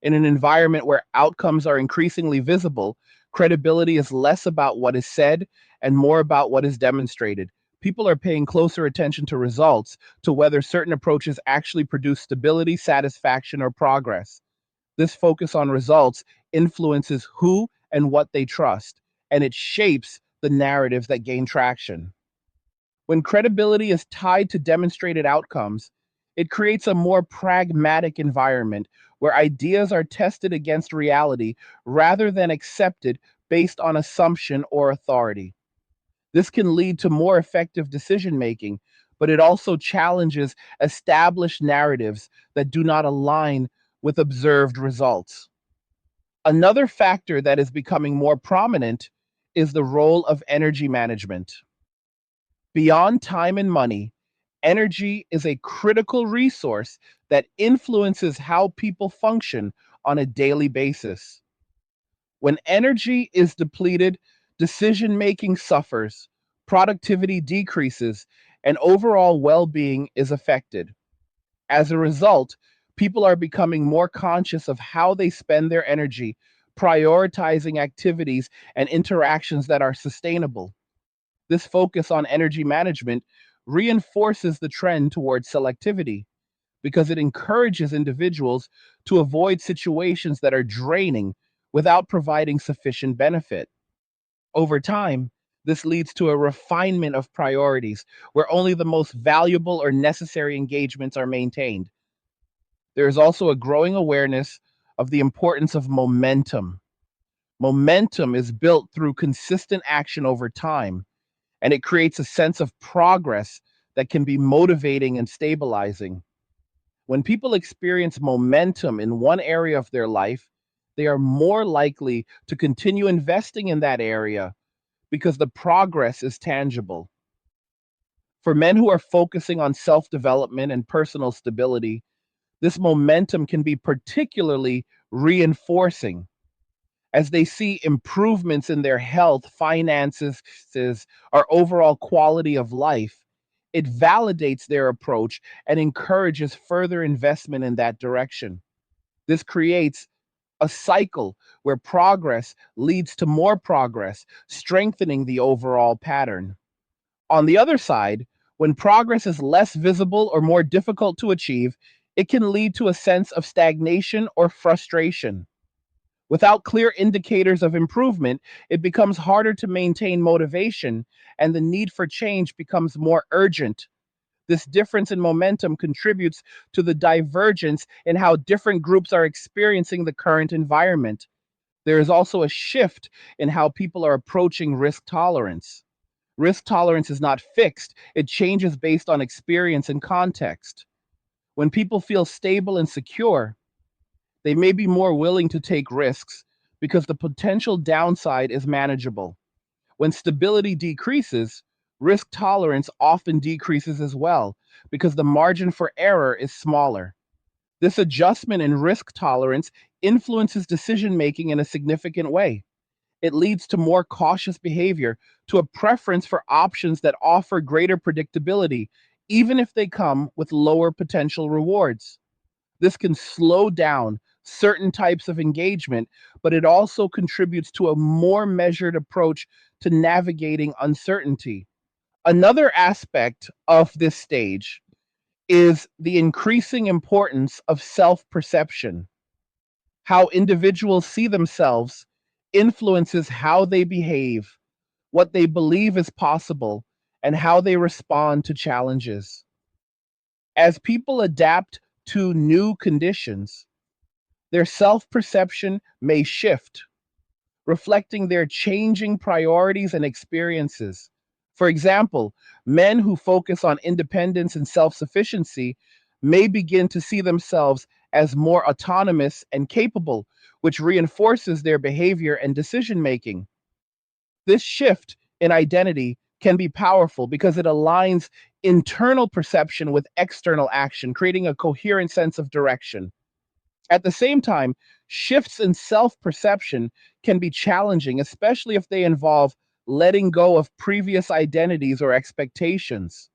In an environment where outcomes are increasingly visible, credibility is less about what is said and more about what is demonstrated. People are paying closer attention to results, to whether certain approaches actually produce stability, satisfaction, or progress. This focus on results influences who and what they trust, and it shapes the narratives that gain traction. When credibility is tied to demonstrated outcomes, it creates a more pragmatic environment where ideas are tested against reality rather than accepted based on assumption or authority. This can lead to more effective decision making, but it also challenges established narratives that do not align with observed results. Another factor that is becoming more prominent is the role of energy management. Beyond time and money, energy is a critical resource that influences how people function on a daily basis. When energy is depleted, decision making suffers, productivity decreases, and overall well being is affected. As a result, people are becoming more conscious of how they spend their energy, prioritizing activities and interactions that are sustainable. This focus on energy management reinforces the trend towards selectivity because it encourages individuals to avoid situations that are draining without providing sufficient benefit. Over time, this leads to a refinement of priorities where only the most valuable or necessary engagements are maintained. There is also a growing awareness of the importance of momentum. Momentum is built through consistent action over time, and it creates a sense of progress that can be motivating and stabilizing. When people experience momentum in one area of their life, they are more likely to continue investing in that area because the progress is tangible. For men who are focusing on self development and personal stability, this momentum can be particularly reinforcing as they see improvements in their health, finances, or overall quality of life. It validates their approach and encourages further investment in that direction. This creates a cycle where progress leads to more progress, strengthening the overall pattern. On the other side, when progress is less visible or more difficult to achieve, it can lead to a sense of stagnation or frustration. Without clear indicators of improvement, it becomes harder to maintain motivation, and the need for change becomes more urgent. This difference in momentum contributes to the divergence in how different groups are experiencing the current environment. There is also a shift in how people are approaching risk tolerance. Risk tolerance is not fixed, it changes based on experience and context. When people feel stable and secure, they may be more willing to take risks because the potential downside is manageable. When stability decreases, risk tolerance often decreases as well because the margin for error is smaller. This adjustment in risk tolerance influences decision making in a significant way. It leads to more cautious behavior, to a preference for options that offer greater predictability, even if they come with lower potential rewards. This can slow down certain types of engagement, but it also contributes to a more measured approach to navigating uncertainty. Another aspect of this stage is the increasing importance of self perception. How individuals see themselves influences how they behave, what they believe is possible, and how they respond to challenges. As people adapt to new conditions, their self perception may shift, reflecting their changing priorities and experiences. For example, men who focus on independence and self sufficiency may begin to see themselves as more autonomous and capable, which reinforces their behavior and decision making. This shift in identity can be powerful because it aligns internal perception with external action, creating a coherent sense of direction. At the same time, shifts in self perception can be challenging, especially if they involve letting go of previous identities or expectations.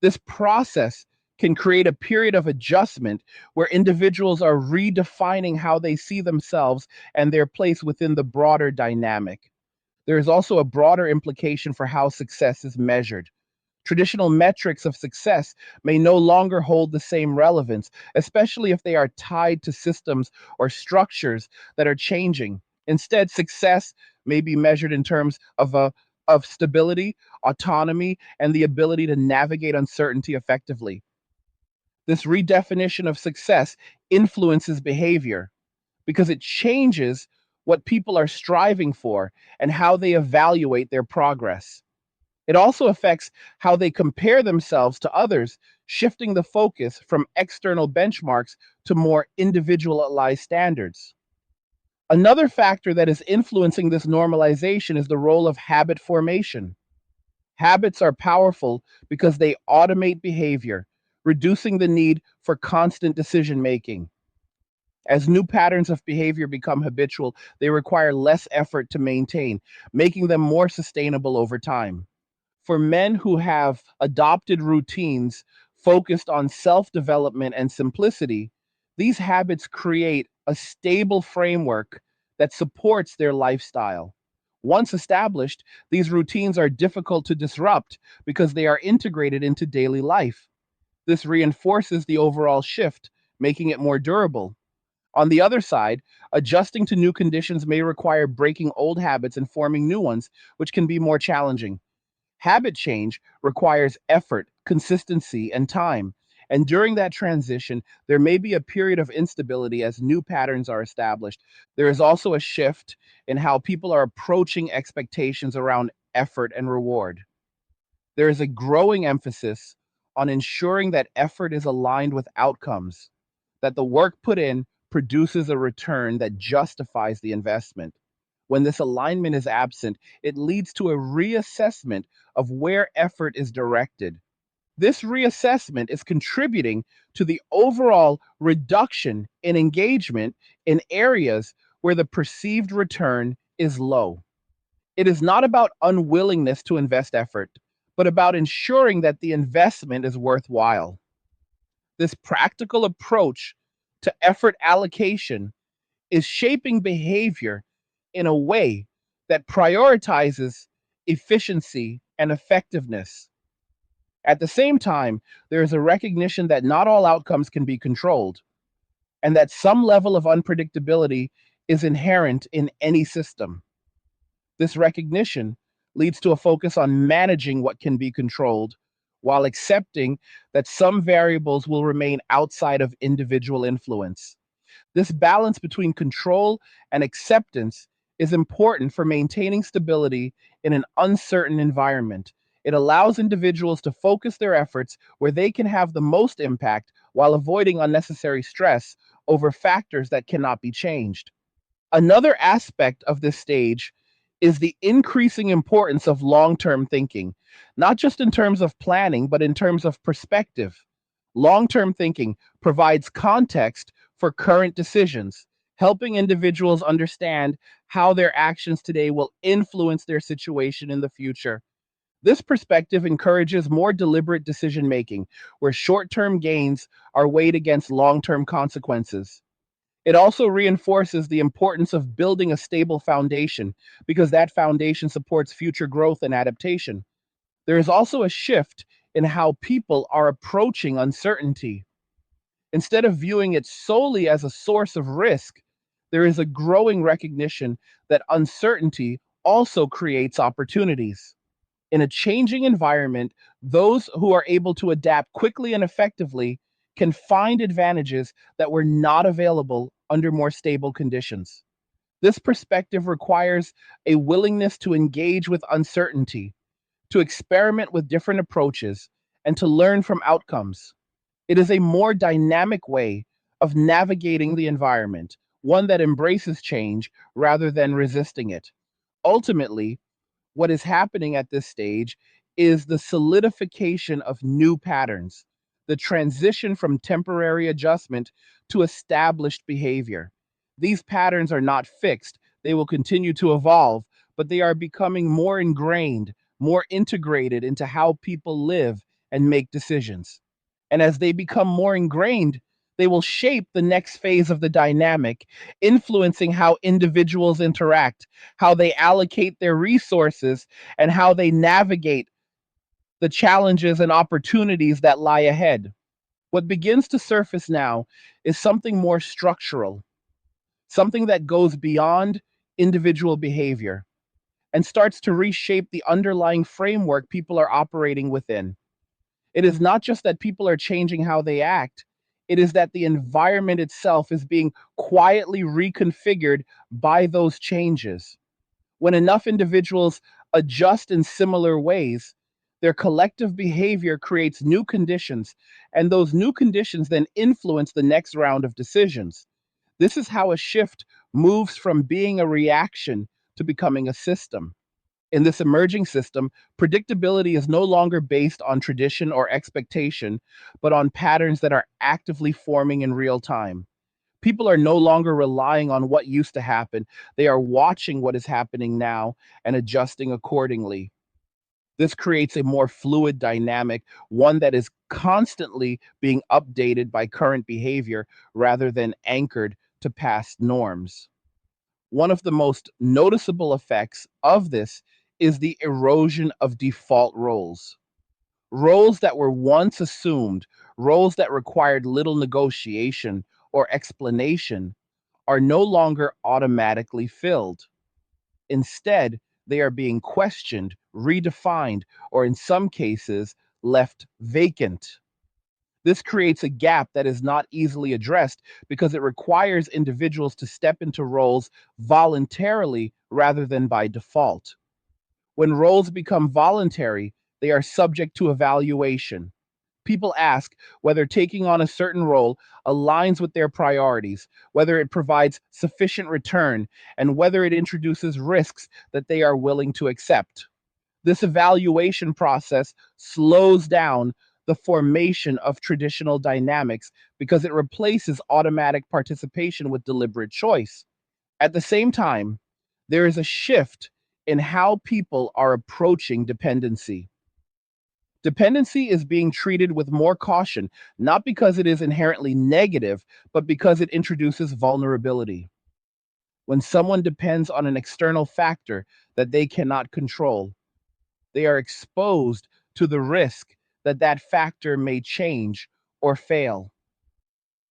This process can create a period of adjustment where individuals are redefining how they see themselves and their place within the broader dynamic. There is also a broader implication for how success is measured. Traditional metrics of success may no longer hold the same relevance, especially if they are tied to systems or structures that are changing. Instead, success may be measured in terms of stability, autonomy, and the ability to navigate uncertainty effectively. This redefinition of success influences behavior because it changes what people are striving for and how they evaluate their progress. It also affects how they compare themselves to others, shifting the focus from external benchmarks to more individualized standards. Another factor that is influencing this normalization is the role of habit formation. Habits are powerful because they automate behavior, reducing the need for constant decision making. As new patterns of behavior become habitual, they require less effort to maintain, making them more sustainable over time. For men who have adopted routines focused on self development and simplicity, these habits create a stable framework that supports their lifestyle. Once established, these routines are difficult to disrupt because they are integrated into daily life. This reinforces the overall shift, making it more durable. On the other side, adjusting to new conditions may require breaking old habits and forming new ones, which can be more challenging. Habit change requires effort, consistency, and time. And during that transition, there may be a period of instability as new patterns are established. There is also a shift in how people are approaching expectations around effort and reward. There is a growing emphasis on ensuring that effort is aligned with outcomes, that the work put in produces a return that justifies the investment. When this alignment is absent, it leads to a reassessment of where effort is directed. This reassessment is contributing to the overall reduction in engagement in areas where the perceived return is low. It is not about unwillingness to invest effort, but about ensuring that the investment is worthwhile. This practical approach to effort allocation is shaping behavior in a way that prioritizes efficiency and effectiveness. At the same time, there is a recognition that not all outcomes can be controlled and that some level of unpredictability is inherent in any system. This recognition leads to a focus on managing what can be controlled while accepting that some variables will remain outside of individual influence. This balance between control and acceptance is important for maintaining stability in an uncertain environment. It allows individuals to focus their efforts where they can have the most impact while avoiding unnecessary stress over factors that cannot be changed. Another aspect of this stage is the increasing importance of long term thinking, not just in terms of planning, but in terms of perspective. Long term thinking provides context for current decisions, helping individuals understand how their actions today will influence their situation in the future. This perspective encourages more deliberate decision making, where short term gains are weighed against long term consequences. It also reinforces the importance of building a stable foundation because that foundation supports future growth and adaptation. There is also a shift in how people are approaching uncertainty. Instead of viewing it solely as a source of risk, there is a growing recognition that uncertainty also creates opportunities. In a changing environment, those who are able to adapt quickly and effectively can find advantages that were not available under more stable conditions. This perspective requires a willingness to engage with uncertainty, to experiment with different approaches, and to learn from outcomes. It is a more dynamic way of navigating the environment, one that embraces change rather than resisting it. Ultimately, what is happening at this stage is the solidification of new patterns, the transition from temporary adjustment to established behavior. These patterns are not fixed, they will continue to evolve, but they are becoming more ingrained, more integrated into how people live and make decisions. And as they become more ingrained, they will shape the next phase of the dynamic, influencing how individuals interact, how they allocate their resources, and how they navigate the challenges and opportunities that lie ahead. What begins to surface now is something more structural, something that goes beyond individual behavior and starts to reshape the underlying framework people are operating within. It is not just that people are changing how they act, it is that the environment itself is being quietly reconfigured by those changes. When enough individuals adjust in similar ways, their collective behavior creates new conditions, and those new conditions then influence the next round of decisions. This is how a shift moves from being a reaction to becoming a system. In this emerging system, predictability is no longer based on tradition or expectation, but on patterns that are actively forming in real time. People are no longer relying on what used to happen. They are watching what is happening now and adjusting accordingly. This creates a more fluid dynamic, one that is constantly being updated by current behavior rather than anchored to past norms. One of the most noticeable effects of this is the erosion of default roles. Roles that were once assumed, roles that required little negotiation or explanation, are no longer automatically filled. Instead, they are being questioned, redefined, or in some cases, left vacant. This creates a gap that is not easily addressed because it requires individuals to step into roles voluntarily rather than by default. When roles become voluntary, they are subject to evaluation. People ask whether taking on a certain role aligns with their priorities, whether it provides sufficient return, and whether it introduces risks that they are willing to accept. This evaluation process slows down the formation of traditional dynamics because it replaces automatic participation with deliberate choice. At the same time, there is a shift in how people are approaching dependency. Dependency is being treated with more caution, not because it is inherently negative, but because it introduces vulnerability. When someone depends on an external factor that they cannot control, they are exposed to the risk that that factor may change or fail.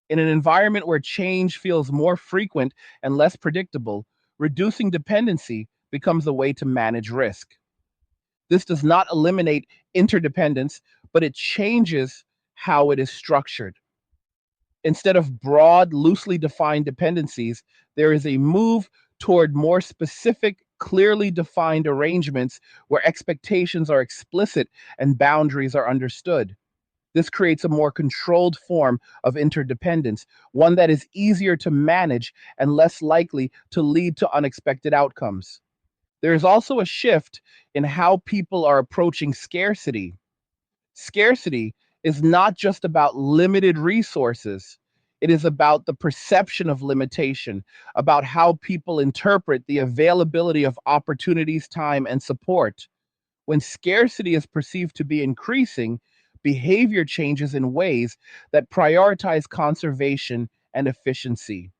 In an environment where change feels more frequent and less predictable, reducing dependency becomes a way to manage risk. This does not eliminate interdependence, but it changes how it is structured. Instead of broad, loosely defined dependencies, there is a move toward more specific, clearly defined arrangements where expectations are explicit and boundaries are understood. This creates a more controlled form of interdependence, one that is easier to manage and less likely to lead to unexpected outcomes. There is also a shift in how people are approaching scarcity. Scarcity is not just about limited resources, It is about the perception of limitation, about how people interpret the availability of opportunities, time, and support. When scarcity is perceived to be increasing, behavior changes in ways that prioritize conservation and efficiency.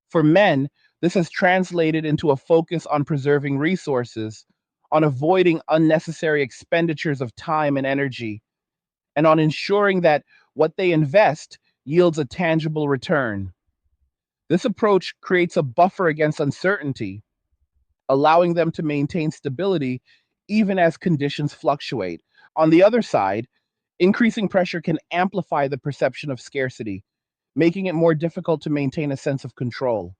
For men, this has translated into a focus on preserving resources, on avoiding unnecessary expenditures of time and energy, and on ensuring that what they invest yields a tangible return. This approach creates a buffer against uncertainty, allowing them to maintain stability even as conditions fluctuate. On the other side, increasing pressure can amplify the perception of scarcity, making it more difficult to maintain a sense of control.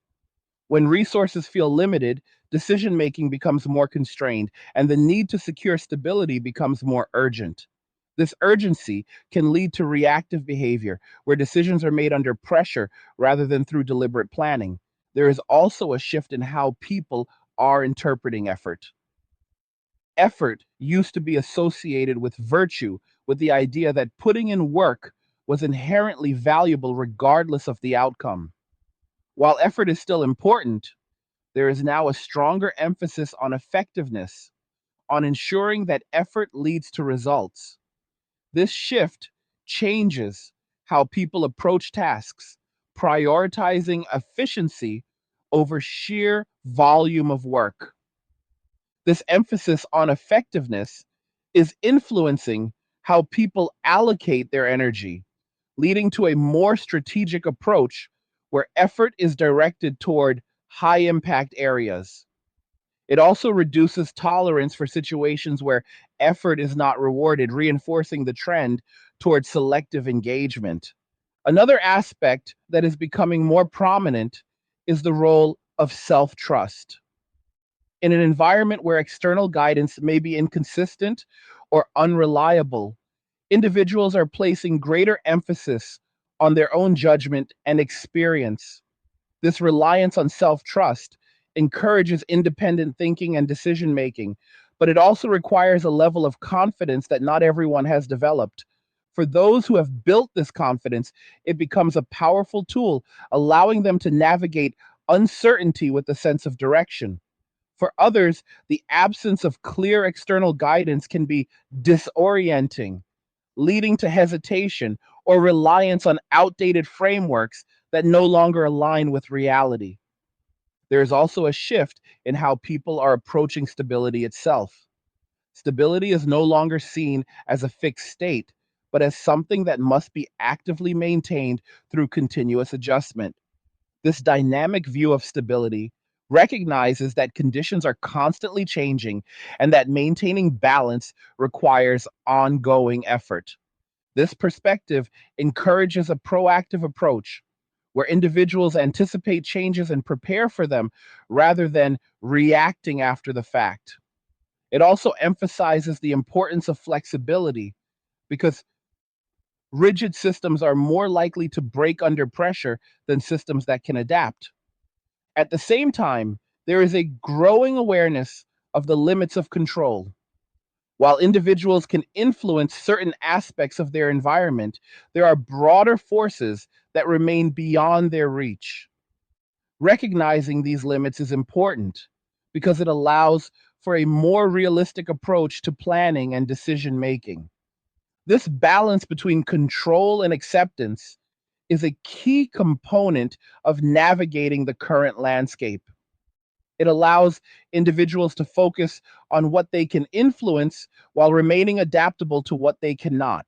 When resources feel limited, decision making becomes more constrained, and the need to secure stability becomes more urgent. This urgency can lead to reactive behavior, where decisions are made under pressure rather than through deliberate planning. There is also a shift in how people are interpreting effort. Effort used to be associated with virtue, with the idea that putting in work was inherently valuable regardless of the outcome. While effort is still important, there is now a stronger emphasis on effectiveness, on ensuring that effort leads to results. This shift changes how people approach tasks, prioritizing efficiency over sheer volume of work. This emphasis on effectiveness is influencing how people allocate their energy, leading to a more strategic approach where effort is directed toward high impact areas. It also reduces tolerance for situations where effort is not rewarded, reinforcing the trend toward selective engagement. Another aspect that is becoming more prominent is the role of self trust. In an environment where external guidance may be inconsistent or unreliable, individuals are placing greater emphasis on their own judgment and experience. This reliance on self trust encourages independent thinking and decision making, but it also requires a level of confidence that not everyone has developed. For those who have built this confidence, it becomes a powerful tool, allowing them to navigate uncertainty with a sense of direction. For others, the absence of clear external guidance can be disorienting, leading to hesitation or reliance on outdated frameworks that no longer align with reality. There is also a shift in how people are approaching stability itself. Stability is no longer seen as a fixed state, but as something that must be actively maintained through continuous adjustment. This dynamic view of stability recognizes that conditions are constantly changing and that maintaining balance requires ongoing effort. This perspective encourages a proactive approach where individuals anticipate changes and prepare for them rather than reacting after the fact. It also emphasizes the importance of flexibility because rigid systems are more likely to break under pressure than systems that can adapt. At the same time, there is a growing awareness of the limits of control. While individuals can influence certain aspects of their environment, there are broader forces that remain beyond their reach. Recognizing these limits is important because it allows for a more realistic approach to planning and decision making. This balance between control and acceptance is a key component of navigating the current landscape. It allows individuals to focus on what they can influence while remaining adaptable to what they cannot.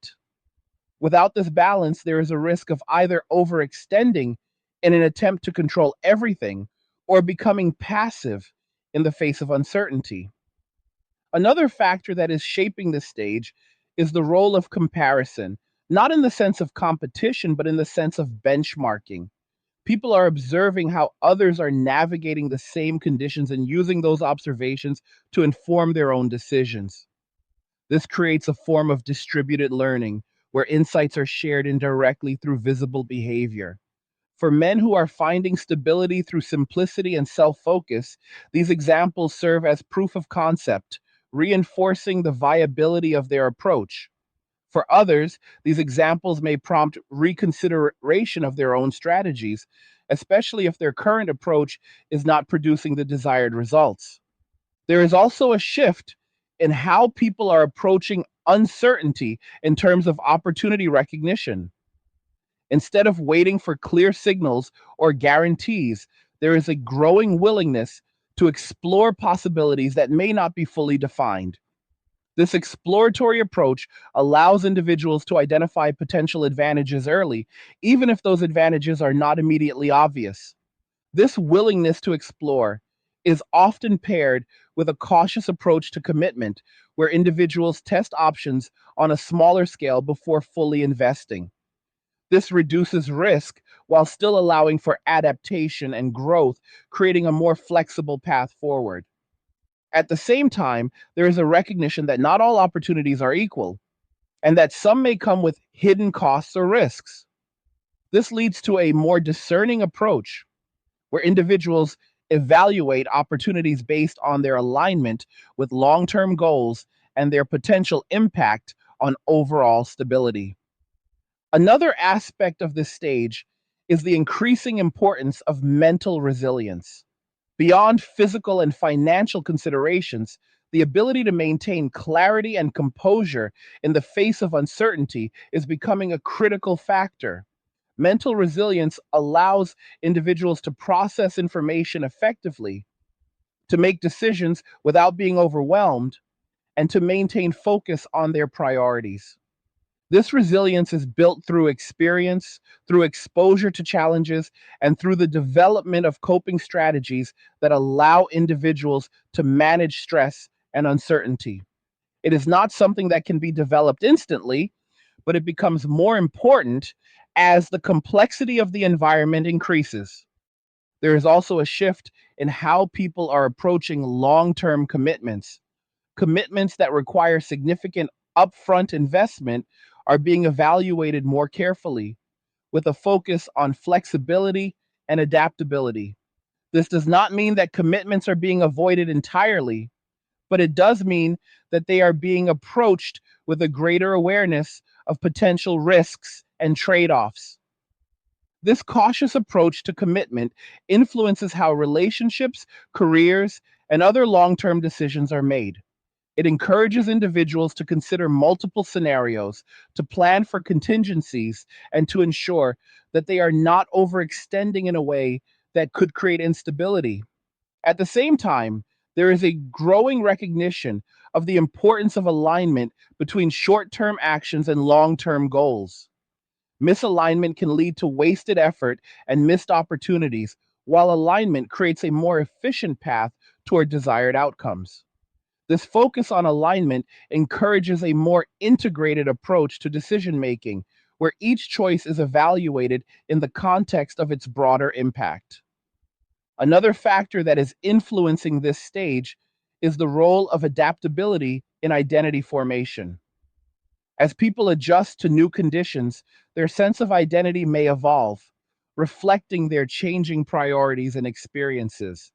Without this balance, there is a risk of either overextending in an attempt to control everything or becoming passive in the face of uncertainty. Another factor that is shaping this stage is the role of comparison, not in the sense of competition, but in the sense of benchmarking. People are observing how others are navigating the same conditions and using those observations to inform their own decisions. This creates a form of distributed learning where insights are shared indirectly through visible behavior. For men who are finding stability through simplicity and self focus, these examples serve as proof of concept, reinforcing the viability of their approach. For others, these examples may prompt reconsideration of their own strategies, especially if their current approach is not producing the desired results. There is also a shift in how people are approaching uncertainty in terms of opportunity recognition. Instead of waiting for clear signals or guarantees, there is a growing willingness to explore possibilities that may not be fully defined. This exploratory approach allows individuals to identify potential advantages early, even if those advantages are not immediately obvious. This willingness to explore is often paired with a cautious approach to commitment, where individuals test options on a smaller scale before fully investing. This reduces risk while still allowing for adaptation and growth, creating a more flexible path forward. At the same time, there is a recognition that not all opportunities are equal, and that some may come with hidden costs or risks. This leads to a more discerning approach where individuals evaluate opportunities based on their alignment with long term goals and their potential impact on overall stability. Another aspect of this stage is the increasing importance of mental resilience. Beyond physical and financial considerations, the ability to maintain clarity and composure in the face of uncertainty is becoming a critical factor. Mental resilience allows individuals to process information effectively, to make decisions without being overwhelmed, and to maintain focus on their priorities. This resilience is built through experience, through exposure to challenges, and through the development of coping strategies that allow individuals to manage stress and uncertainty. It is not something that can be developed instantly, but it becomes more important as the complexity of the environment increases. There is also a shift in how people are approaching long term commitments. Commitments that require significant upfront investment are being evaluated more carefully, with a focus on flexibility and adaptability. This does not mean that commitments are being avoided entirely, but it does mean that they are being approached with a greater awareness of potential risks and trade offs. This cautious approach to commitment influences how relationships, careers, and other long term decisions are made. It encourages individuals to consider multiple scenarios, to plan for contingencies, and to ensure that they are not overextending in a way that could create instability. At the same time, there is a growing recognition of the importance of alignment between short term actions and long term goals. Misalignment can lead to wasted effort and missed opportunities, while alignment creates a more efficient path toward desired outcomes. This focus on alignment encourages a more integrated approach to decision making, where each choice is evaluated in the context of its broader impact. Another factor that is influencing this stage is the role of adaptability in identity formation. As people adjust to new conditions, their sense of identity may evolve, reflecting their changing priorities and experiences.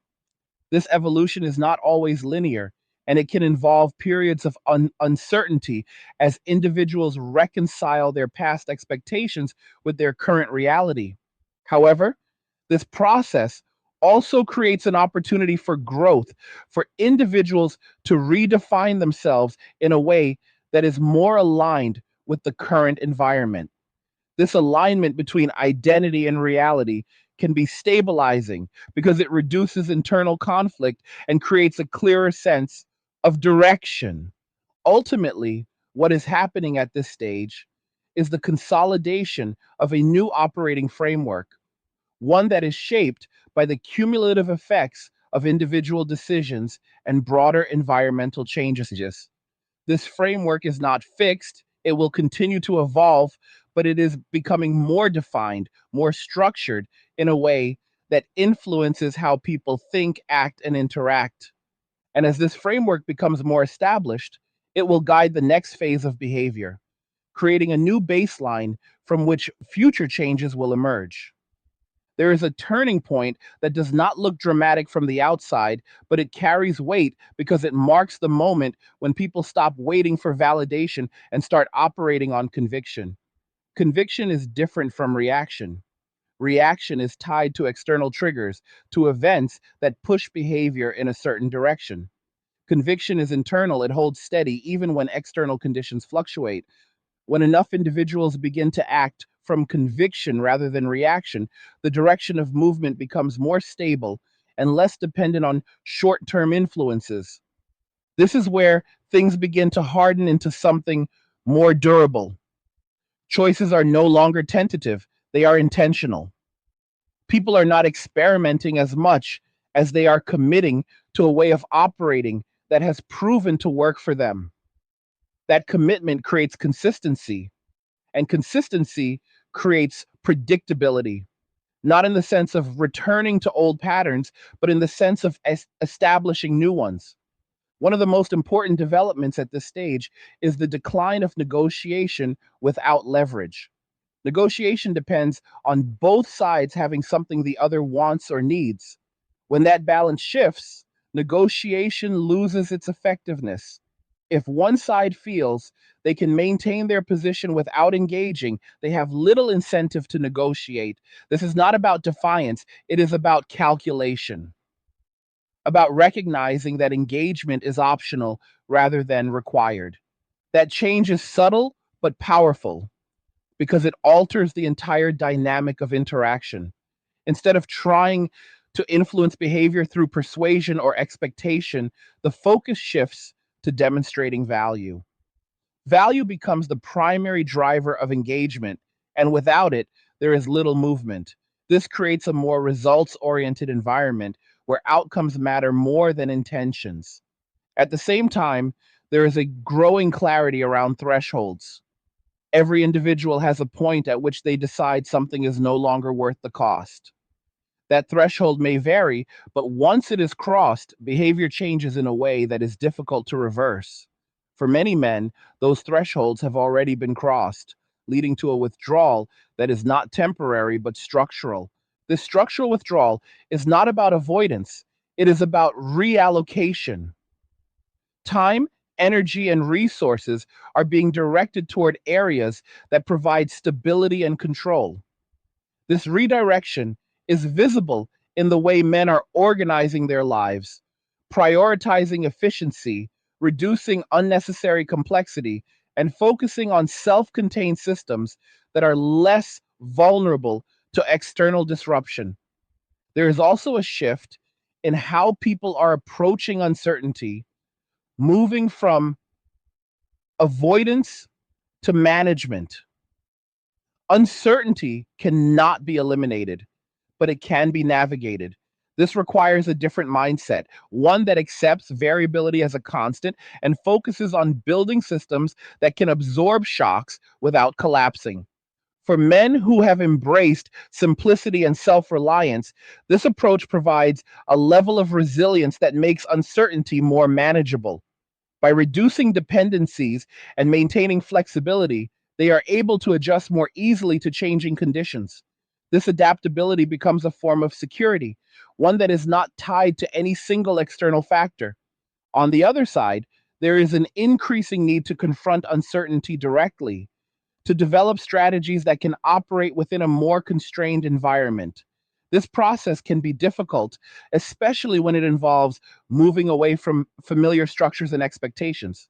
This evolution is not always linear, and it can involve periods of uncertainty as individuals reconcile their past expectations with their current reality. However, this process also creates an opportunity for growth, for individuals to redefine themselves in a way that is more aligned with the current environment. This alignment between identity and reality can be stabilizing because it reduces internal conflict and creates a clearer sense of direction. Ultimately, what is happening at this stage is the consolidation of a new operating framework, one that is shaped by the cumulative effects of individual decisions and broader environmental changes. This framework is not fixed, it will continue to evolve, but it is becoming more defined, more structured in a way that influences how people think, act, and interact. And as this framework becomes more established, it will guide the next phase of behavior, creating a new baseline from which future changes will emerge. There is a turning point that does not look dramatic from the outside, but it carries weight because it marks the moment when people stop waiting for validation and start operating on conviction. Conviction is different from reaction. Reaction is tied to external triggers, to events that push behavior in a certain direction. Conviction is internal, it holds steady even when external conditions fluctuate. When enough individuals begin to act from conviction rather than reaction, the direction of movement becomes more stable and less dependent on short term influences. This is where things begin to harden into something more durable. Choices are no longer tentative, they are intentional. People are not experimenting as much as they are committing to a way of operating that has proven to work for them. That commitment creates consistency, and consistency creates predictability, not in the sense of returning to old patterns, but in the sense of establishing new ones. One of the most important developments at this stage is the decline of negotiation without leverage. Negotiation depends on both sides having something the other wants or needs. When that balance shifts, negotiation loses its effectiveness. If one side feels they can maintain their position without engaging, they have little incentive to negotiate. This is not about defiance, it is about calculation, about recognizing that engagement is optional rather than required. That change is subtle but powerful because it alters the entire dynamic of interaction. Instead of trying to influence behavior through persuasion or expectation, the focus shifts to demonstrating value. Value becomes the primary driver of engagement, and without it, there is little movement. This creates a more results oriented environment where outcomes matter more than intentions. At the same time, there is a growing clarity around thresholds. Every individual has a point at which they decide something is no longer worth the cost. That threshold may vary, but once it is crossed, behavior changes in a way that is difficult to reverse. For many men, those thresholds have already been crossed, leading to a withdrawal that is not temporary but structural. This structural withdrawal is not about avoidance, it is about reallocation. Time, energy, and resources are being directed toward areas that provide stability and control. This redirection is visible in the way men are organizing their lives, prioritizing efficiency, reducing unnecessary complexity, and focusing on self contained systems that are less vulnerable to external disruption. There is also a shift in how people are approaching uncertainty, moving from avoidance to management. Uncertainty cannot be eliminated, but it can be navigated. This requires a different mindset, one that accepts variability as a constant and focuses on building systems that can absorb shocks without collapsing. For men who have embraced simplicity and self reliance, this approach provides a level of resilience that makes uncertainty more manageable. By reducing dependencies and maintaining flexibility, they are able to adjust more easily to changing conditions. This adaptability becomes a form of security, one that is not tied to any single external factor. On the other side, there is an increasing need to confront uncertainty directly, to develop strategies that can operate within a more constrained environment. This process can be difficult, especially when it involves moving away from familiar structures and expectations.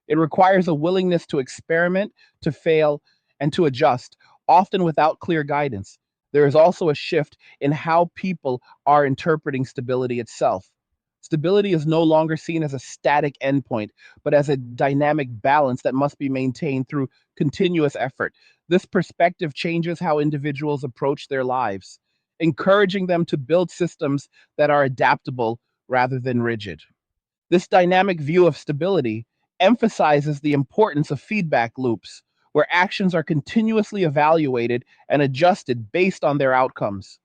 It requires a willingness to experiment, to fail, and to adjust, often without clear guidance. There is also a shift in how people are interpreting stability itself. Stability is no longer seen as a static endpoint, but as a dynamic balance that must be maintained through continuous effort. This perspective changes how individuals approach their lives, encouraging them to build systems that are adaptable rather than rigid. This dynamic view of stability emphasizes the importance of feedback loops, where actions are continuously evaluated and adjusted based on their outcomes.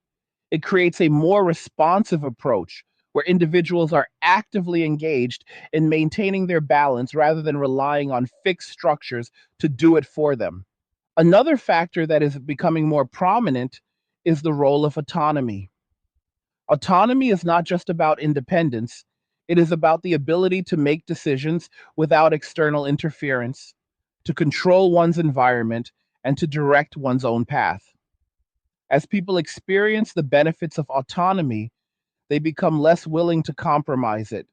It creates a more responsive approach where individuals are actively engaged in maintaining their balance rather than relying on fixed structures to do it for them. Another factor that is becoming more prominent is the role of autonomy. Autonomy is not just about independence, it is about the ability to make decisions without external interference, to control one's environment, and to direct one's own path. As people experience the benefits of autonomy, they become less willing to compromise it.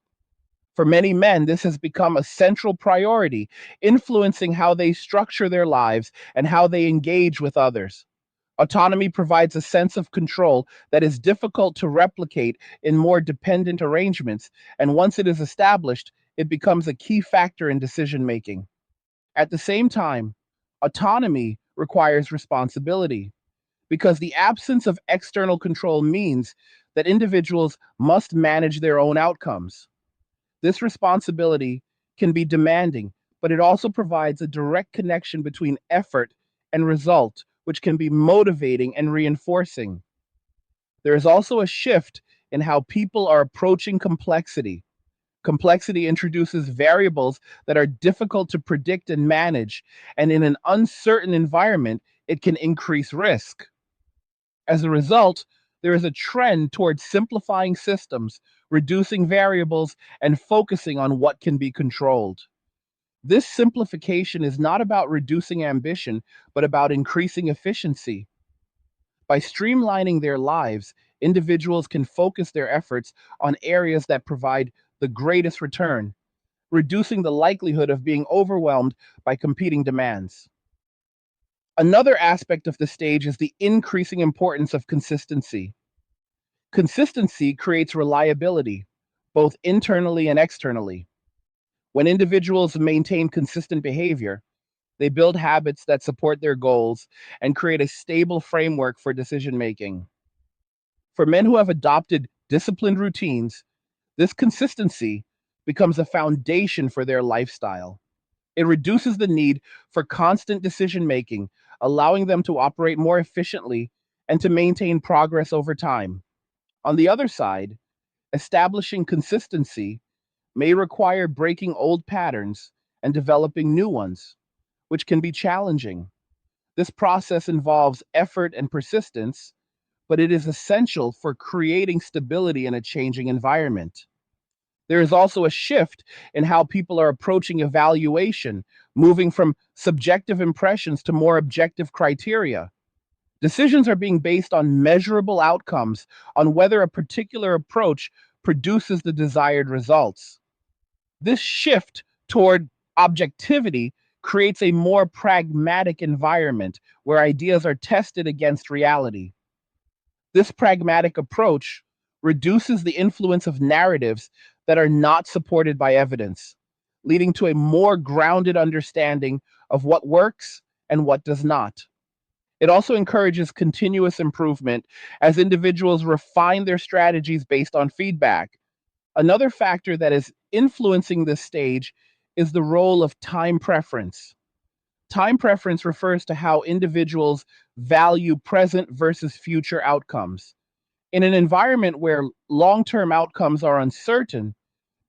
For many men, this has become a central priority, influencing how they structure their lives and how they engage with others. Autonomy provides a sense of control that is difficult to replicate in more dependent arrangements, and once it is established, it becomes a key factor in decision making. At the same time, autonomy requires responsibility because the absence of external control means that individuals must manage their own outcomes. This responsibility can be demanding, but it also provides a direct connection between effort and result, which can be motivating and reinforcing. There is also a shift in how people are approaching complexity. Complexity introduces variables that are difficult to predict and manage, and in an uncertain environment, it can increase risk. As a result, there is a trend towards simplifying systems, reducing variables, and focusing on what can be controlled. This simplification is not about reducing ambition, but about increasing efficiency. By streamlining their lives, individuals can focus their efforts on areas that provide the greatest return, reducing the likelihood of being overwhelmed by competing demands. Another aspect of the stage is the increasing importance of consistency. Consistency creates reliability, both internally and externally. When individuals maintain consistent behavior, they build habits that support their goals and create a stable framework for decision making. For men who have adopted disciplined routines, this consistency becomes a foundation for their lifestyle. It reduces the need for constant decision making, allowing them to operate more efficiently and to maintain progress over time. On the other side, establishing consistency may require breaking old patterns and developing new ones, which can be challenging. This process involves effort and persistence, but it is essential for creating stability in a changing environment. There is also a shift in how people are approaching evaluation, moving from subjective impressions to more objective criteria. Decisions are being based on measurable outcomes, on whether a particular approach produces the desired results. This shift toward objectivity creates a more pragmatic environment where ideas are tested against reality. This pragmatic approach reduces the influence of narratives that are not supported by evidence, leading to a more grounded understanding of what works and what does not. It also encourages continuous improvement as individuals refine their strategies based on feedback. Another factor that is influencing this stage is the role of time preference. Time preference refers to how individuals value present versus future outcomes. In an environment where long term outcomes are uncertain,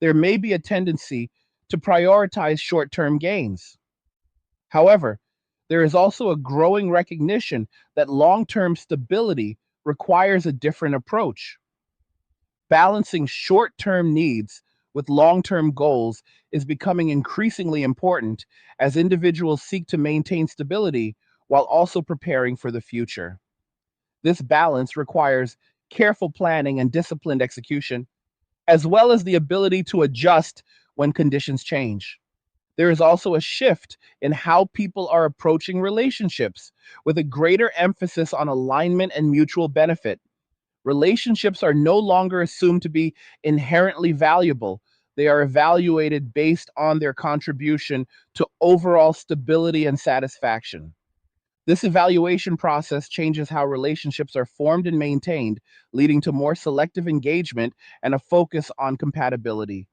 there may be a tendency to prioritize short term gains. However, there is also a growing recognition that long term stability requires a different approach. Balancing short term needs with long term goals is becoming increasingly important as individuals seek to maintain stability while also preparing for the future. This balance requires careful planning and disciplined execution, as well as the ability to adjust when conditions change. There is also a shift in how people are approaching relationships, with a greater emphasis on alignment and mutual benefit. Relationships are no longer assumed to be inherently valuable. They are evaluated based on their contribution to overall stability and satisfaction. This evaluation process changes how relationships are formed and maintained, leading to more selective engagement and a focus on compatibility.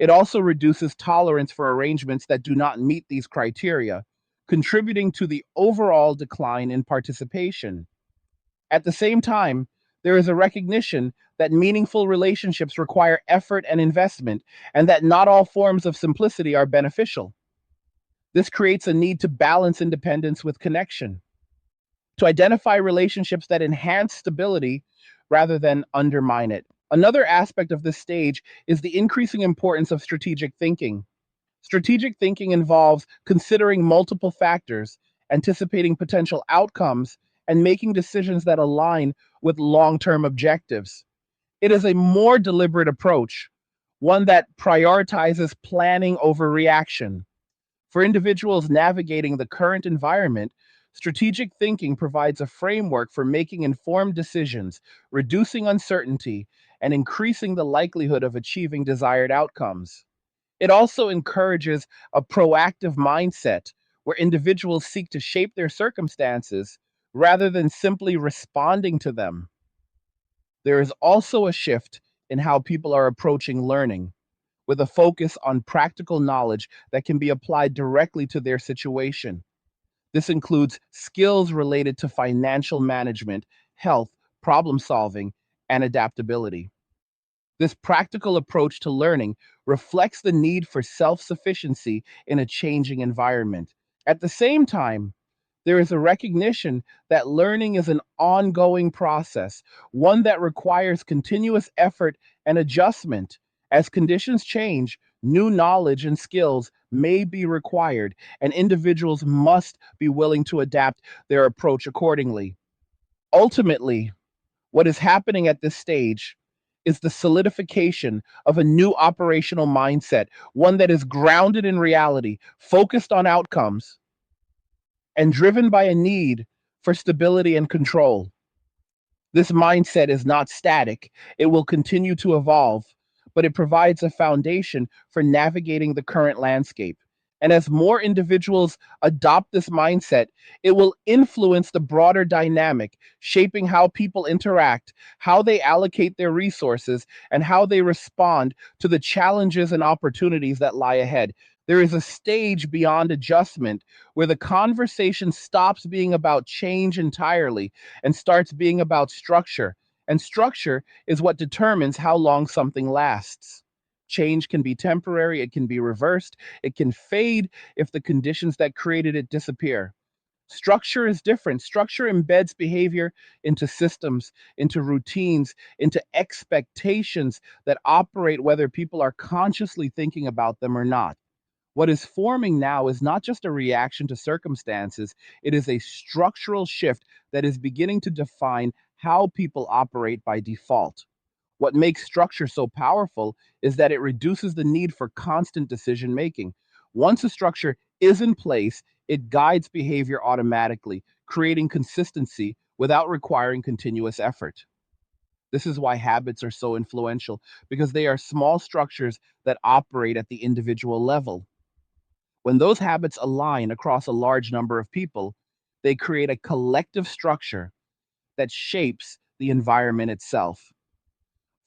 It also reduces tolerance for arrangements that do not meet these criteria, contributing to the overall decline in participation. At the same time, there is a recognition that meaningful relationships require effort and investment, and that not all forms of simplicity are beneficial. This creates a need to balance independence with connection. to identify relationships that enhance stability rather than undermine it. Another aspect of this stage is the increasing importance of strategic thinking. Strategic thinking involves considering multiple factors, anticipating potential outcomes, and making decisions that align with long term objectives. It is a more deliberate approach, one that prioritizes planning over reaction. For individuals navigating the current environment, strategic thinking provides a framework for making informed decisions, reducing uncertainty, and increasing the likelihood of achieving desired outcomes. It also encourages a proactive mindset where individuals seek to shape their circumstances rather than simply responding to them. There is also a shift in how people are approaching learning, with a focus on practical knowledge that can be applied directly to their situation. This includes skills related to financial management, health, problem solving, and adaptability. This practical approach to learning reflects the need for self sufficiency in a changing environment. At the same time, there is a recognition that learning is an ongoing process, one that requires continuous effort and adjustment. As conditions change, new knowledge and skills may be required, and individuals must be willing to adapt their approach accordingly. Ultimately, what is happening at this stage is the solidification of a new operational mindset, one that is grounded in reality, focused on outcomes, and driven by a need for stability and control. This mindset is not static, it will continue to evolve, but it provides a foundation for navigating the current landscape. And as more individuals adopt this mindset, it will influence the broader dynamic, shaping how people interact, how they allocate their resources, and how they respond to the challenges and opportunities that lie ahead. There is a stage beyond adjustment where the conversation stops being about change entirely and starts being about structure. And structure is what determines how long something lasts. Change can be temporary, it can be reversed, it can fade if the conditions that created it disappear. Structure is different. Structure embeds behavior into systems, into routines, into expectations that operate whether people are consciously thinking about them or not. What is forming now is not just a reaction to circumstances, it is a structural shift that is beginning to define how people operate by default. What makes structure so powerful is that it reduces the need for constant decision making. Once a structure is in place, it guides behavior automatically, creating consistency without requiring continuous effort. This is why habits are so influential, because they are small structures that operate at the individual level. When those habits align across a large number of people, they create a collective structure that shapes the environment itself.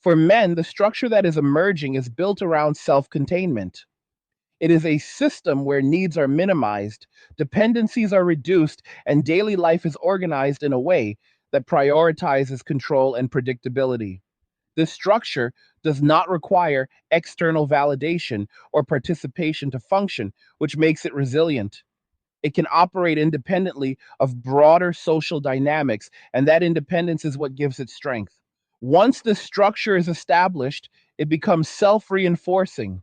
For men, the structure that is emerging is built around self containment. It is a system where needs are minimized, dependencies are reduced, and daily life is organized in a way that prioritizes control and predictability. This structure does not require external validation or participation to function, which makes it resilient. It can operate independently of broader social dynamics, and that independence is what gives it strength. Once the structure is established, it becomes self reinforcing.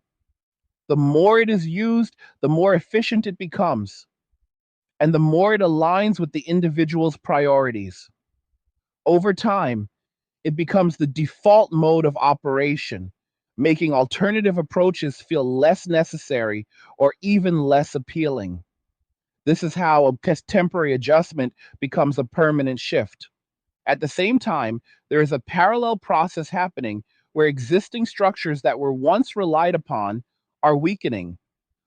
The more it is used, the more efficient it becomes, and the more it aligns with the individual's priorities. Over time, it becomes the default mode of operation, making alternative approaches feel less necessary or even less appealing. This is how a temporary adjustment becomes a permanent shift. At the same time, there is a parallel process happening where existing structures that were once relied upon are weakening.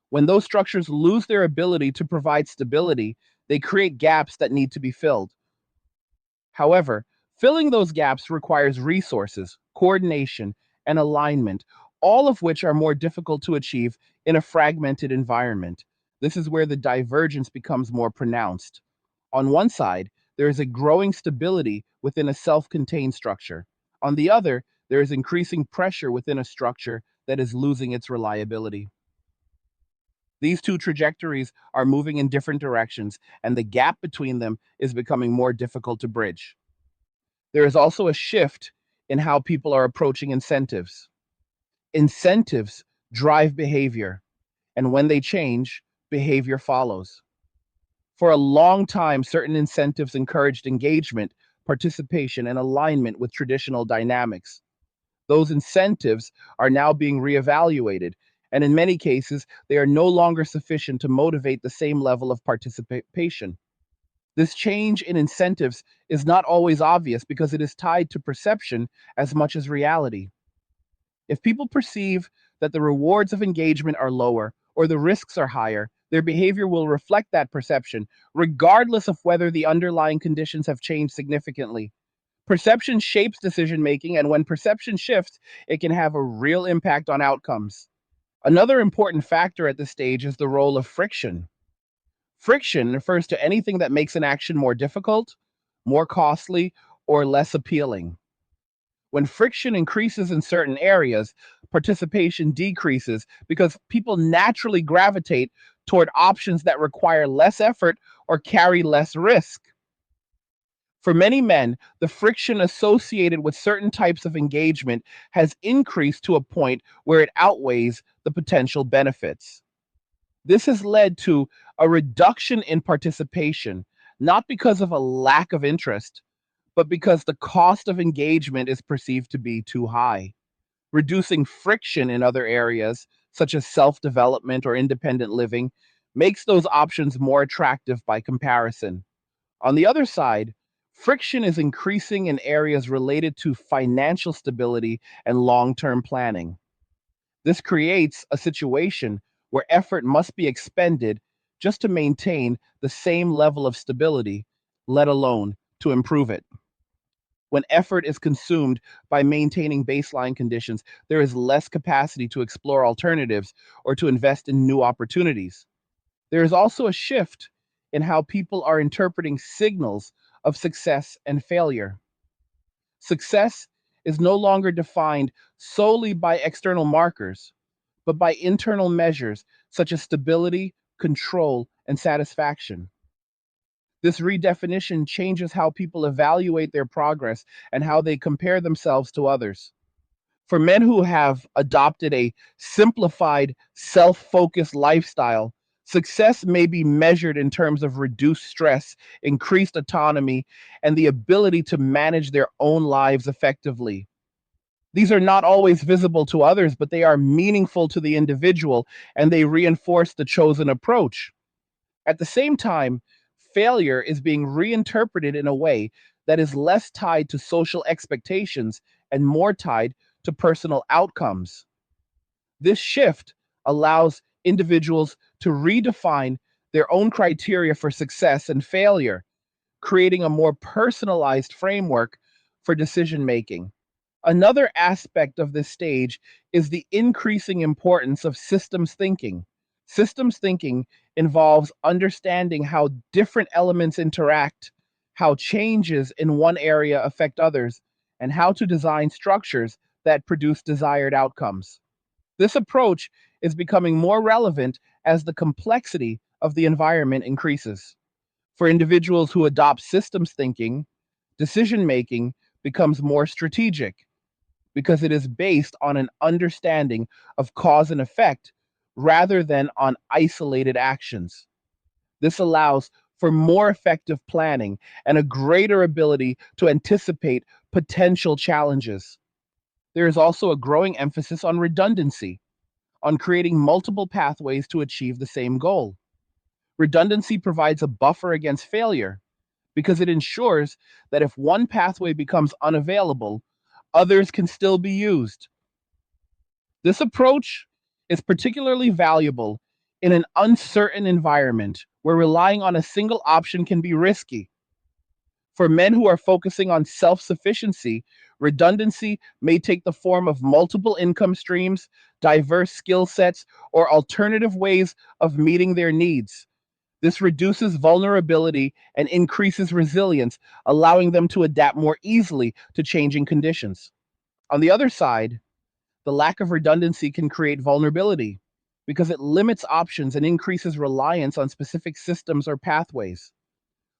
When those structures lose their ability to provide stability, they create gaps that need to be filled. However, filling those gaps requires resources, coordination, and alignment, all of which are more difficult to achieve in a fragmented environment. This is where the divergence becomes more pronounced. On one side, there is a growing stability within a self contained structure. On the other, there is increasing pressure within a structure that is losing its reliability. These two trajectories are moving in different directions, and the gap between them is becoming more difficult to bridge. There is also a shift in how people are approaching incentives. Incentives drive behavior, and when they change, behavior follows. For a long time, certain incentives encouraged engagement, participation, and alignment with traditional dynamics. Those incentives are now being reevaluated, and in many cases, they are no longer sufficient to motivate the same level of participation. This change in incentives is not always obvious because it is tied to perception as much as reality. If people perceive that the rewards of engagement are lower or the risks are higher, their behavior will reflect that perception, regardless of whether the underlying conditions have changed significantly. Perception shapes decision making, and when perception shifts, it can have a real impact on outcomes. Another important factor at this stage is the role of friction. Friction refers to anything that makes an action more difficult, more costly, or less appealing. When friction increases in certain areas, participation decreases because people naturally gravitate toward options that require less effort or carry less risk. For many men, the friction associated with certain types of engagement has increased to a point where it outweighs the potential benefits. This has led to a reduction in participation, not because of a lack of interest, but because the cost of engagement is perceived to be too high. Reducing friction in other areas, such as self development or independent living, makes those options more attractive by comparison. On the other side, friction is increasing in areas related to financial stability and long term planning. This creates a situation where effort must be expended just to maintain the same level of stability, let alone to improve it. When effort is consumed by maintaining baseline conditions, there is less capacity to explore alternatives or to invest in new opportunities. There is also a shift in how people are interpreting signals of success and failure. Success is no longer defined solely by external markers, but by internal measures such as stability, control, and satisfaction. This redefinition changes how people evaluate their progress and how they compare themselves to others. For men who have adopted a simplified, self focused lifestyle, success may be measured in terms of reduced stress, increased autonomy, and the ability to manage their own lives effectively. These are not always visible to others, but they are meaningful to the individual and they reinforce the chosen approach. At the same time, failure is being reinterpreted in a way that is less tied to social expectations and more tied to personal outcomes. This shift allows individuals to redefine their own criteria for success and failure, creating a more personalized framework for decision making. Another aspect of this stage is the increasing importance of systems thinking. Systems thinking involves understanding how different elements interact, how changes in one area affect others, and how to design structures that produce desired outcomes. This approach is becoming more relevant as the complexity of the environment increases. For individuals who adopt systems thinking, decision making becomes more strategic because it is based on an understanding of cause and effect rather than on isolated actions. This allows for more effective planning and a greater ability to anticipate potential challenges. There is also a growing emphasis on redundancy, on creating multiple pathways to achieve the same goal. Redundancy provides a buffer against failure because it ensures that if one pathway becomes unavailable, others can still be used. This approach is particularly valuable in an uncertain environment where relying on a single option can be risky. For men who are focusing on self sufficiency, redundancy may take the form of multiple income streams, diverse skill sets, or alternative ways of meeting their needs. This reduces vulnerability and increases resilience, allowing them to adapt more easily to changing conditions. On the other side, the lack of redundancy can create vulnerability. because it limits options and increases reliance on specific systems or pathways.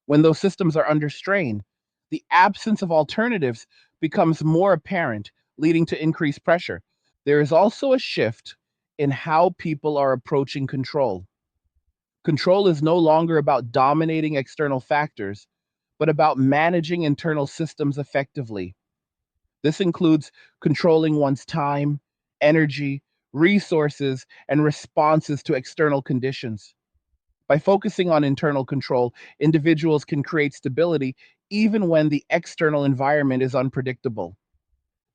When those systems are under strain, the absence of alternatives becomes more apparent, leading to increased pressure. There is also a shift in how people are approaching control. Control is no longer about dominating external factors, but about managing internal systems effectively. This includes controlling one's time, energy, resources, and responses to external conditions. By focusing on internal control, individuals can create stability even when the external environment is unpredictable.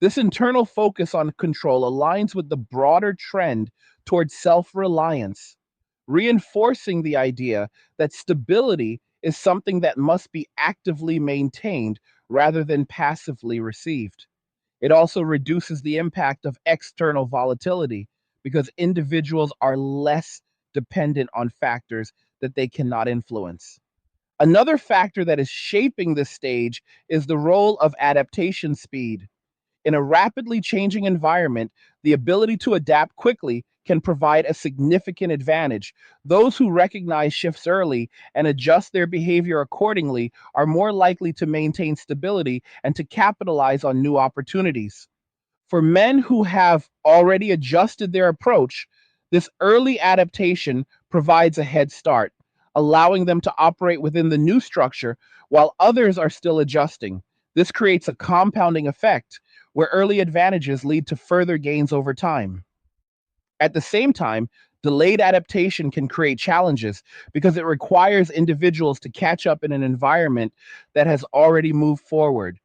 This internal focus on control aligns with the broader trend towards self reliance, reinforcing the idea that stability is something that must be actively maintained rather than passively received. It also reduces the impact of external volatility because individuals are less dependent on factors that they cannot influence. Another factor that is shaping this stage is the role of adaptation speed. In a rapidly changing environment, the ability to adapt quickly can provide a significant advantage. Those who recognize shifts early and adjust their behavior accordingly are more likely to maintain stability and to capitalize on new opportunities. For men who have already adjusted their approach, this early adaptation provides a head start, allowing them to operate within the new structure while others are still adjusting. This creates a compounding effect where early advantages lead to further gains over time. At the same time, delayed adaptation can create challenges because it requires individuals to catch up in an environment that has already moved forward.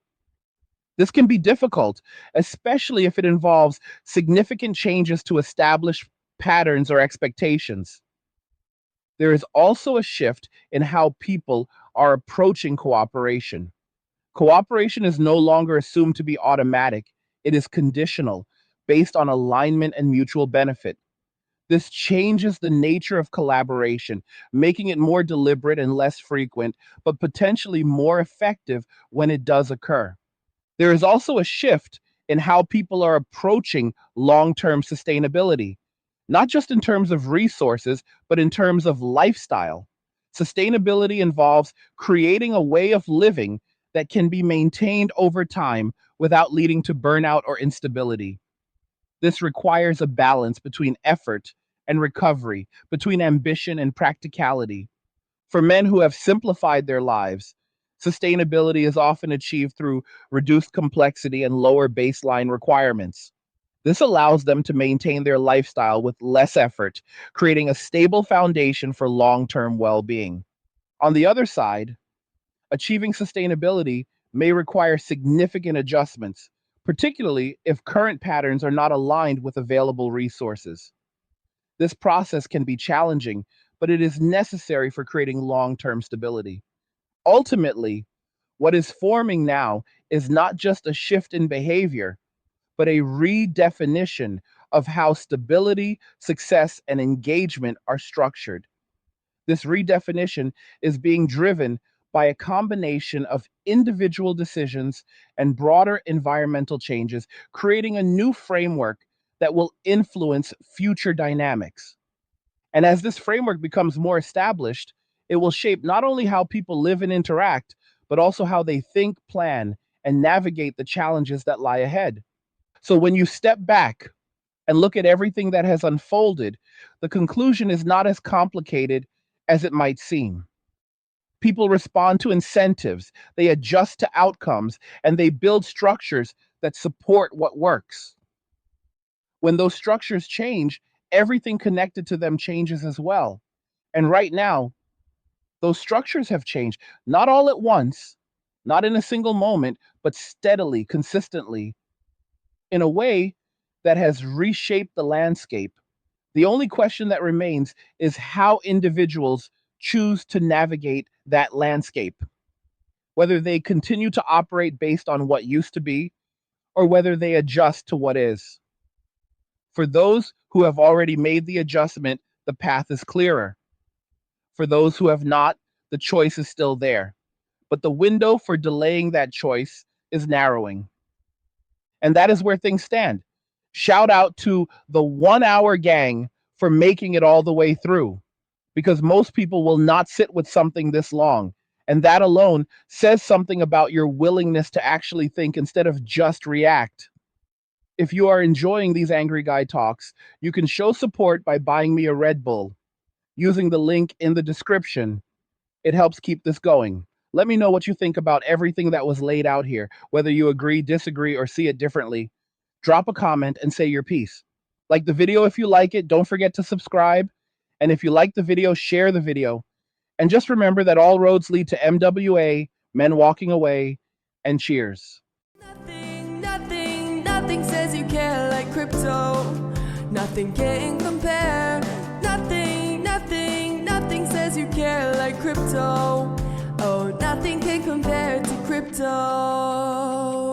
This can be difficult, especially if it involves significant changes to established patterns or expectations. There is also a shift in how people are approaching cooperation. Cooperation is no longer assumed to be automatic, it is conditional, based on alignment and mutual benefit. This changes the nature of collaboration, making it more deliberate and less frequent, but potentially more effective when it does occur. There is also a shift in how people are approaching long term sustainability, not just in terms of resources, but in terms of lifestyle. Sustainability involves creating a way of living that can be maintained over time without leading to burnout or instability. This requires a balance between effort and recovery, between ambition and practicality. For men who have simplified their lives, sustainability is often achieved through reduced complexity and lower baseline requirements. This allows them to maintain their lifestyle with less effort, creating a stable foundation for long term well being. On the other side, achieving sustainability may require significant adjustments, particularly if current patterns are not aligned with available resources. This process can be challenging, but it is necessary for creating long term stability. Ultimately, what is forming now is not just a shift in behavior, but a redefinition of how stability, success, and engagement are structured. This redefinition is being driven by a combination of individual decisions and broader environmental changes, creating a new framework that will influence future dynamics. And as this framework becomes more established, it will shape not only how people live and interact, but also how they think, plan, and navigate the challenges that lie ahead. So when you step back and look at everything that has unfolded, the conclusion is not as complicated as it might seem. People respond to incentives, they adjust to outcomes, and they build structures that support what works. When those structures change, everything connected to them changes as well. And right now, those structures have changed, not all at once, not in a single moment, but steadily, consistently, in a way that has reshaped the landscape. The only question that remains is how individuals choose to navigate that landscape, whether they continue to operate based on what used to be or whether they adjust to what is. For those who have already made the adjustment, the path is clearer. For those who have not, the choice is still there. But the window for delaying that choice is narrowing. And that is where things stand. Shout out to the 1 hour gang for making it all the way through, because most people will not sit with something this long. And that alone says something about your willingness to actually think instead of just react. If you are enjoying these Angry Guy talks, you can show support by buying me a Red Bull using the link in the description. It helps keep this going. Let me know what you think about everything that was laid out here, whether you agree, disagree, or see it differently. Drop a comment and say your piece. Like the video if you like it. Don't forget to subscribe. And if you like the video, share the video. And just remember that all roads lead to MWA, men walking away, and cheers. Nothing says you care like crypto. Nothing can compare. Nothing says you care like crypto. Oh, nothing can compare to crypto.